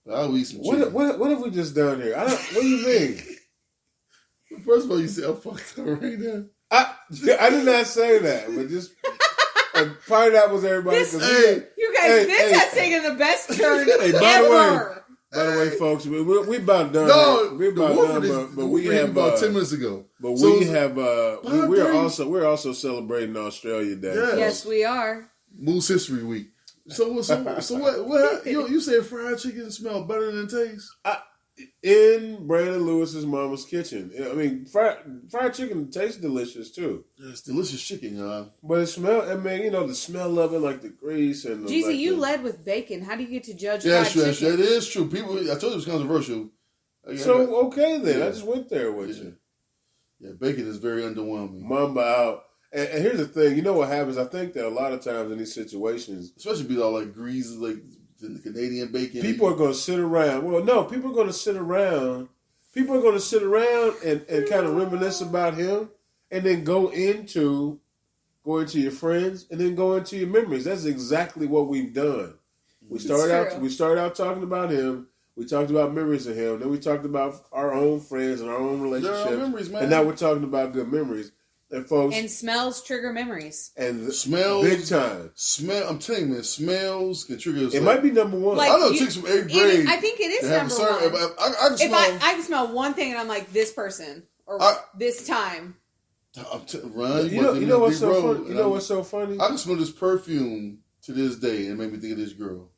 But I'll eat some chicken. What have we just done here? What do you mean? First of all, you said I'm fucked up right now. I did not say that, but just part of that was everybody. This has taken the best turn ever. By the way, folks, we about done. No, we're about done, but we have about 10 minutes ago. But we're also celebrating Australia Day. Yes, we are. Moose History Week. So what? You said fried chicken smell better than it tastes? In Brandon Lewis's mama's kitchen. I mean, fried chicken tastes delicious too. Yeah, it's delicious chicken, huh? But it smells. I mean, the smell of it, like the grease and. Jeezy, you led with bacon. How do you get to judge? Fried chicken? That is true. People, I told you it was controversial. Okay then, yeah. I just went there with you. Yeah, bacon is very underwhelming. Mamba Out. And here's the thing. You know what happens? I think that a lot of times in these situations, especially be all like grease, like the Canadian bacon. People are going to sit around. Well, no, people are going to sit around. People are going to sit around and kind of reminisce about him, and then go into your friends, and then go into your memories. That's exactly what we've done. We started out talking about him. We talked about memories of him. Then we talked about our own friends and our own relationships. Memories, man. And now we're talking about good memories. And folks, and smells trigger memories. And the smells, big time. I'm telling you, man, smells can trigger. It might be number one. I know chicks from 8th grade. I think it is number one. I can smell one thing, and I'm like, this person or this time. You know what's so funny? You know what's so funny? I can smell this perfume to this day, and it made me think of this girl.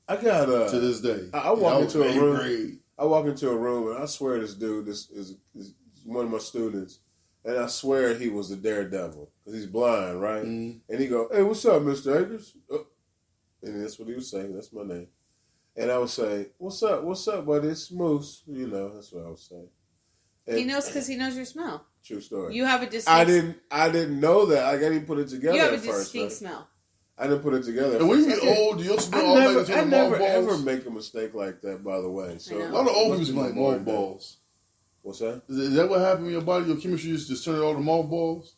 I got to this day. I walk into a room. I walk into a room, and I swear this dude, this is one of my students. And I swear he was the daredevil because he's blind, right? Mm-hmm. And he go, "Hey, what's up, Mr. Akers?" Oh. And that's what he was saying. That's my name. And I would say, "What's up, buddy? It's Moose." That's what I would say. And he knows because he knows your smell. True story. You have a distinct. I didn't know that. I didn't put it together. You have a distinct smell. I didn't put it together. And when you get old, you'll smell I never ever make a mistake like that. By the way, so a lot of old people smell like mothballs. What's that? Is that what happened in your body? Your chemistry just turned all the mothballs?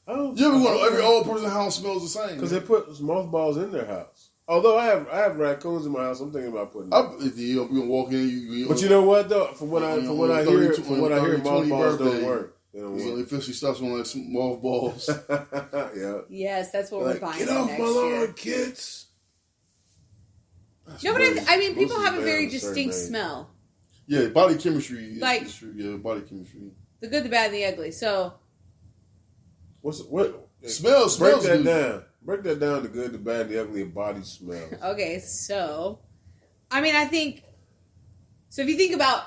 Every old person's house smells the same. Because they put mothballs in their house. Although I have raccoons in my house, I'm thinking about putting them. You're gonna walk in. But you know what though? From what I hear, mothballs don't work. They don't work. Officially stops on like some mothballs. Yeah. Yes, that's what we're buying. Get off my lawn, kids. No, but I mean, people have a very distinct smell. Yeah, body chemistry. Like, body chemistry. The good, the bad, and the ugly. So, what smells? Break that down. Break that down. The good, the bad, the ugly, and body smells. Okay, so, I mean, I think. So, if you think about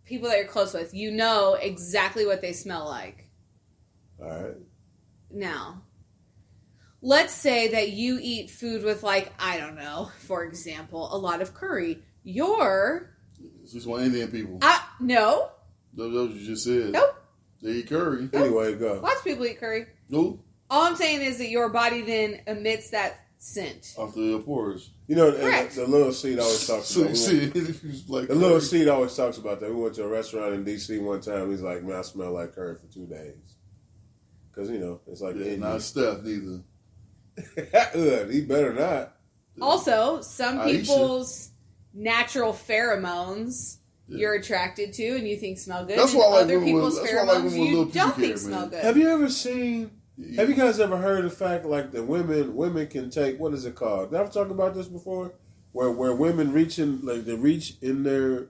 people that you're close with, you know exactly what they smell like. All right. Now, let's say that you eat food with, like, I don't know, for example, a lot of curry. It's just one Indian people. No. That's what you just said. Nope. They eat curry. Nope. Anyway, go. Lots of people eat curry. Nope. All I'm saying is that your body then emits that scent. Off the pores. The little seed always talks about that. The little seed always talks about that. We went to a restaurant in D.C. one time. He's like, man, I smell like curry for 2 days. Because, it's like... Yeah, not Steph, neither. He better not. Also, some people's natural pheromones you're attracted to and you think smell good. That's and why I like other women people's with- that's why I like pheromones women with you little don't pubic think hair, smell man. good. Have you ever seen? Have you guys ever heard the fact like the women can take, what is it called? Did I ever talk about this before? Where women reach in, like they reach in their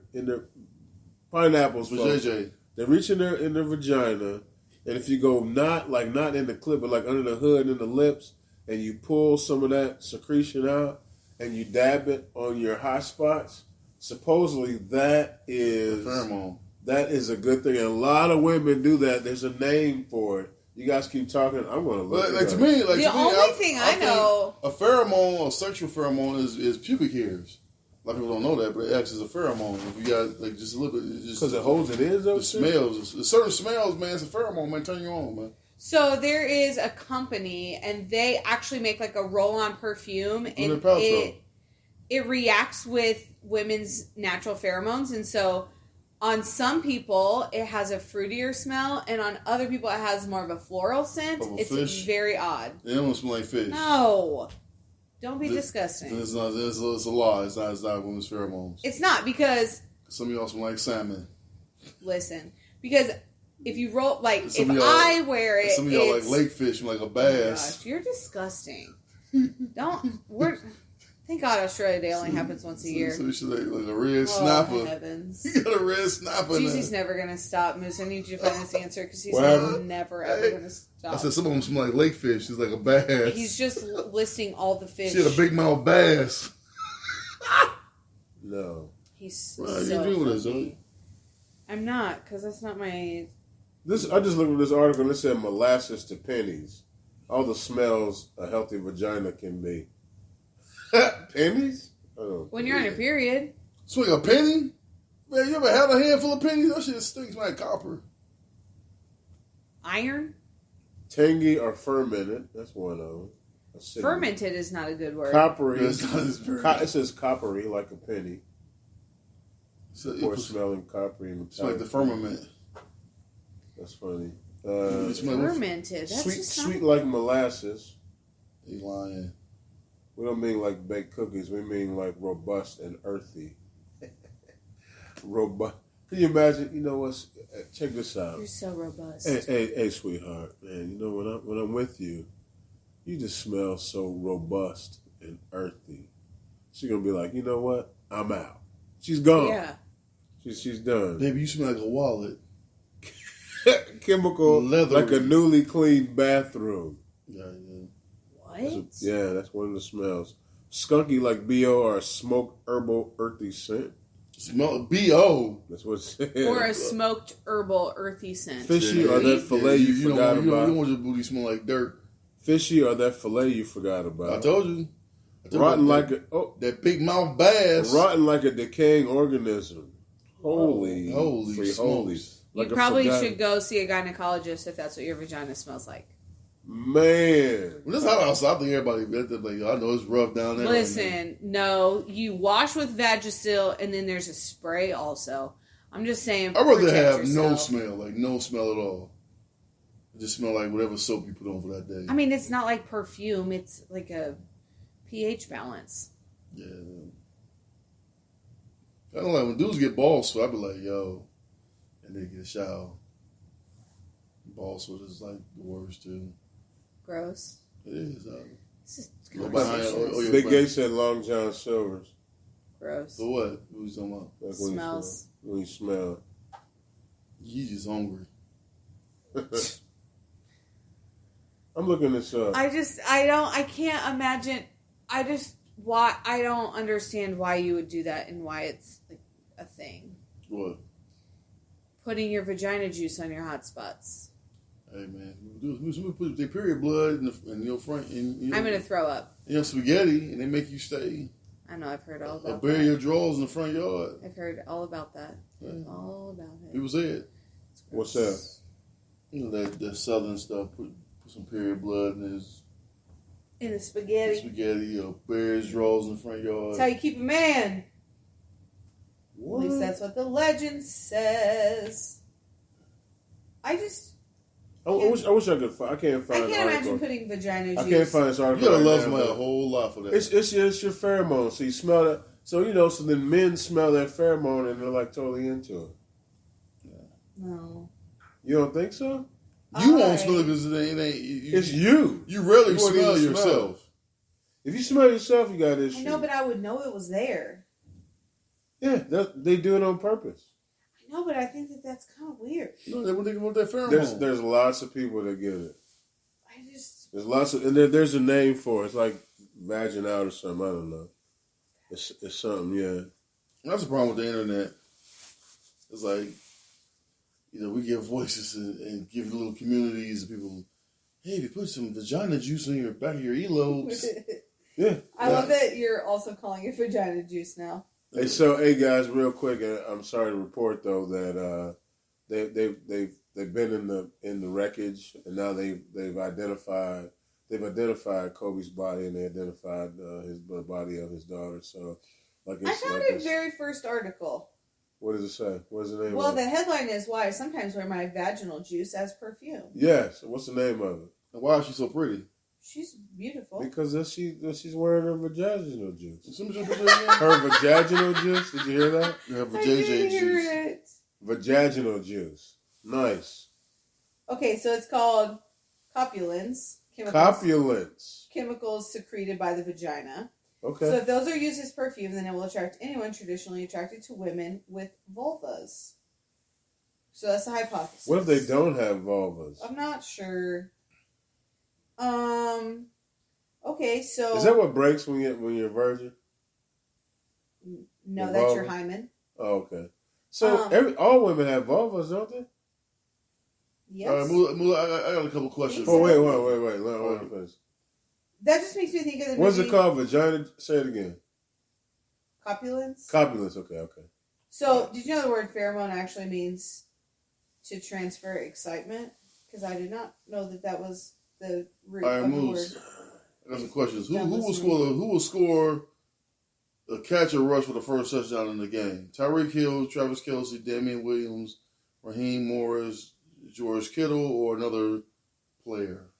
pineapples. For folks. JJ. They reach in their vagina, and if you go not in the clip, but like under the hood and the lips, and you pull some of that secretion out, and you dab it on your hot spots, supposedly that is Pheromone. that is a good thing. And a lot of women do that. There's a name for it. You guys keep talking. I'm going to look. But it like up. to me, The only thing I think know- a pheromone, a sexual pheromone, is pubic hairs. A lot of people don't know that, but it acts as a pheromone. If you got like just a little bit, Because it holds it in, though. the smells. Certain smells, man, it's a pheromone, man. Turn you on, man. So there is a company, and they actually make like a roll-on perfume, and Paltrow. it reacts with women's natural pheromones, and so on some people it has a fruitier smell, and on other people it has more of a floral scent. Of a It's fish? very odd. It don't smell like fish. No, don't be Then disgusting. It's not. It's a lie. It's not women's pheromones. It's not, because Some of y'all smell like salmon. listen, because if you roll like Some if of y'all- I wear it, Some of y'all like it's- lake fish, like a Oh my bass. gosh, you're disgusting. Thank God Australia Day only happens once a year. So you should like a red Oh, snapper. heavens. You got a red snapper in Jeezy's there. never going to stop, Moose. I need you to find this answer because he's What happened? never, ever Hey. going to stop. I said some of them smell like lake fish. It's like a bass. He's just listing all the fish. She had a big mouth bass. No. He's Right, so you doing this, funny. I'm not, because that's not my... I just looked at this article and it said molasses to pennies. All the smells a healthy vagina can be. Pennies? Oh, When you're on your period. Swing a penny? Man, you ever had a handful of pennies? That shit stinks like copper. Iron? tangy or fermented. That's one of them. Fermented is not a good word. Coppery. It's not as very- It says coppery like a penny. So Or smelling coppery and it's like the firmament. That's funny. It's like Fermented. That's Sweet, just sweet like molasses. you lying. We don't mean like baked cookies. We mean like robust and earthy. Robust. Can you imagine? You know what? Check this out. You're so robust. Hey, sweetheart, man. You know when I'm with you, you just smell so robust and earthy. She's gonna be like, you know what? I'm out. She's gone. Yeah. She's done. Baby, you smell like a wallet. Chemical, Leather. like a newly cleaned bathroom. Yeah. What? Yeah, that's one of the smells. Skunky like BO or a smoked herbal earthy scent. Smell B.O. That's what it said. Or a smoked herbal earthy scent. Fishy or that fillet you forgot don't, You about. don't want your booty smell like dirt. Fishy or that fillet you forgot about. I told you. Rotten you like that big mouth bass. rotten like a decaying organism. Holy smokes. Like You a probably forgotten- should go see a gynecologist if that's what your vagina smells like. Man. When it's hot outside, I think everybody like, I know it's rough down there. right Listen, no, you wash with Vagisil and then there's a spray also. I'm just saying. now. I'd rather protect have no yourself. smell, like no smell at all. It just smell like whatever soap you put on for that day. I mean, it's not like perfume. It's like a pH balance. Yeah. I don't like when dudes get ball sweat. I be like, yo, and they get a shower. Ball sweat is like the worst too. Gross. It is. This is Go behind- conversations. oh, yeah. Big Gay said Long John Silver's. Gross. So what? What you talking about? Like Smells. When you smell. You just hungry. I'm looking this up. I can't imagine. I don't understand why you would do that and why it's like a thing. What? Putting your vagina juice on your hot spots. Hey man, we put their period blood in your front. I'm gonna throw up. You know, spaghetti, and they make you stay. I know. I've heard all Or about bury that. your drawers in the front yard. I've heard all about that. Yeah. All about it. People say it. What's that? You know that southern stuff. Put some period blood in his In the spaghetti. spaghetti, or bury his drawers in the front yard. That's how you keep a man. What? At least that's what the legend says. I wish I could find. I can't find. can't an imagine article. putting vagina juice. I can't find this You article. gotta right love now, somebody but a whole lot for that. It's your pheromone. So you smell that. So, so then men smell that pheromone and they're like totally into it. No. You don't think so? You won't smell it because it ain't. It's you. You rarely You won't smell even yourself. If you smell yourself, you got issues. I know, but I would know it was there. Yeah, they do it on purpose. I know, but I think that's kind of weird. No, they want that pheromone. There's lots of people that get it. There's lots of, and there's a name for it. It's like vaginal or something. I don't know. It's something, yeah. That's the problem with the internet. It's like, we give voices and give little communities of people. Hey, if you put some vagina juice in your back of your earlobes. Yeah. I love that you're also calling it vagina juice now. Hey guys, real quick, I'm sorry to report though that they've been in the wreckage, and now they've identified Kobe's body, and they identified the body of his daughter. So, I found it very first article. What does it say? What is the name? Well, of the headline is "Why I sometimes wear my vaginal juice as perfume." Yes. What's the name of it? And why is she so pretty? She's beautiful. Because she's wearing her vaginal juice. Her vaginal juice. Did you hear that? Her vajayjay juice. It. Vaginal juice. Nice. Okay, so it's called copulins. Chemicals secreted by the vagina. Okay. So if those are used as perfume, then it will attract anyone traditionally attracted to women with vulvas. So that's the hypothesis. What if they don't have vulvas? I'm not sure. Okay, so is that what breaks when you're a virgin? No, that's your hymen. Oh, okay. So all women have vulvas, don't they? Yes. All right, I got a couple questions. Oh, wait. Let me finish. That just makes me think of the What's movie. it called? Vagina? Say it again. Copulins. Copulins. Okay. So, did you know the word pheromone actually means to transfer excitement? Because I did not know that was the root of the word. I got some questions. Who will score a catch or rush for the first touchdown in the game? Tyreek Hill, Travis Kelce, Damian Williams, Raheem Morris, George Kittle, or another player?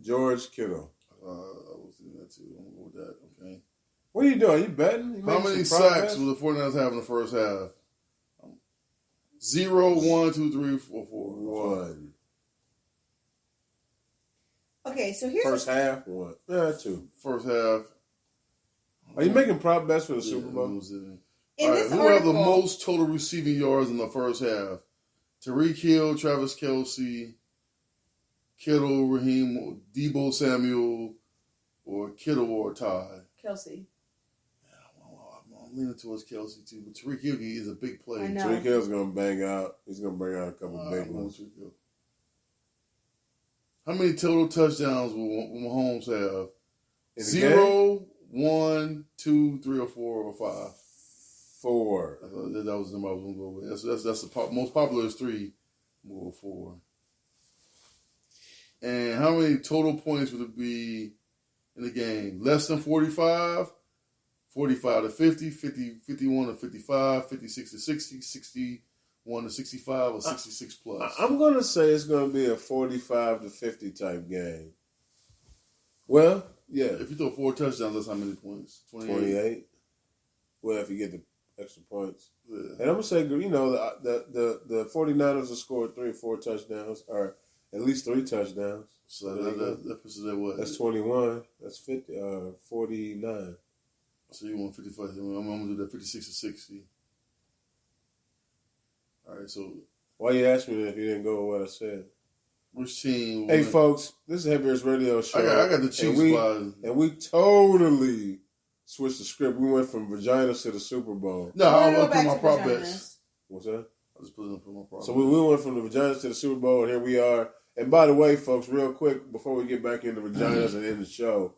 George Kittle. I was thinking that too. I'm going to go with that. Okay. What are you doing? Are you betting? How many sacks will the 49ers have in the first half? 0, 1, 2, 3, 4, 4. 1. Okay, so here's first half. 1. 2. First half. Are you making prop bets for the Super Bowl? In this who have the most total receiving yards in the first half? Tyreek Hill, Travis Kelce, Kittle, Raheem, Debo Samuel, or Kittle or Ty? Kelce. I'm leaning towards Kelce too, but Tyreek Hill is a big play. I know. Tyreek Hill's going to bang out. He's going to bring out a couple big ones. How many total touchdowns will Mahomes have? In 0, 1, 2, 3, or 4, or 5? 4. That was the number I was going to go with. That's the most popular is 3. We'll go 4. And how many total points would it be in the game? Less than 45, 45 to 50, 51 to 55, 56 to 60, 61 to 65, or 66 plus? I'm going to say it's going to be a 45 to 50 type game. Well, yeah. If you throw 4 touchdowns, that's how many points? 28. Well, if you get the extra points. Yeah. And I'm going to say, the 49ers will score 3 or 4 touchdowns, or at least 3 touchdowns. So that puts it at what? That's 21. That's 49. So you want 55. I'm going to do that 56 to 60. All right, so. Why you ask me that if you didn't go with what I said? Which team? Hey, folks, this is Heavy Earth's radio show. I got the Chiefs and we totally switched the script. We went from vaginas to the Super Bowl. No, I put my prop bets. What's that? I just put them for my prop bets. So we went from the vaginas to the Super Bowl, and here we are. And by the way, folks, real quick, before we get back into vaginas and end the show,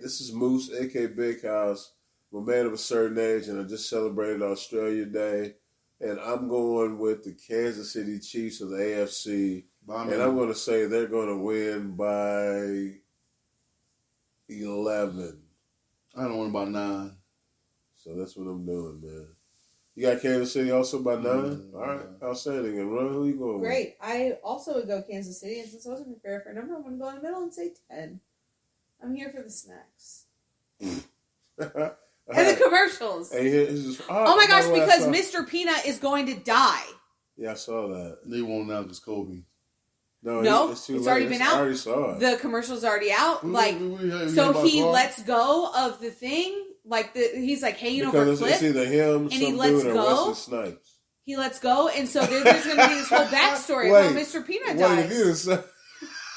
this is Moose, a.k.a. Big House. I'm a man of a certain age, and I just celebrated Australia Day. And I'm going with the Kansas City Chiefs of the AFC. And I'm going to say they're going to win by 11. I don't want by 9. So that's what I'm doing, man. You got Kansas City also by 9? All right. Outstanding. And Ron, who are you going with? Great. I also would go Kansas City. And since I wasn't prepared for a number, I'm going to go in the middle and say 10. I'm here for the snacks. And the commercials. Oh my gosh, because Mr. Peanut is going to die. Yeah, I saw that. They won't now because Kobe. No, it's already been out. I already saw it. The commercial's already out. So he lets go of the thing. He's like hanging over a cliff. It's either him, and he lets go. Wesley Snipes. He lets go, and so there's going to be this whole backstory of how Mr. Peanut dies.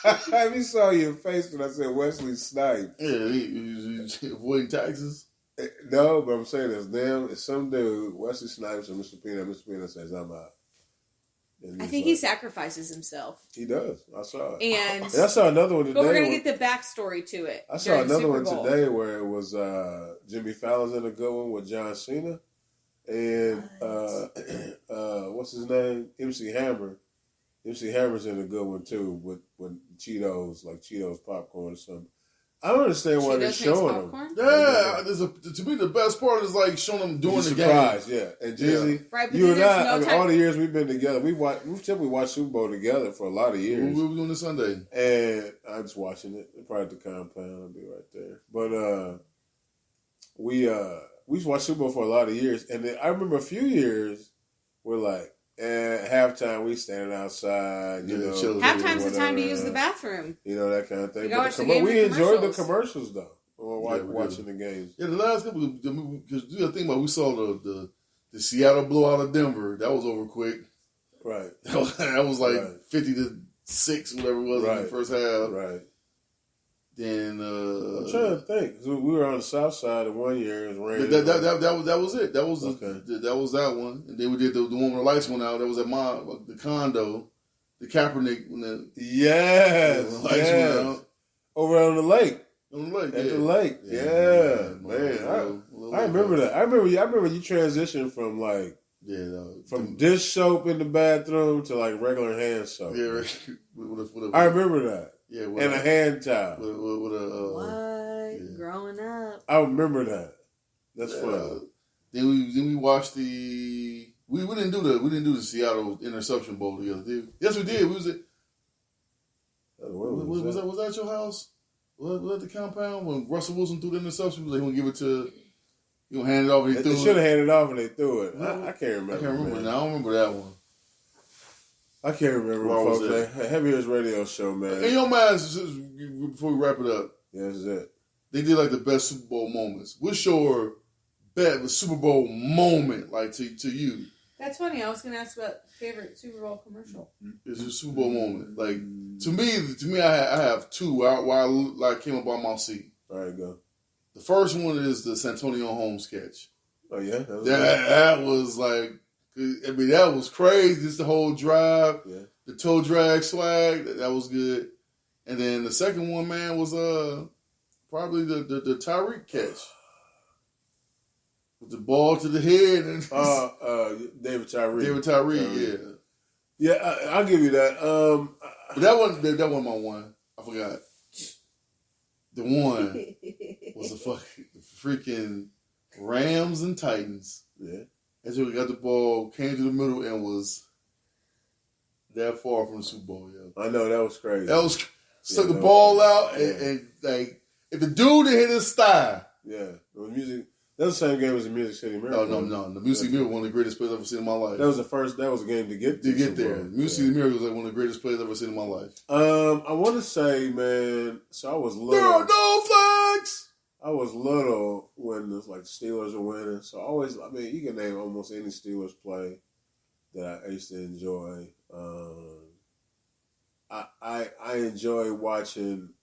If you saw your face when I said Wesley Snipes. Yeah, he avoiding taxes. No, but I'm saying it's some dude, Wesley Snipes and Mr. Peanut. Mr. Peanut says, I'm out. I think he sacrifices himself. He does. I saw it. And I saw another one today. But we're going to get the backstory to it. I saw another one today where it was Jimmy Fallon's in a good one with John Cena. And what's his name? MC Hammer. MC Hammer's in a good one too with Cheetos, like Cheetos popcorn or something. I don't understand why they're showing them. Yeah, to me the best part is like showing them doing the game. Yeah, and Jizzy, you and I, all the years we've been together, we've typically watched Super Bowl together for a lot of years. We were doing this Sunday, and I'm just watching it. Probably at the compound, I'll be right there. But we watched Super Bowl for a lot of years, and then I remember a few years we're like. At halftime, we standing outside. Halftime's the time to use the bathroom. That kind of thing. But we enjoyed the commercials though. Watching the games. Yeah, the last couple because you got to think about we saw the Seattle blowout of Denver. That was over quick. Right. That was like 50-6, whatever it was in the first half. Right. Then I'm trying to think. We were on the south side of one year. It was raining. That was it. That was that was that one. And then we did the one when the lights went out. That was at the condo, the Kaepernick when the lights went out over on the lake. On the lake, at the lake. Yeah, man. I remember that. I remember you transitioned from from dish soap in the bathroom to like regular hand soap. Yeah, I remember that. Yeah, and a hand towel. Growing up. I remember that. That's funny. Then we watched the. We didn't do the Seattle Interception Bowl together, did we? Yes, we did. Was that your house? Was that the compound when Russell Wilson threw the interception? He gonna give it to. You gonna hand it off and he threw it. They should have handed it off and they threw it. I can't remember. I can't remember. Now I don't remember that one. I can't remember. Folks, Heavy Ears Radio Show, man. In your mind, before we wrap it up, yeah, this is it. They did like the best Super Bowl moments. What's your best Super Bowl moment like to you? That's funny. I was going to ask about favorite Super Bowl commercial. It's a Super Bowl moment. Like to me, I have two. While I came up on my seat. All right, go. The first one is the Santonio Holmes sketch. Oh yeah, that was like. I mean, that was crazy. Just the whole drive, the toe drag swag. That was good. And then the second one, man, was probably the Tyreek catch with the ball to the head and David Tyreek. David Tyreek, yeah. I'll give you that. But that wasn't my one. I forgot. The one was the freaking Rams and Titans. Yeah. And so we got the ball, came to the middle, and was that far from the Super Bowl. Yeah, I know that was crazy. That was stuck the ball out, and like if the dude had hit his thigh, it was music. That was the same game as the Music City Miracle. No. The Music City Miracle, one of the greatest plays I've ever seen in my life. That was a game to get there. Music City Miracle was like one of the greatest plays I've ever seen in my life. I want to say, man. So I was little. There are no flags. I was little when the Steelers were winning, so you can name almost any Steelers play that I used to enjoy. I enjoy watching.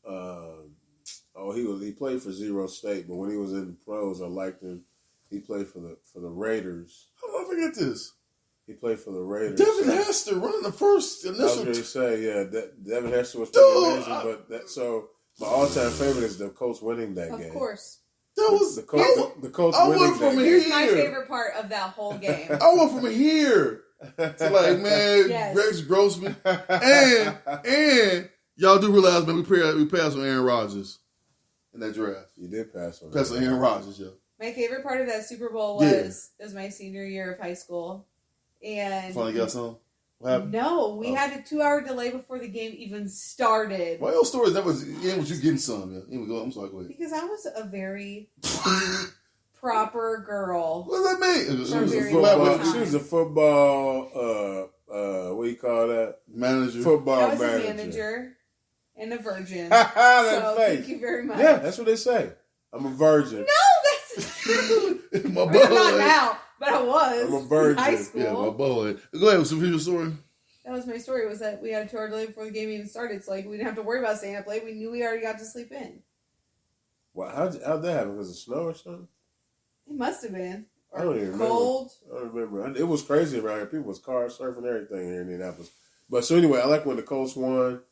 He played for Zero State, but when he was in the pros, I liked him. He played for the Raiders. How did I forget this? He played for the Raiders. Devin Hester running the first initial. I was going to say, Devin Hester was pretty amazing, but my all-time favorite is the Colts winning that game. Of course. That was the Colts winning that game. Here's my favorite part of that whole game. I went from here to like, man, Rex Grossman. And y'all do realize, man, we passed on Aaron Rodgers in that draft. You did pass on Aaron Rodgers, yo. My favorite part of that Super Bowl was my senior year of high school. And finally got some? What happened? No, we had a 2-hour delay before the game even started. Why your story? That was was you getting some? Yeah. Here we go. I'm sorry. Go ahead. Because I was a very proper girl. What does that mean? She was a football. What do you call that? Manager. Football I was manager. a manager and a virgin. That face. Thank you very much. Yeah, that's what they say. I'm a virgin. No, that's true. My I'm boy. not now, but I was. I'm a virgin. In high school. Yeah, my boy. Go ahead. What's your story? That was my story. Was that we had a 2-hour delay before the game even started, so like we didn't have to worry about staying up late. We knew we already got to sleep in. Well, how'd that happen? Was it snow or something? It must have been. I don't even cold. remember. I don't remember. It was crazy around here. People was car surfing, everything here in Indianapolis. But so anyway, I like when the Colts won,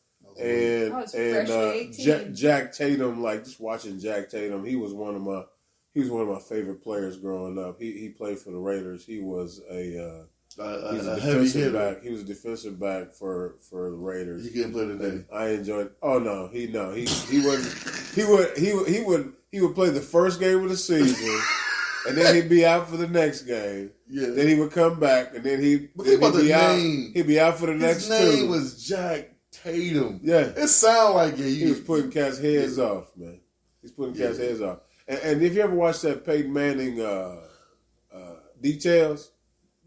and Jack Tatum. Like just watching Jack Tatum, he was one of my favorite players growing up. He played for the Raiders. He was a defensive back. He was a defensive back for the Raiders. He couldn't play today. And I enjoyed. Oh no, he wasn't. He would play the first game of the season. And then he'd be out for the next game. Yeah. Then he would come back, and then he'd be out. He'd be out for the next two. His name was Jack Tatum. Yeah. It sounded like he was putting cats' heads off, man. He's putting cats' heads off. And if you ever watched that Peyton Manning Details,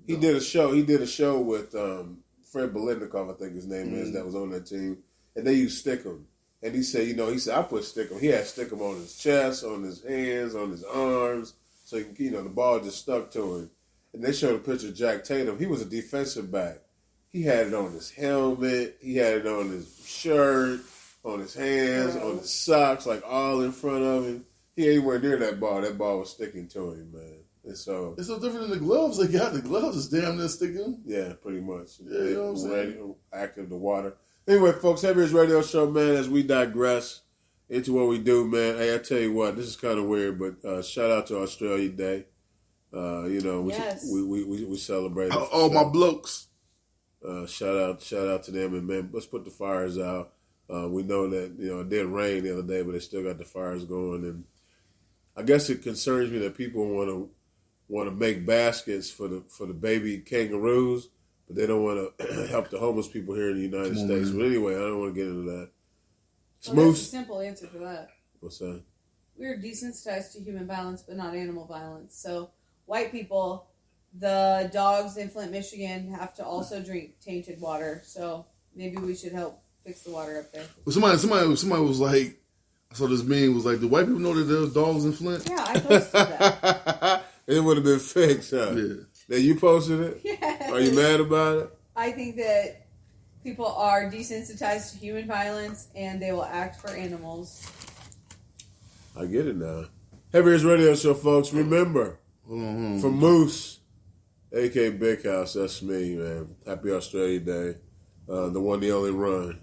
he did a show. He did a show with Fred Biletnikoff, I think his name is, that was on that team, and they used Stickum. And he said, I put Stickum. He had Stickum on his chest, on his hands, on his arms. So, the ball just stuck to him. And they showed a picture of Jack Tatum. He was a defensive back. He had it on his helmet. He had it on his shirt, on his hands, on his socks, like all in front of him. He ain't anywhere near that ball. That ball was sticking to him, man. And so it's no different than the gloves they got. The gloves is damn near sticking. Yeah, pretty much. Yeah, you know what I'm saying? Active the water. Anyway, folks, Heavy's radio show, man, as we digress into what we do, man. Hey, I tell you what, this is kind of weird, but shout out to Australia Day. We celebrate. All my blokes. Shout out to them, and man, let's put the fires out. We know that it did rain the other day, but they still got the fires going, and I guess it concerns me that people want to make baskets for the baby kangaroos, but they don't want to help the homeless people here in the United States. Man. But anyway, I don't want to get into that. Well, there's a simple answer for that. What's that? We're desensitized to human violence, but not animal violence. So white people, the dogs in Flint, Michigan, have to also drink tainted water. So maybe we should help fix the water up there. Well, somebody was like, I saw this meme was like, do white people know that there's dogs in Flint? Yeah, I posted that. It would have been fixed, huh? Yeah. That you posted it? Yes. Are you mad about it? I think that people are desensitized to human violence and they will act for animals. I get it now. Heavy's radio show, folks. Remember, from Moose, a.k.a. Big House, that's me, man. Happy Australia Day. The one, the only run.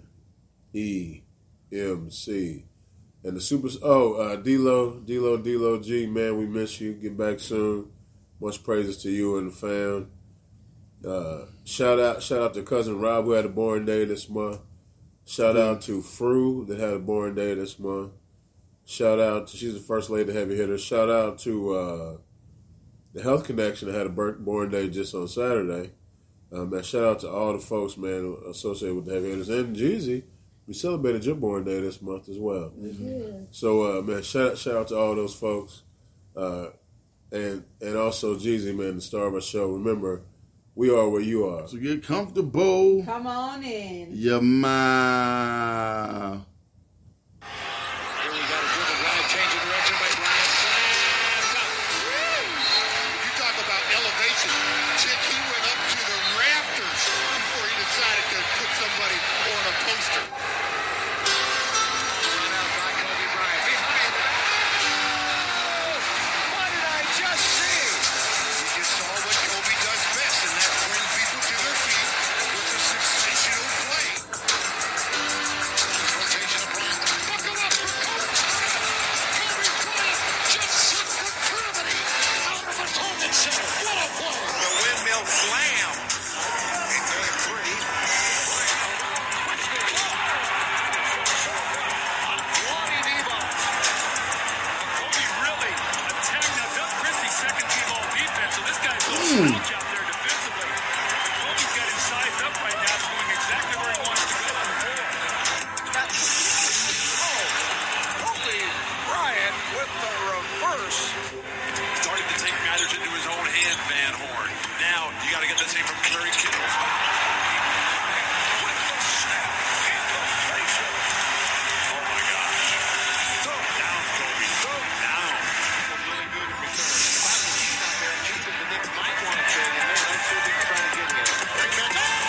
EMC. And the super... D-Lo G, man, we miss you. Get back soon. Much praises to you and the fam. Shout out to Cousin Rob, who had a born day this month. Shout out to Fru, that had a born day this month. Shout out to... She's the first lady heavy hitter. Shout out to the Health Connection, that had a born day just on Saturday. Man, shout out to all the folks, man, associated with the heavy hitters. And Jeezy, we celebrated your born day this month as well. Mm-hmm. So, man, shout out to all those folks. And also Jeezy, man, the star of our show. Remember, we are where you are. So get comfortable. Come on in. Yeah, ma. with the reverse. Starting to take matters into his own hand, Van Horn. Now, you got to get the same from Kerry Kittles. With the snap and the facial. Oh, my gosh. Throw down, Kobe. Throw down. Really good in return. Finally, he's not there. Means that the Knicks might want to trade him. They're not sure they're trying to get him. Bring back.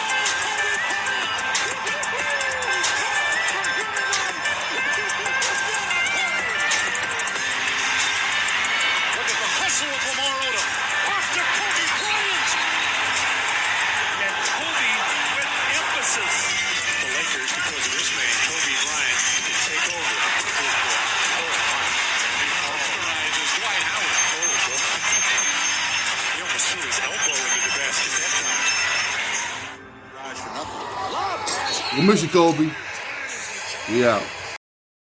Look at the hustle of Lamar Odom. Off to Kobe Bryant. And Kobe with emphasis. The Lakers, because of this man, Kobe Bryant, can take over. Authorizes Dwight Howard. He almost threw his elbow into the basket that time. Rise for nothing. Love pass. We'll miss you, Kobe. We out.